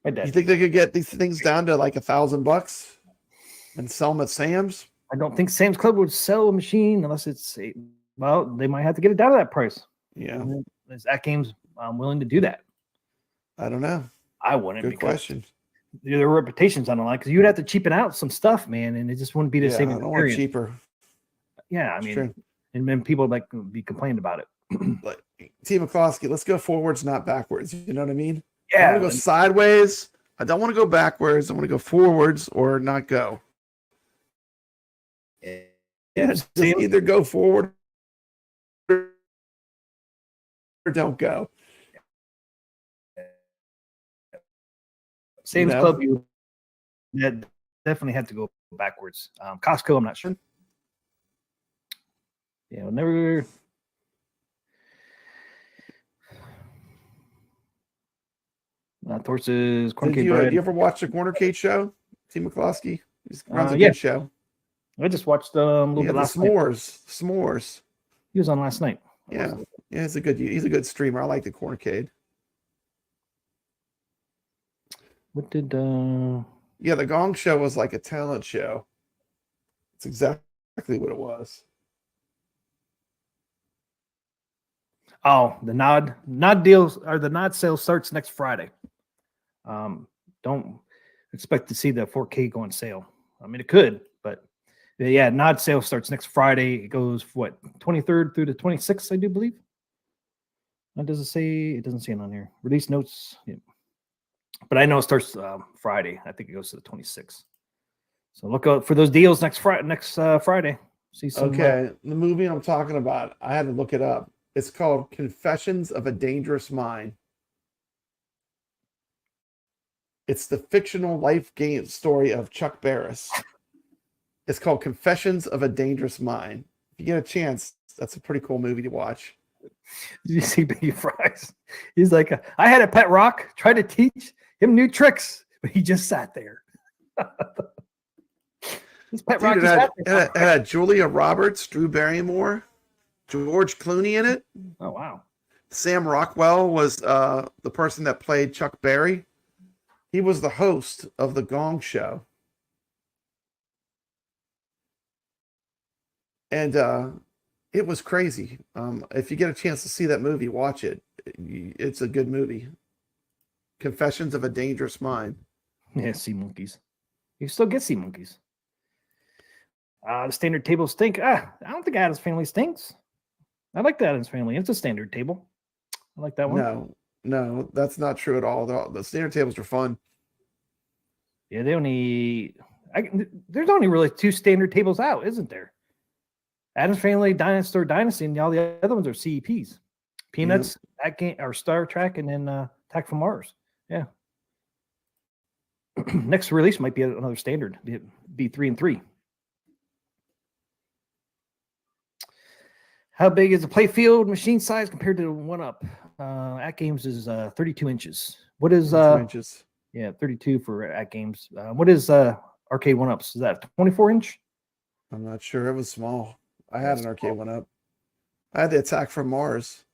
My dad. You think they could get these things down to like $1,000 and sell them at Sam's? I don't think Sam's Club would sell a machine unless it's well, they might have to get it down to that price. Yeah, Is AtGames willing to do that? I don't know. I wouldn't. Good because question. Their reputation's on the line because you'd have to cheapen out some stuff, man, and it just wouldn't be the same I don't want experience. cheaper. Yeah, I It's mean, true. and then people like be complaining about it. Like T. McCloskey, let's go forwards, not backwards. You know what I mean? I Yeah, want to go sideways. I don't want to go backwards. I want to go forwards or not go. yeah. Just either go forward or don't go. Sam's know? Club, you definitely have to go backwards. Costco, I'm not sure. Yeah, never. Torches, corn Did cake you, bread. you ever watch the Corner Cage show? T. McCloskey? He runs a Yeah. good show. I just watched a little Yeah, bit the last night. s'mores. He was on last night. Yeah, he's a good streamer. I like the Cornercade. What did Yeah, the Gong Show was like a talent show. It's exactly what it was. Oh, the nod deals or the nod sale starts next Friday. Don't expect to see the 4K go on sale. I mean, it could, but yeah, nod sale starts next Friday. It goes what 23rd through the 26th, I do believe. What does it say? It doesn't say it on here. Release notes, yeah. But I know it starts Friday. I think it goes to the 26th. So look out for those deals next Friday. See some. Okay, the movie I'm talking about, I had to look it up. It's called Confessions of a Dangerous Mind. It's the fictional life game story of Chuck Barris. It's called Confessions of a Dangerous Mind. If you get a chance, that's a pretty cool movie to watch. Did you see Biggie Fries? He's like, I had a pet rock, tried to teach him new tricks, but he just sat there. This pet rock Dude, just sat it there. had Julia Roberts, Drew Barrymore, George Clooney in it. Oh, wow. Sam Rockwell was the person that played Chuck Berry. He was the host of the Gong Show. And it was crazy. If you get a chance to see that movie, watch it. It's a good movie. Confessions of a Dangerous Mind. Yeah, sea monkeys. You still get sea monkeys. The standard table stink. I don't think Adam's Family stinks. I like the Adam's Family. It's a standard table. I like that one. No, that's not true at all. The standard tables are fun. Yeah, there's only really 2 standard tables out, isn't there? Adam's Family, Dinosaur Dynasty, and all the other ones are CEPs. Peanuts, or Star Trek, and then Attack from Mars. Yeah. Next release might be another standard. Be 3 and 3. How big is the play field machine size compared to the 1-up? AtGames is 32 inches. What is 2 inches. Yeah, 32 for AtGames. What is arcade 1-ups? Is that 24 inch? I'm not sure. It was small. I had an arcade 1-up. I had the Attack from Mars.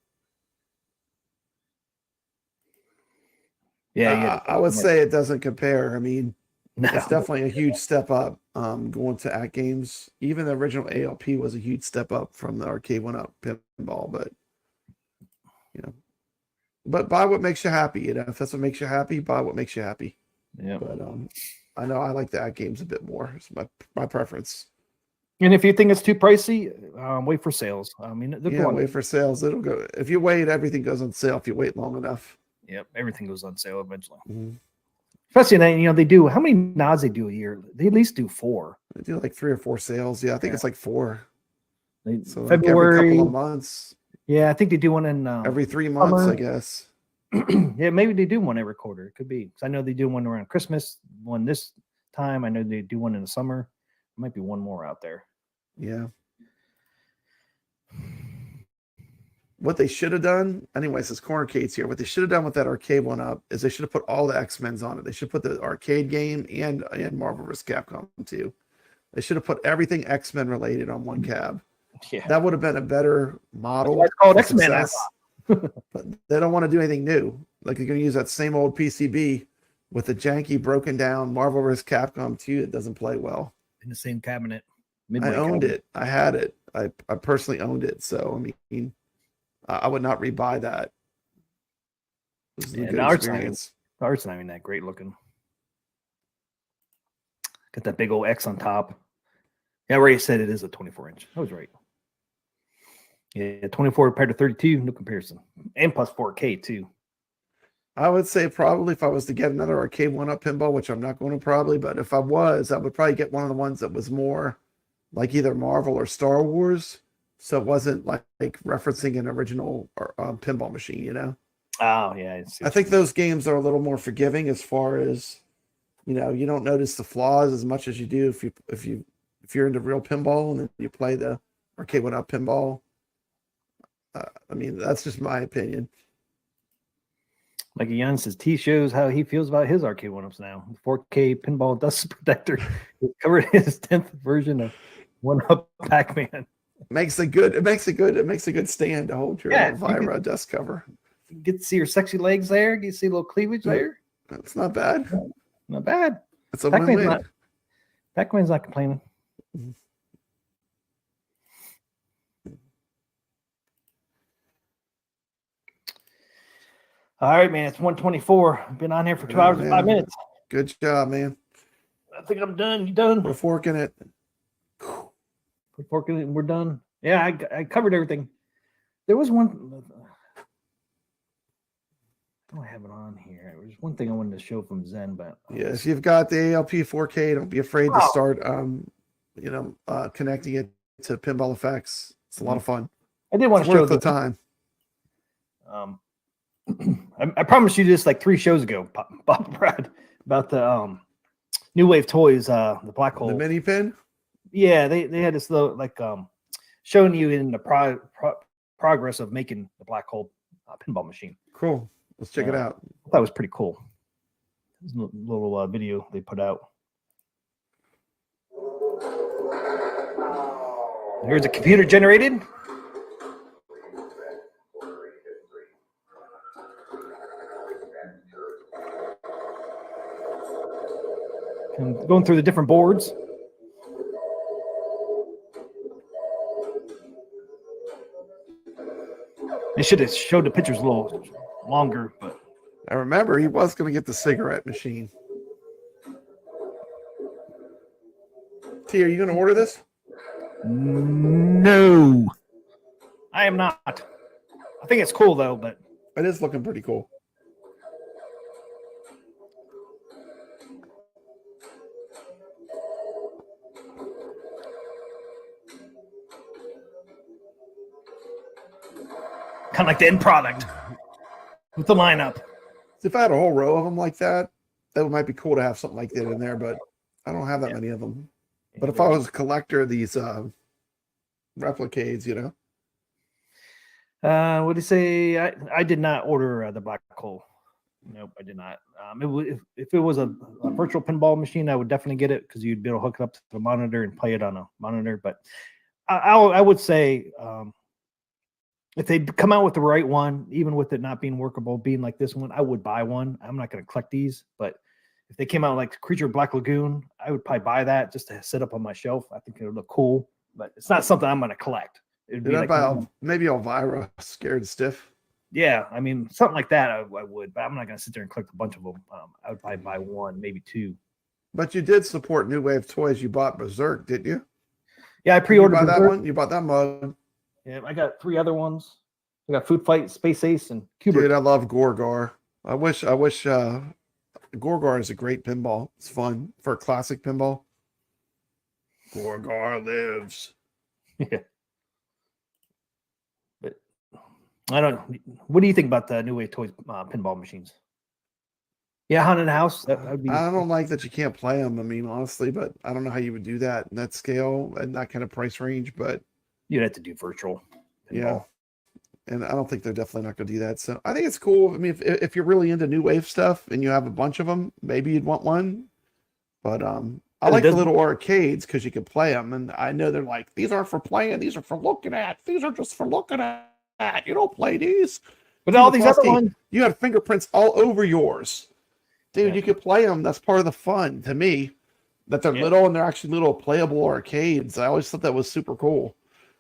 Yeah, I would say it doesn't compare. I mean, no. it's definitely a huge step up. Going to AtGames, even the original ALP was a huge step up from the arcade one up pinball. But but buy what makes you happy. If that's what makes you happy, buy what makes you happy. Yeah. But I know I like the AtGames a bit more. It's my preference. And if you think it's too pricey, wait for sales. I mean, Wait for sales. It'll go. If you wait, everything goes on sale. If you wait long enough. Yep, everything goes on sale eventually. Mm-hmm. Especially, they do. How many nods they do a year? They at least do 4. They do like 3 or 4 sales. Yeah, I think it's like 4. So like February, every couple of months. Yeah, I think they do one in every 3 months, summer. I guess. Yeah, maybe they do one every quarter. It could be. Because I know they do one around Christmas, one this time. I know they do one in the summer. There might be one more out there. Yeah. What they should have done, anyways, this Corner Cade's here. What they should have done with that arcade one up is they should have put all the X-Men's on it. They should put the arcade game and Marvel vs. Capcom too. They should have put everything X-Men related on one cab. Yeah. That would have been a better model. It's called X-Men. But they don't want to do anything new. Like you're going to use that same old PCB with the janky, broken down Marvel vs. Capcom 2 that doesn't play well. In the same cabinet. I owned it. I had it. I personally owned it. So, I mean, I would not rebuy that. This is a good experience. The art's not even that great looking. Got that big old X on top. Yeah, I already said it is a 24-inch. I was right. Yeah, 24 compared to 32, no comparison. And plus 4K too. I would say probably if I was to get another arcade one-up pinball, which I'm not going to probably, but if I was, I would probably get one of the ones that was more like either Marvel or Star Wars. So it wasn't like referencing an original pinball machine, Oh, yeah. I think those games are a little more forgiving as far as, you don't notice the flaws as much as you do if you're into real pinball and then you play the arcade one-up pinball. I mean, that's just my opinion. Like Jan says, T shows how he feels about his arcade one-ups now. 4K pinball dust protector covered his 10th version of one-up Pac-Man. Makes a good stand to hold your Vira dust cover. You get to see your sexy legs there. You see a little cleavage there. That's not bad. Not bad. It's a win-win. Pac-Man's not complaining. All right, man. It's 1:24. I've been on here for 2 hours and 5 minutes. Good job, man. I think I'm done. You done? We're forking it. We're forking it and we're done. Yeah, I covered everything. There was one. I don't have it on here. There's one thing I wanted to show from Zen, but yes, you've got the ALP 4K. Don't be afraid to start, connecting it to Pinball Effects. It's a lot of fun. I did want to show the time. I promised you this like 3 shows ago, Bob Brad, about the New Wave Toys, the black hole. The mini pin? Yeah, they had this little showing you in the progress of making the black hole pinball machine. Cool. Let's check it out. That was pretty cool. This little video they put out. Here's a computer generated. And going through the different boards. They should have showed the pictures a little longer, but I remember he was going to get the cigarette machine. T, are you going to order this? No, I am not. I think it's cool though, but it is looking pretty cool. Kind of like the end product with the lineup. If I had a whole row of them like that, that might be cool to have something like that in there, but I don't have that many of them. But if I was a collector of these replicades, What do you say? I did not order the black hole. Nope, I did not. If it was a virtual pinball machine, I would definitely get it because you'd be able to hook it up to the monitor and play it on a monitor. But I would say if they come out with the right one, even with it not being workable, being like this one, I would buy one. I'm not going to collect these, but if they came out like Creature of Black Lagoon, I would probably buy that just to sit up on my shelf. I think it would look cool, but it's not something I'm going to collect. It'd be like maybe Elvira, Scared Stiff. Yeah, I mean, something like that I would, but I'm not going to sit there and collect a bunch of them. I would probably buy one, maybe two. But you did support New Wave Toys. You bought Berserk, didn't you? Yeah, I pre-ordered that one. You bought that mug. Yeah, I got 3 other ones. I got Food Fight, Space Ace, and Cuba. Dude, I love Gorgar. I wish Gorgar is a great pinball. It's fun for a classic pinball. Gorgar lives. Yeah. But I don't know. What do you think about the New Wave Toys pinball machines? Yeah, Haunted House. That would be... I don't like that you can't play them. I mean, honestly, but I don't know how you would do that in that scale and that kind of price range. But you'd have to do virtual pinball. Yeah. And I don't think they're definitely not going to do that. So I think it's cool. I mean, if you're really into New Wave stuff and you have a bunch of them, maybe you'd want one. But I like the little arcades because you can play them. And I know they're like, these aren't for playing. These are for looking at. These are just for looking at. You don't play these. But all these other ones, you had fingerprints all over yours. Dude, you could play them. That's part of the fun to me. That they're little and they're actually little playable arcades. I always thought that was super cool.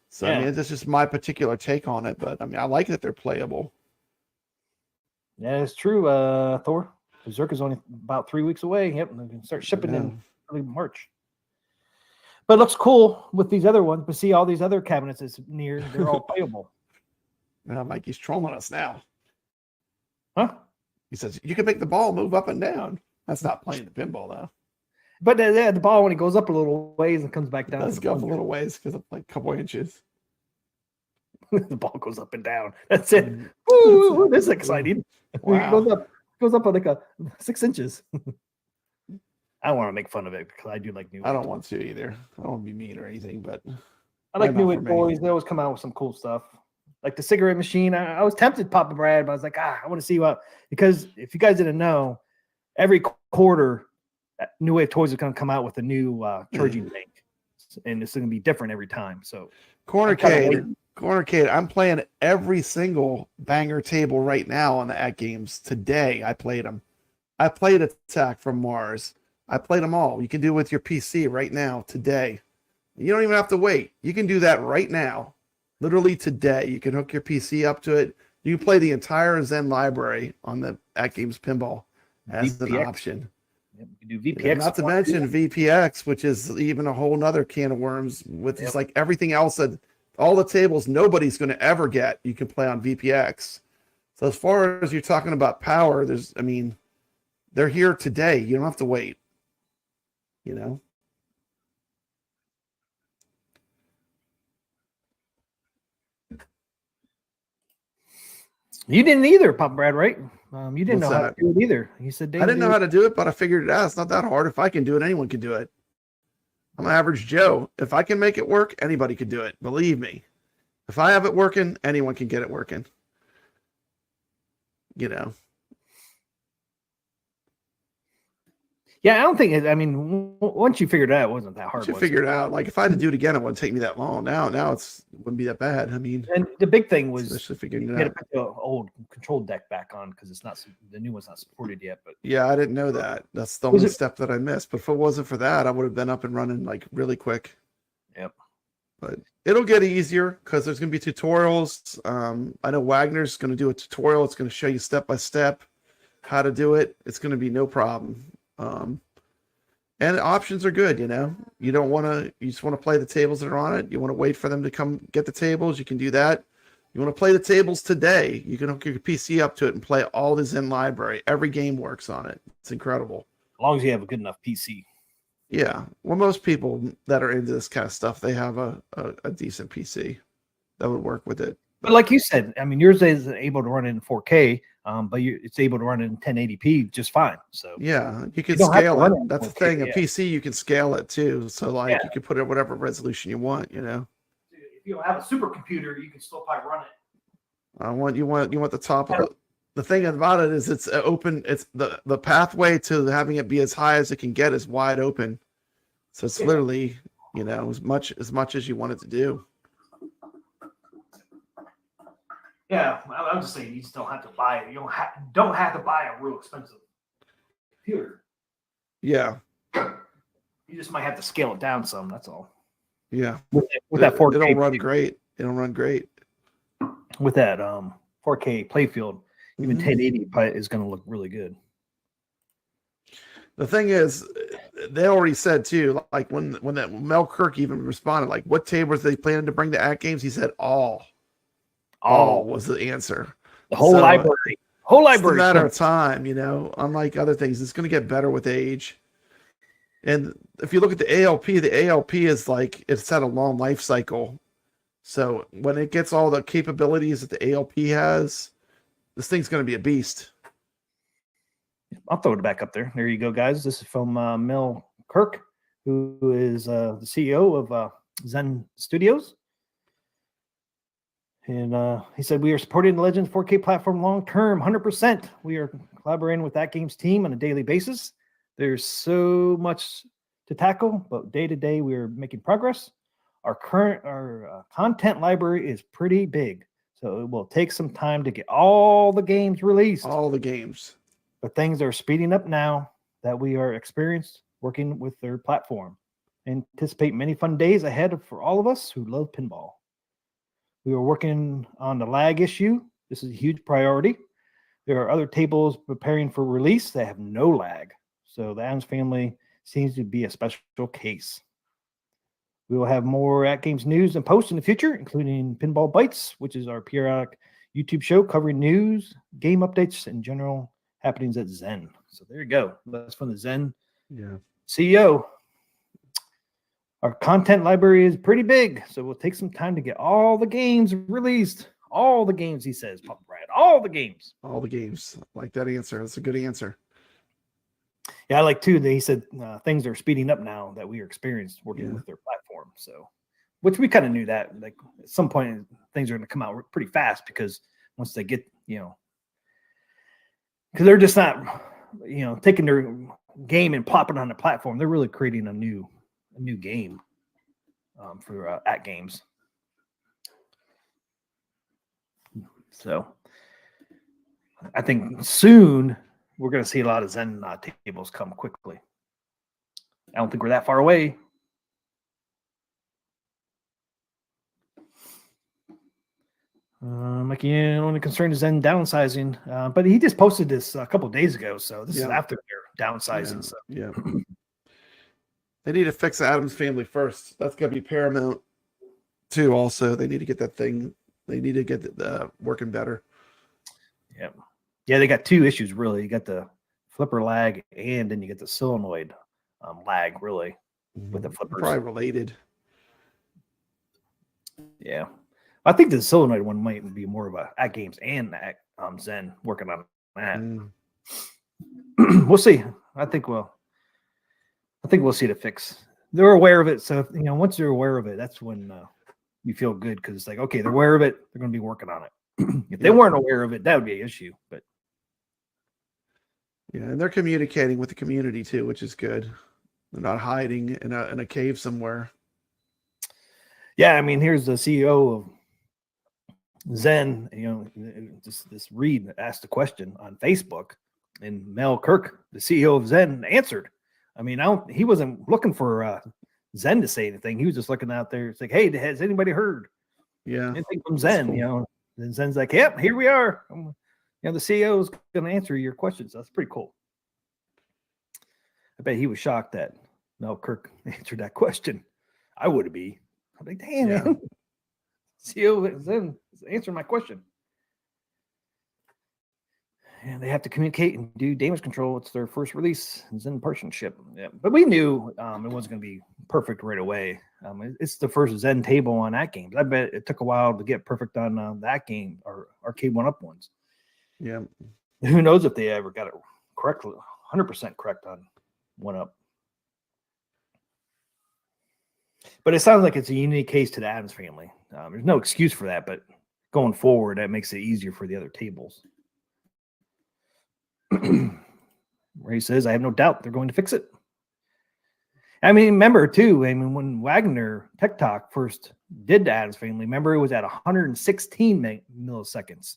So, I mean, that's just my particular take on it. But, I mean, I like that they're playable. Yeah, it's true, Thor. Berserk is only about 3 weeks away. Yep, they can start shipping in early March. But it looks cool with these other ones. But see, all these other cabinets that's near, they're all playable. Mike, he's trolling us now. Huh? He says, you can make the ball move up and down. That's not playing the pinball, though. But the ball, when it goes up a little ways and comes back down. It does go up a little ways because it's like a couple inches. The ball goes up and down. That's it. Ooh, this is exciting. Wow. It goes up like 6 inches. I don't want to make fun of it because I do like new. I don't want to either. I don't want to be mean or anything, but I like New Wave Boys. They always come out with some cool stuff. Like the cigarette machine. I was tempted, Papa Brad, but I was like, I want to see what, because if you guys didn't know, every quarter, New Wave Toys is going to come out with a new charging bank, and it's going to be different every time. So, Cornercade, I'm playing every single banger table right now on the AtGames. Today, I played them. I played Attack from Mars. I played them all. You can do it with your PC right now, today. You don't even have to wait. You can do that right now. Literally today. You can hook your PC up to it. You can play the entire Zen library on the AtGames pinball as an option. You do VPX. Not to mention VPX, which is even a whole nother can of worms with just like everything else that all the tables nobody's going to ever get. You can play on VPX. So as far as you're talking about power, they're here today. You don't have to wait. You know? You didn't either, Papa Brad, right? You didn't know how to do it either. You said, I didn't know how to do it, but I figured it out. It's not that hard. If I can do it, anyone can do it. I'm an average Joe. If I can make it work, anybody can do it. Believe me. If I have it working, anyone can get it working. You know. Yeah, I don't think it, once you figured it out, it wasn't that hard. Once you figured it out, like if I had to do it again, it wouldn't take me that long. Now it wouldn't be that bad. And the big thing was especially figuring you it out. had to put the old control deck back on because it's not, the new one's not supported yet. But yeah, I didn't know that. That's the only step that I missed. But if it wasn't for that, I would have been up and running like really quick. Yep. But it'll get easier because there's going to be tutorials. I know Wagner's going to do a tutorial. It's going to show you step by step how to do it. It's going to be no problem. And options are good, you know. You just want to play the tables that are on it. You want to wait for them to come get the tables. You can do that. You want to play the tables today. You can hook your PC up to it and play all the Zen library. Every game works on it. It's incredible. As long as you have a good enough PC. Yeah. Well, most people that are into this kind of stuff, they have a decent PC that would work with it. But like you said, yours is able to run it in 4K, but it's able to run it in 1080p just fine. So yeah, you can scale it. That's the thing. A yeah. PC, you can scale it too. So you can put it at whatever resolution you want. You know. If you don't have a supercomputer, you can still probably run it. You want the top of it. The thing about it is it's open. It's the pathway to having it be as high as it can get is wide open. So it's literally, as much as you want it to do. Yeah, I'm just saying you just don't have to buy it. You don't have to buy a real expensive computer. Yeah. You just might have to scale it down some. That's all. Yeah. With that 4K, it'll run great. It'll run great. With that 4K playfield, even Mhm. 1080 is going to look really good. The thing is, they already said too, like when that Mel Kirk even responded, like what tables they planning to bring to AtGames, he said all was the answer. The whole library. Whole It's a library. matter of time, unlike other things, it's going to get better with age. And if you look at the ALP is like, it's had a long life cycle. So when it gets all the capabilities that the ALP has, this thing's going to be a beast. I'll throw it back up there. There you go, guys. This is from Mel Kirk, who is the CEO of Zen Studios. And he said, we are supporting the Legends 4K platform long-term, 100%. We are collaborating with AtGames team on a daily basis. There's so much to tackle, but day to day, we are making progress. Our content library is pretty big, so it will take some time to get all the games released. All the games. But things are speeding up now that we are experienced working with their platform. Anticipate many fun days ahead for all of us who love pinball. We are working on the lag issue. This is a huge priority. There are other tables preparing for release that have no lag. So the Adams family seems to be a special case. We will have more AtGames news and posts in the future, including Pinball Bites, which is our periodic YouTube show covering news, game updates, and general happenings at Zen. So there you go. That's from the Zen CEO. Our content library is pretty big, so we'll take some time to get all the games released. All the games, he says, Papa Brad. All the games. All the games. I like that answer. That's a good answer. Yeah, I like too that he said things are speeding up now that we are experienced working with their platform. So, which we kind of knew that, like at some point things are going to come out pretty fast because once they get, because they're just not, taking their game and plopping on the platform. They're really creating a new game for AtGames. So, I think soon we're going to see a lot of Zen tables come quickly. I don't think we're that far away. Mikey, only concern is Zen downsizing, but he just posted this a couple of days ago, so this is after they're downsizing. They need to fix the Adams family first. That's got to be paramount too. Also, they need to get that thing. They need to get the working better. Yeah, they got two issues really. You got the flipper lag, and then you get the solenoid lag. Really, with the flippers, probably related. Yeah, I think the solenoid one might be more of a AtGames and Zen working on that. We'll see. I think we'll see the fix. They're aware of it, so once they're aware of it, that's when you feel good because it's like, okay, they're aware of it. They're going to be working on it. If they weren't aware of it, that would be an issue. But and they're communicating with the community too, which is good. They're not hiding in a cave somewhere. Yeah, I mean, here's the CEO of Zen. This Reed asked a question on Facebook, and Mel Kirk, the CEO of Zen, answered. I mean, he wasn't looking for Zen to say anything. He was just looking out there. It's like, hey, has anybody heard? Anything from Zen? Cool. And Zen's like, yep, here we are. The CEO is going to answer your questions. That's pretty cool. I bet he was shocked that Mel Kirk answered that question. I would be. I'm like, damn, man. CEO of Zen is answering my question. And they have to communicate and do damage control. It's their first release. It's in partnership. Yeah. But we knew it wasn't going to be perfect right away. It's the first Zen table on AtGames. I bet it took a while to get perfect on that game or Arcade 1-Up ones. Yeah. Who knows if they ever got it correctly, 100% correct on 1-Up. But it sounds like it's a unique case to the Adams family. There's no excuse for that, but going forward, that makes it easier for the other tables. Ray says, I have no doubt they're going to fix it. I mean, remember too, when Wagner Tech Talk first did the Adams Family, remember it was at 116 milliseconds.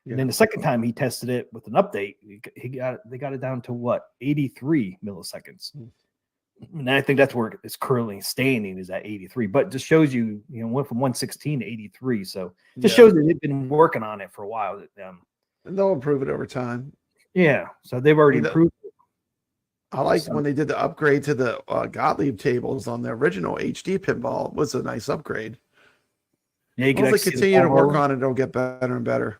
Yeah. And then the second time he tested it with an update, they got it down to what, 83 milliseconds. And I think that's where it's currently standing, is at 83. But just shows you, went from 116 to 83. So just shows that they've been working on it for a while. And they'll improve it over time. Yeah, so they've already improved it. I liked when they did the upgrade to the Gottlieb tables on the original HD pinball. It was a nice upgrade. Yeah, you can as they continue to work on it, it'll get better and better.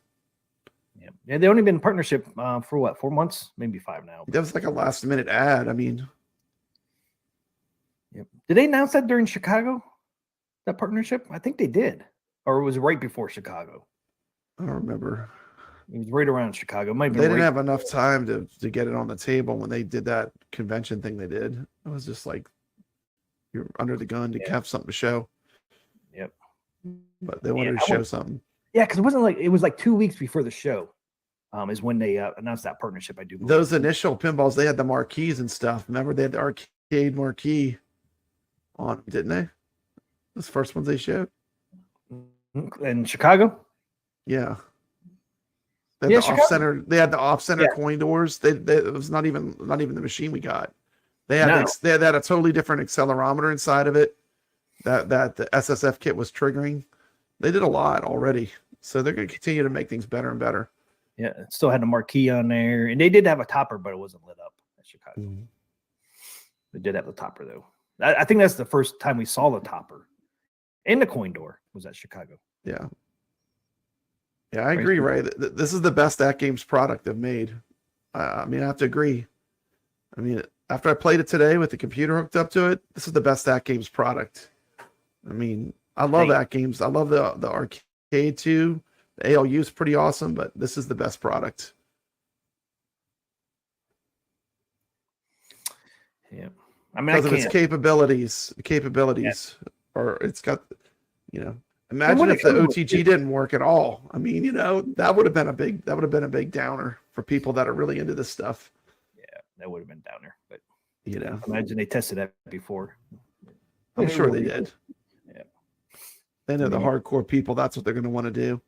Yeah, they've only been in partnership for what, 4 months, maybe 5 now. That was like a last minute ad. I mean, did they announce that during Chicago? That partnership? I think they did, or it was right before Chicago. I don't remember. It was right around Chicago. They didn't have enough time to get it on the table when they did that convention thing they did. It was just like you're under the gun to have something to show. Yep. But they wanted to show something. Yeah, because it was like 2 weeks before the show. Is when they announced that partnership. I do believe. Those initial pinballs, they had the marquees and stuff. Remember, they had the arcade marquee on them, didn't they? Those first ones they showed in Chicago. Yeah. They had the off-center. They had the off-center coin doors. It was not even the machine we got. They had they had a totally different accelerometer inside of it that the SSF kit was triggering. They did a lot already, so they're going to continue to make things better and better. Yeah, it still had the marquee on there, and they did have a topper, but it wasn't lit up at Chicago. Mm-hmm. They did have the topper though. I think that's the first time we saw the topper, and the coin door was at Chicago. Yeah. Yeah, I agree, Ray. This is the best AtGames product they've made. I mean, I have to agree. I mean, after I played it today with the computer hooked up to it, this is the best AtGames product. I mean, I love AtGames. I love the arcade too. The ALU is pretty awesome, but this is the best product. Yeah. I mean, because of its capabilities. The capabilities, or it's got, imagine if the OTG didn't work at all. I mean, that would have been a big downer for people that are really into this stuff. Yeah, that would have been downer. But imagine they tested that before. I'm sure they did. Yeah, they know the hardcore people. That's what they're going to want to do.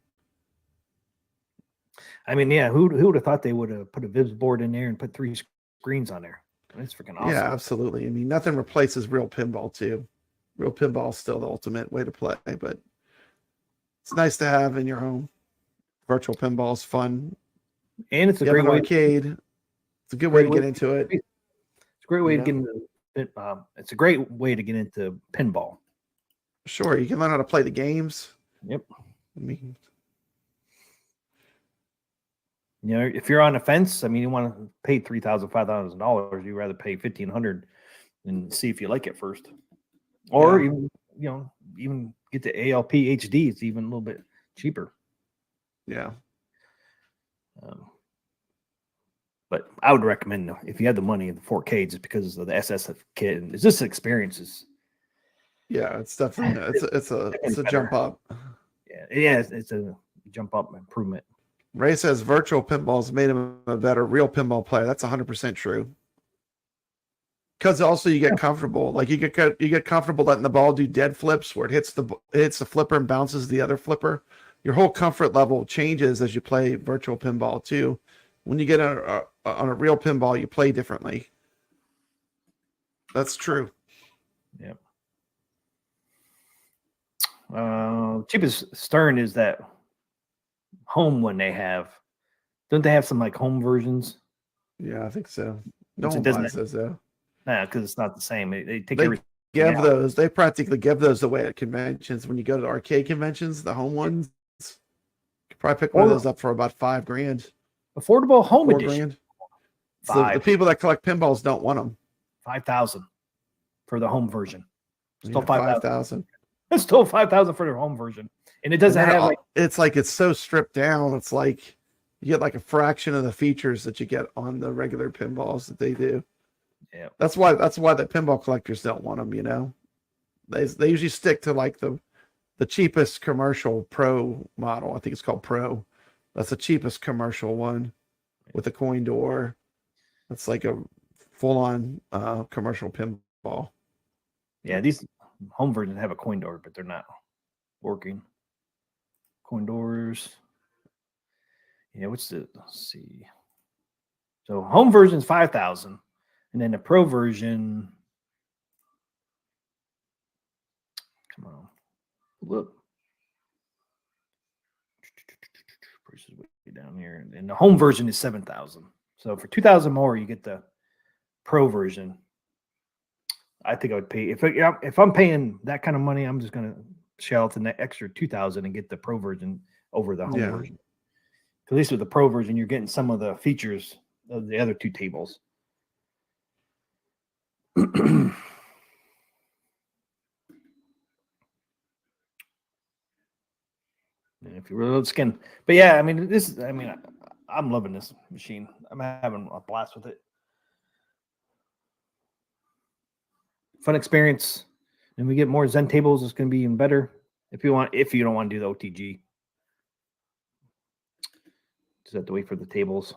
I mean, yeah, who would have thought they would have put a Vibs board in there and put 3 screens on there? That's freaking awesome. Yeah, absolutely. I mean, nothing replaces real pinball too. Real pinball is still the ultimate way to play, but it's nice to have in your home. Virtual pinball is fun, and it's a great way. Arcade. It's a good way to get into it. It's a great way to get into. It's a great way to get into pinball. Sure, you can learn how to play the games. Yep. I mean, if you're on the fence, I mean, you want to pay $3,000, $5,000. You'd rather pay $1,500 and see if you like it first, or even get the ALP HD. It's even a little bit cheaper. Yeah. But I would recommend, if you have the money, the 4K, just because of the SSF kit, and it's just experiences. Yeah, it's definitely it's a jump up. Yeah, it's a jump up improvement. Ray says virtual pinballs made him a better real pinball player. That's 100% true. Because also you get comfortable, like you get comfortable letting the ball do dead flips where it hits the flipper and bounces the other flipper. Your whole comfort level changes as you play virtual pinball too. When you get on a real pinball, you play differently. That's true. Yep. Cheapest Stern is that home one they have. Don't they have some like home versions? Yeah, I think so. No one buys those though. Nah, because it's not the same. They take those. They practically give those away at conventions. When you go to arcade conventions, the home ones, you could probably pick one of those up for about $5,000. Affordable home edition. So the people that collect pinballs don't want them. $5,000 for the home version. Still $5,000. It's still $5,000 for their home version, and it doesn't have. It's so stripped down. It's like you get like a fraction of the features that you get on the regular pinballs that they do. Yeah, that's why the pinball collectors don't want them. They usually stick to like the cheapest commercial Pro model. I think it's called Pro. That's the cheapest commercial one with a coin door. That's like a full-on commercial pinball. Yeah, these home versions have a coin door, but they're not working. Coin doors. Yeah, let's see. So home version is 5,000, and then the pro version. Come on, look. Price is way down here, and the home version is 7,000. So for 2,000 more, you get the pro version. I think I would pay if I'm paying that kind of money. I'm just gonna shell out the extra 2,000 and get the pro version over the home version. At least with the pro version, you're getting some of the features of the other two tables. And if you really skin, but yeah, I mean, I'm loving this machine. I'm having a blast with it. Fun experience. And we get more Zen tables, it's going to be even better. If you don't want to do the OTG, just have to wait for the tables.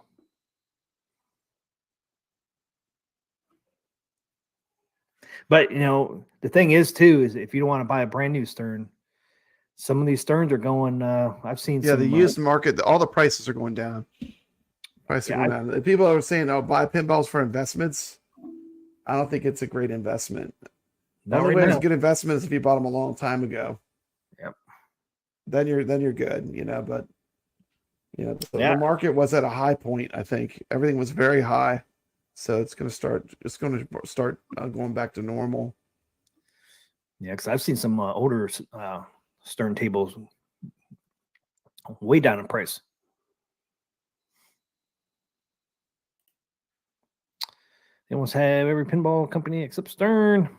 But the thing is too, is if you don't want to buy a brand new Stern, some of these Sterns are going. I've seen. Yeah, the used market, all the prices are going down. Prices are going down. People are saying, "Oh, buy pinballs for investments." I don't think it's a great investment. The only way it's a good investment is if you bought them a long time ago. Yep. Then you're good, But the market was at a high point. I think everything was very high, so it's going to start. It's going to start going back to normal. Yeah, because I've seen some older Stern tables way down in price. They almost have every pinball company except Stern.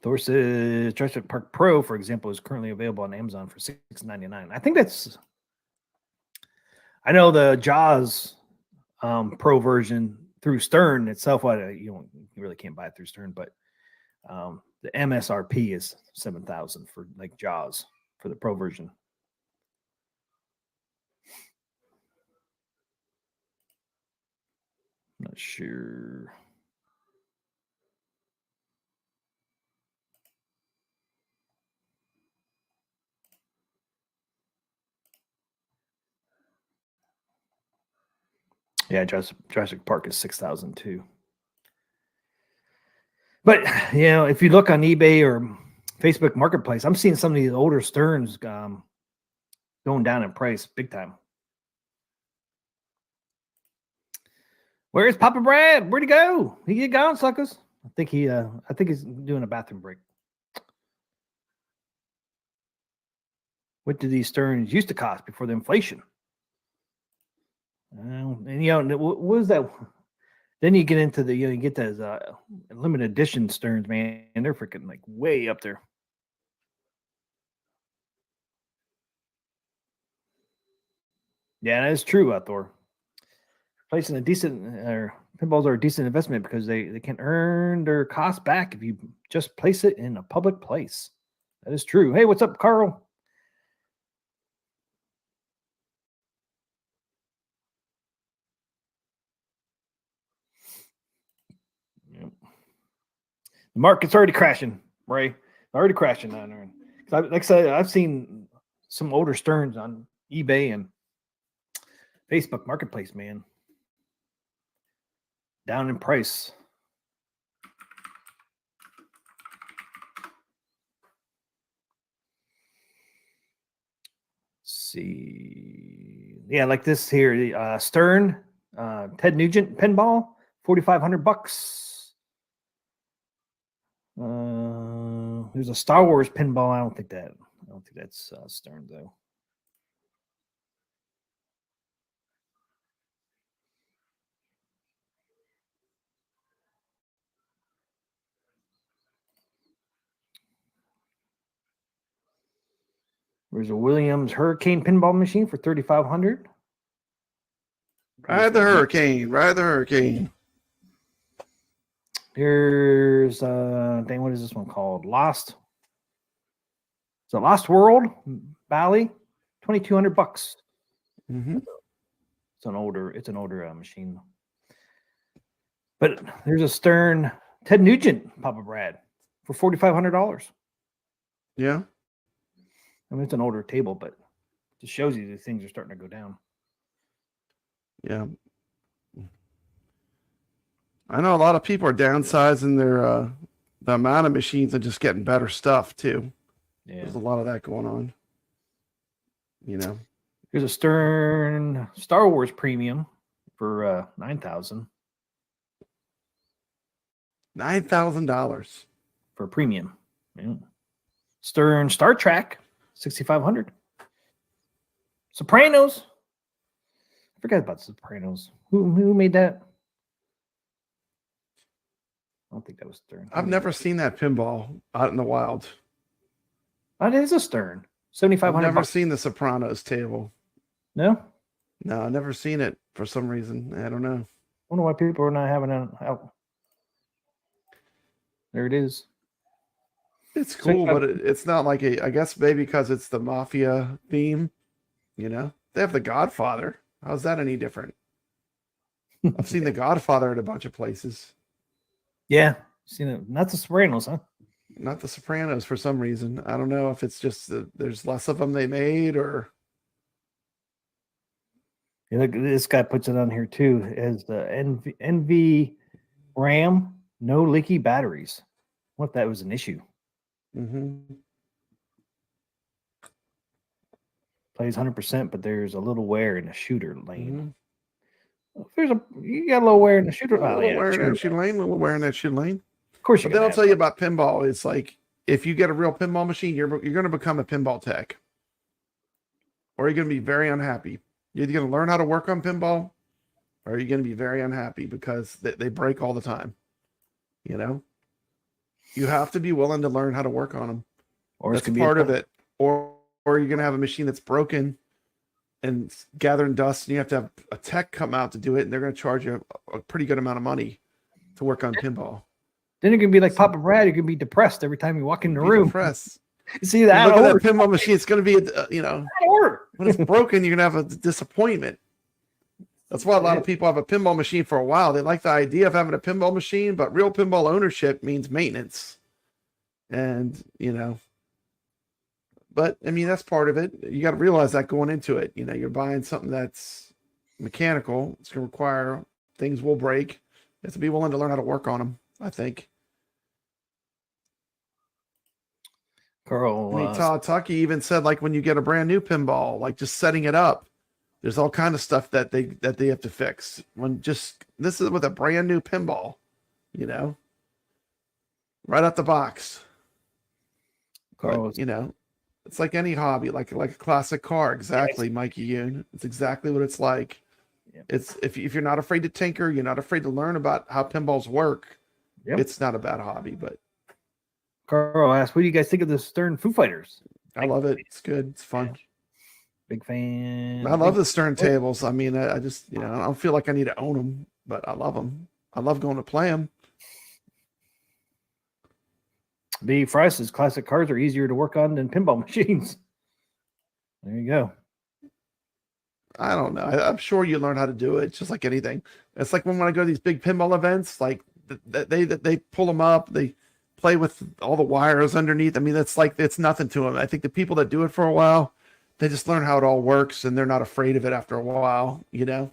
Thor says Jurassic Park Pro, for example, is currently available on Amazon for $6.99. I think I know the Jaws Pro version through Stern itself. You really can't buy it through Stern, but the MSRP is $7,000 for like Jaws for the Pro version. Not sure. Yeah, Jurassic Park is 6,000 too. But if you look on eBay or Facebook Marketplace, I'm seeing some of these older Sterns going down in price big time. Where's Papa Brad? Where'd he go? He get gone, suckers. I think he's doing a bathroom break. What did these Sterns used to cost before the inflation? And what was that? Then you get into you get those limited edition Sterns, man, and they're freaking like way up there. Yeah, that is true, Thor. Placing a decent pinballs are a decent investment because they can earn their cost back if you just place it in a public place. That is true. Hey, what's up, Carl? Yep. The market's already crashing, Ray. Already crashing down there. Like I said, I've seen some older Sterns on eBay and Facebook Marketplace, man. Down in price. Let's see. Yeah, like this here. Stern, Ted Nugent pinball, $4,500. There's a Star Wars pinball. I don't think that's Stern though. There's a Williams Hurricane pinball machine for $3,500. Ride the Hurricane. Here's what is this one called? Lost. It's a Lost World Bally, $2,200. Mm-hmm. It's an older machine. But there's a Stern Ted Nugent Papa Brad for $4,500. Yeah. I mean, it's an older table, but it just shows you the things are starting to go down. Yeah. I know a lot of people are downsizing their the amount of machines and just getting better stuff too. Yeah. There's a lot of that going on. You know. Here's a Stern Star Wars Premium for $9,000. $9,000 for a premium. Yeah. Stern Star Trek, $6,500. Sopranos. I forgot about Sopranos. Who made that? I don't think that was Stern. I've never seen that pinball out in the wild. It is a Stern. I've $7,500. never seen the Sopranos table. No? No, I've never seen it for some reason. I don't know. I wonder why people are not having it out. There it is. It's cool, but it's not like I guess maybe because it's the mafia theme, you know? They have The Godfather. How's that any different? I've seen The Godfather at a bunch of places. Yeah. Seen it. Not the Sopranos, huh? Not the Sopranos for some reason. I don't know if it's just there's less of them they made or. Yeah, look, this guy puts it on here too as the NV RAM, no leaky batteries. What if that was an issue? Mm-hmm. Plays 100%, but there's a little wear in the shooter lane. Mm-hmm. You got a little wear in the shooter. A little wear in that shoot lane. A little wear in that shoot lane. Of course, But then I'll tell you about pinball. It's like if you get a real pinball machine, you're going to become a pinball tech, or you're going to be very unhappy. You're either going to learn how to work on pinball, or you're going to be very unhappy because they break all the time. You know, you have to be willing to learn how to work on them. Or that's part of it. Or you're going to have a machine that's broken and gathering dust, and you have to have a tech come out to do it, and they're going to charge you a pretty good amount of money to work on pinball. Then you're going to be like Papa Brad. You're going to be depressed every time you walk in the room. Depressed. You see that? Look at that pinball machine. It's going to be, when it's broken, you're going to have a disappointment. That's why a lot of people have a pinball machine for a while. They like the idea of having a pinball machine, but real pinball ownership means maintenance. And, but I mean, that's part of it. You got to realize that going into it. You're buying something that's mechanical. It's going to require things will break. You have to be willing to learn how to work on them, I think. Carl, Todd Tucky even said, like, when you get a brand new pinball, like just setting it up, there's all kind of stuff that they have to fix. This is with a brand new pinball, right out the box. Carl, but, it's like any hobby, like a classic car. Exactly, yes. Mikey Yoon. It's exactly what it's like. Yep. It's if you're not afraid to tinker, you're not afraid to learn about how pinballs work. Yep. It's not a bad hobby, but. Carl asked, what do you guys think of the Stern Foo Fighters? I love it. It's good. It's fun. Big fan. I love the Stern tables. I mean, I just, I don't feel like I need to own them, but I love them. I love going to play them. B. Fry says classic cars are easier to work on than pinball machines. There you go. I don't know. I'm sure you learn how to do it. It's just like anything. It's like when I go to these big pinball events, like they pull them up, they play with all the wires underneath. I mean, it's nothing to them. I think the people that do it for a while, they just learn how it all works and they're not afraid of it after a while, Yep.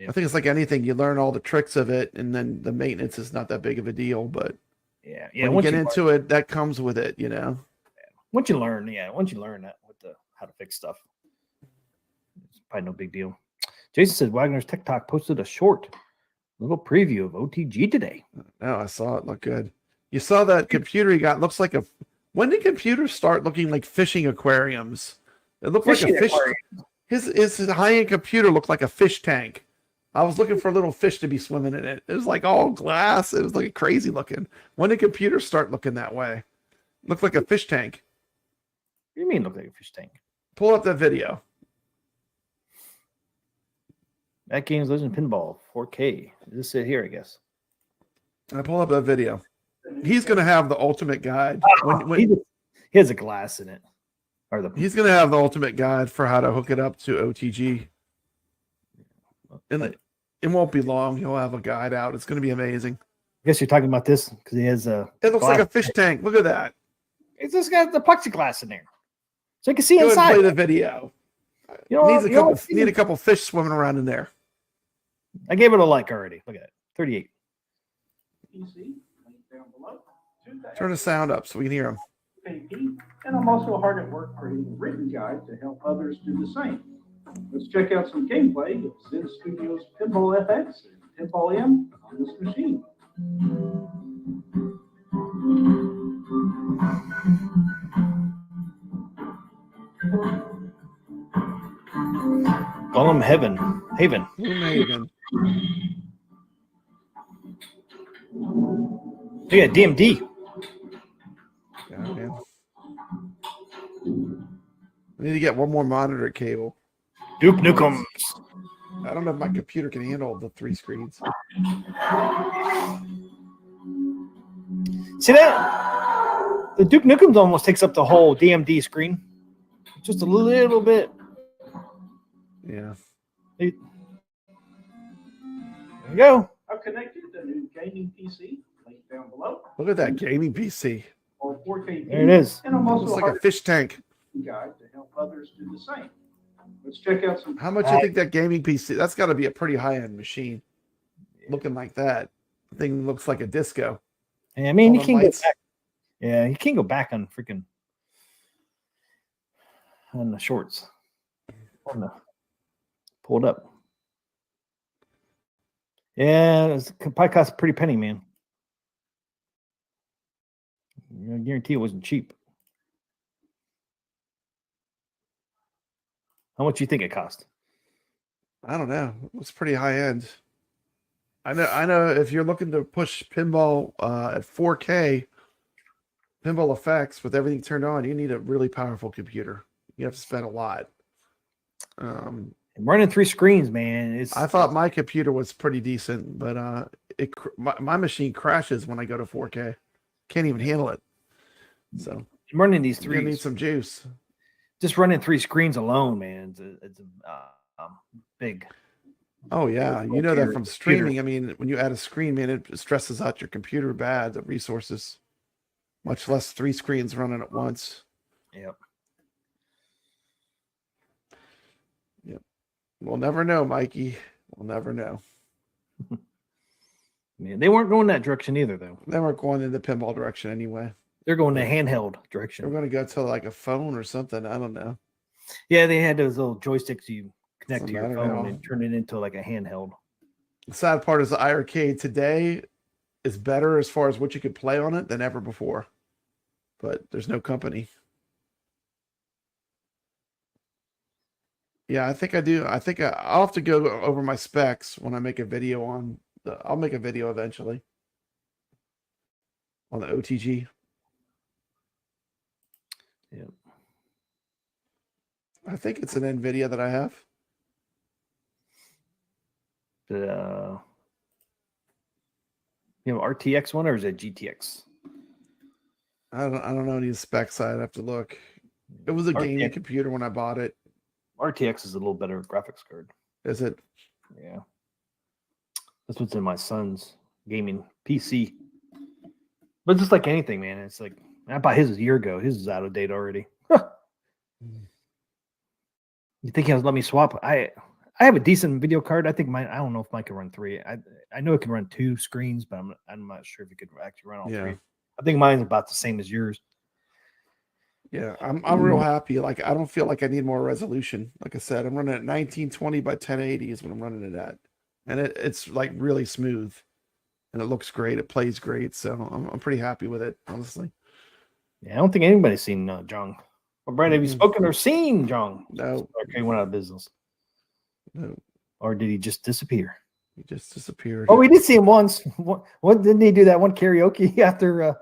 I think it's like anything. You learn all the tricks of it and then the maintenance is not that big of a deal, but when you get into it, that comes with it, Once you learn that with how to fix stuff, it's probably no big deal. Jason said Wagner's Tech Talk posted a short little preview of OTG today. Oh, I saw it. Look good. You saw that computer he got. Looks like when did computers start looking like fishing aquariums? It looked like a fish. His high-end computer looked like a fish tank. I was looking for a little fish to be swimming in it. It was like all glass. It was like crazy looking. When did computers start looking that way? Looked like a fish tank. What do you mean look like a fish tank? Pull up that video. AtGames Legend Pinball 4K. This is it here, I guess. I pull up that video. He's going to have the ultimate guide. He has a glass in it. He's going to have the ultimate guide for how to hook it up to OTG. And It won't be long. He'll have a guide out. It's going to be amazing. I guess you're talking about this because he has a. It looks like a fish tank. Look at that. It's just got the plexiglass in there, so you can see Go ahead and inside. play the video. You know, Need a couple fish swimming around in there. I gave it a like already. Look at it, 38. Turn the sound up so we can hear him. And I'm also hard at work creating a written guide to help others do the same. Let's check out some gameplay of Zen Studios Pinball FX and Pinball M on this machine. Call him Haven. Haven. Yeah, DMD. Yeah, man. I need to get one more monitor cable. Duke Nukem. I don't know if my computer can handle the 3 screens. See that? The Duke Nukem almost takes up the whole DMD screen. Just a little bit. Yeah. There you go. I've connected the new gaming PC, link down below, Look at that gaming PC. or 4K. There it is. And I'm It also looks like hard a fish tank. guide to help others do the same. Let's check out some. How much do you think that gaming PC? That's got to be a pretty high-end machine. Looking like that. The thing looks like a disco. I mean, All you the can't go lights. back. Yeah, you can't go back on freaking on the shorts. On the pulled up. Yeah, it probably cost a pretty penny, man. I guarantee it wasn't cheap. How much do you think it cost? I don't know. It was pretty high-end. I know if you're looking to push pinball at 4K, pinball effects with everything turned on, you need a really powerful computer. You have to spend a lot. Running 3 screens, man. I thought my computer was pretty decent, but my machine crashes when I go to 4K. Can't even handle it. So running these you need 3, some juice. just running 3 screens alone, man. It's big. Oh yeah, you know that Your from computer. streaming. I mean, when you add a screen, man, it stresses out your computer bad, the resources. Much less 3 screens running at once. Yep. Yep. We'll never know, Mikey. We'll never know. Man, they weren't going that direction either, though. They weren't going in the pinball direction anyway. They're going the handheld They're direction. going to go to like a phone or something. I don't know. Yeah, they had those little joysticks you connect to your Doesn't phone matter and turn it into like a handheld. The sad part is the iArcade today is better as far as what you could play on it than ever before. But there's no company. Yeah, I think I do. I think I'll have to go over my specs when I make a video on I'll make a video eventually on the OTG. Yeah. I think it's an NVIDIA that I have. You know, RTX one or is it GTX? I don't know any specs. I'd have to look. It was a gaming RTX. computer when I bought it. RTX is a little better graphics card. Is it? Yeah. That's what's in my son's gaming PC. But just like anything, man, it's like I bought his a year ago. His is out of date already. You think he'll let me swap? I have a decent video card. I think mine. I don't know if mine can run 3. I know it can run 2 screens, but I'm not sure if it could actually run all 3. I think mine's about the same as yours. Yeah, I'm real happy. Like I don't feel like I need more resolution. Like I said, I'm running at 1920 by 1080 is what I'm running it at, and it's like really smooth, and it looks great. It plays great, so I'm pretty happy with it, honestly. Yeah, I don't think anybody's seen Jong. Well, Brad, have you spoken or seen Jong? No. Okay, went out of business. No, Or did he just disappear? he just disappeared. Oh, we did see him once. What didn't he do that one karaoke after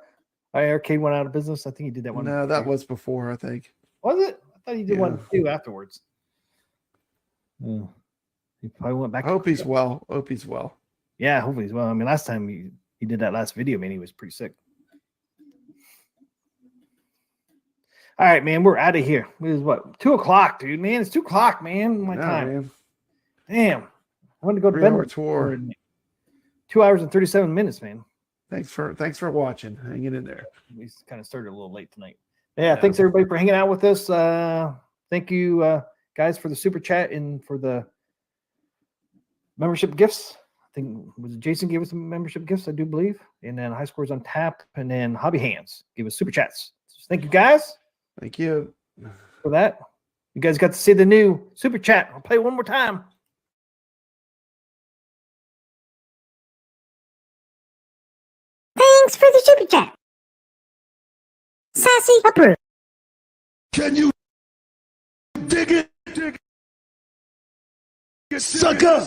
Arcade went out of business? I think he did that one. No, that was before, I think. Was it? I thought he did Yeah. one too afterwards. He probably went back. I hope he's well. Hope he's well. Yeah, hopefully he's well. I mean, last time he did that last video, man, he was pretty sick. All right, man, we're out of here. It is what, 2:00, dude, man. It's 2:00, man. My No, time. man. Damn. I wanted to go to bed. 3-hour tour. 2 hours and 37 minutes, man. Thanks for watching. Hanging in there. We kind of started a little late tonight. Yeah, thanks everybody for hanging out with us. Thank you guys for the super chat and for the membership gifts. I think was it Jason gave us some membership gifts, I do believe. And then High Scores on Tap, and then Hobby Hands gave us super chats. So thank you guys. Thank you for that. You guys got to see the new super chat. I'll play it one more time. Thanks for the super chat. Sassy approved. Can you dig it? Dig it. Sucker!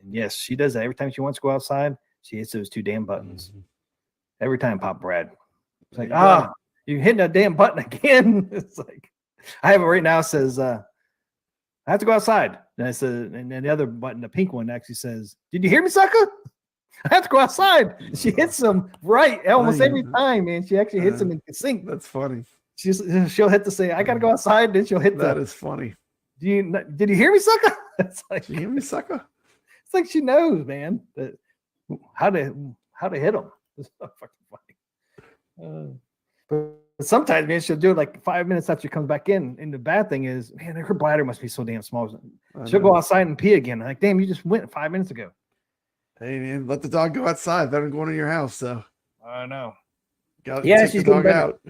Yes, she does that every time she wants to go outside. She hits those two damn buttons. Every time, Pop Brad. It's like, you're hitting that damn button again. It's like, I have it right now. It says, I have to go outside. And I said, and then the other button, the pink one, actually says, "Did you hear me, sucker? I have to go outside." She hits them right almost every time, man. She actually hits them in sync. That's funny. She'll hit to say, "I gotta go outside." Then she'll hit that. Is funny. Did you hear me, sucker? It's like, did you hear me, sucker? It's like she knows, man, how to hit them. It's so fucking funny. But sometimes, man, she'll do it like 5 minutes after she comes back in. And the bad thing is, man, her bladder must be so damn small. She'll go outside and pee again. I'm like, damn, you just went 5 minutes ago. Hey, man, let the dog go outside. Better than going in your house, so. I know. She's the dog out.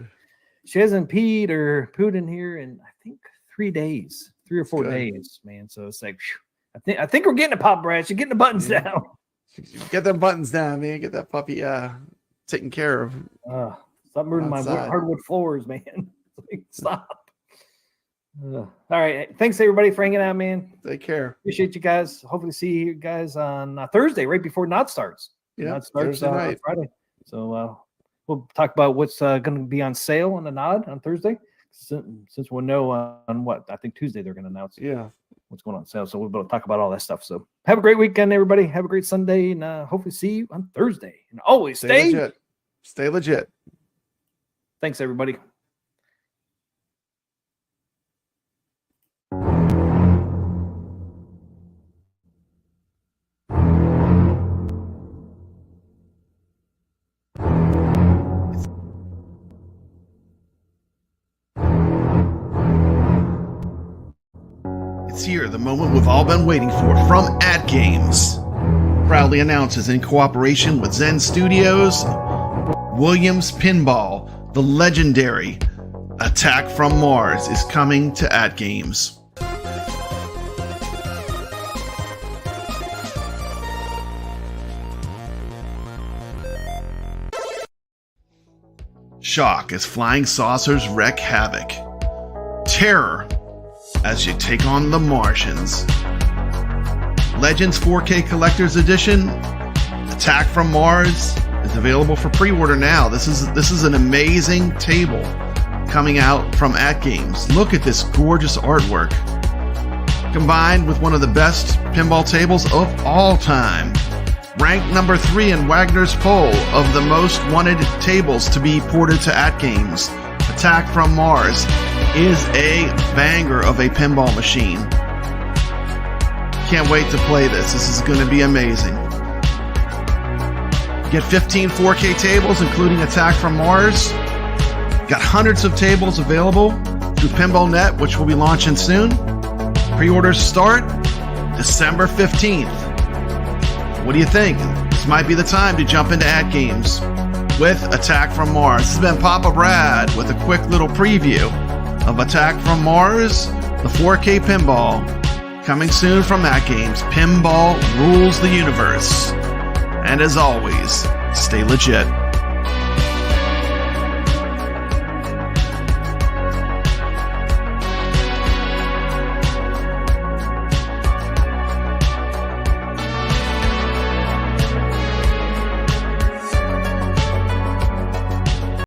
She hasn't peed or pooed in here in, I think, 3 days, 3 or 4 days, man. So it's like, I think we're getting a Pop Brad. She's getting the buttons down. Get them buttons down, man. Get that puppy taken care of. Stop moving my hardwood floors, man. Stop. All right. Thanks, everybody, for hanging out, man. Take care. Appreciate you guys. Hopefully see you guys on Thursday, right before NOD starts. Yeah, NOD starts on Friday. So we'll talk about what's going to be on sale on the NOD on Thursday. Since we'll know on what, I think Tuesday they're going to announce what's going on sale. So we'll be able to talk about all that stuff. So have a great weekend, everybody. Have a great Sunday, and hopefully see you on Thursday. And always stay legit. Stay legit. Thanks, everybody. It's here, the moment we've all been waiting for, from AtGames. Proudly announces in cooperation with Zen Studios, Williams Pinball, the legendary Attack from Mars is coming to AtGames. Shock as flying saucers wreak havoc. Terror as you take on the Martians. Legends 4K Collector's Edition, Attack from Mars, is available for pre-order now. This is an amazing table coming out from AtGames. Look at this gorgeous artwork, combined with one of the best pinball tables of all time. Ranked number 3 in Wagner's poll of the most wanted tables to be ported to AtGames, Attack from Mars is a banger of a pinball machine. Can't wait to play this. This is going to be amazing. Get 15 4K tables, including Attack from Mars. Got hundreds of tables available through Pinball.net, which will be launching soon. Pre-orders start December 15th. What do you think? This might be the time to jump into AtGames with Attack from Mars. This has been Papa Brad with a quick little preview of Attack from Mars, the 4K pinball, coming soon from AtGames. Pinball rules the universe. And as always, stay legit.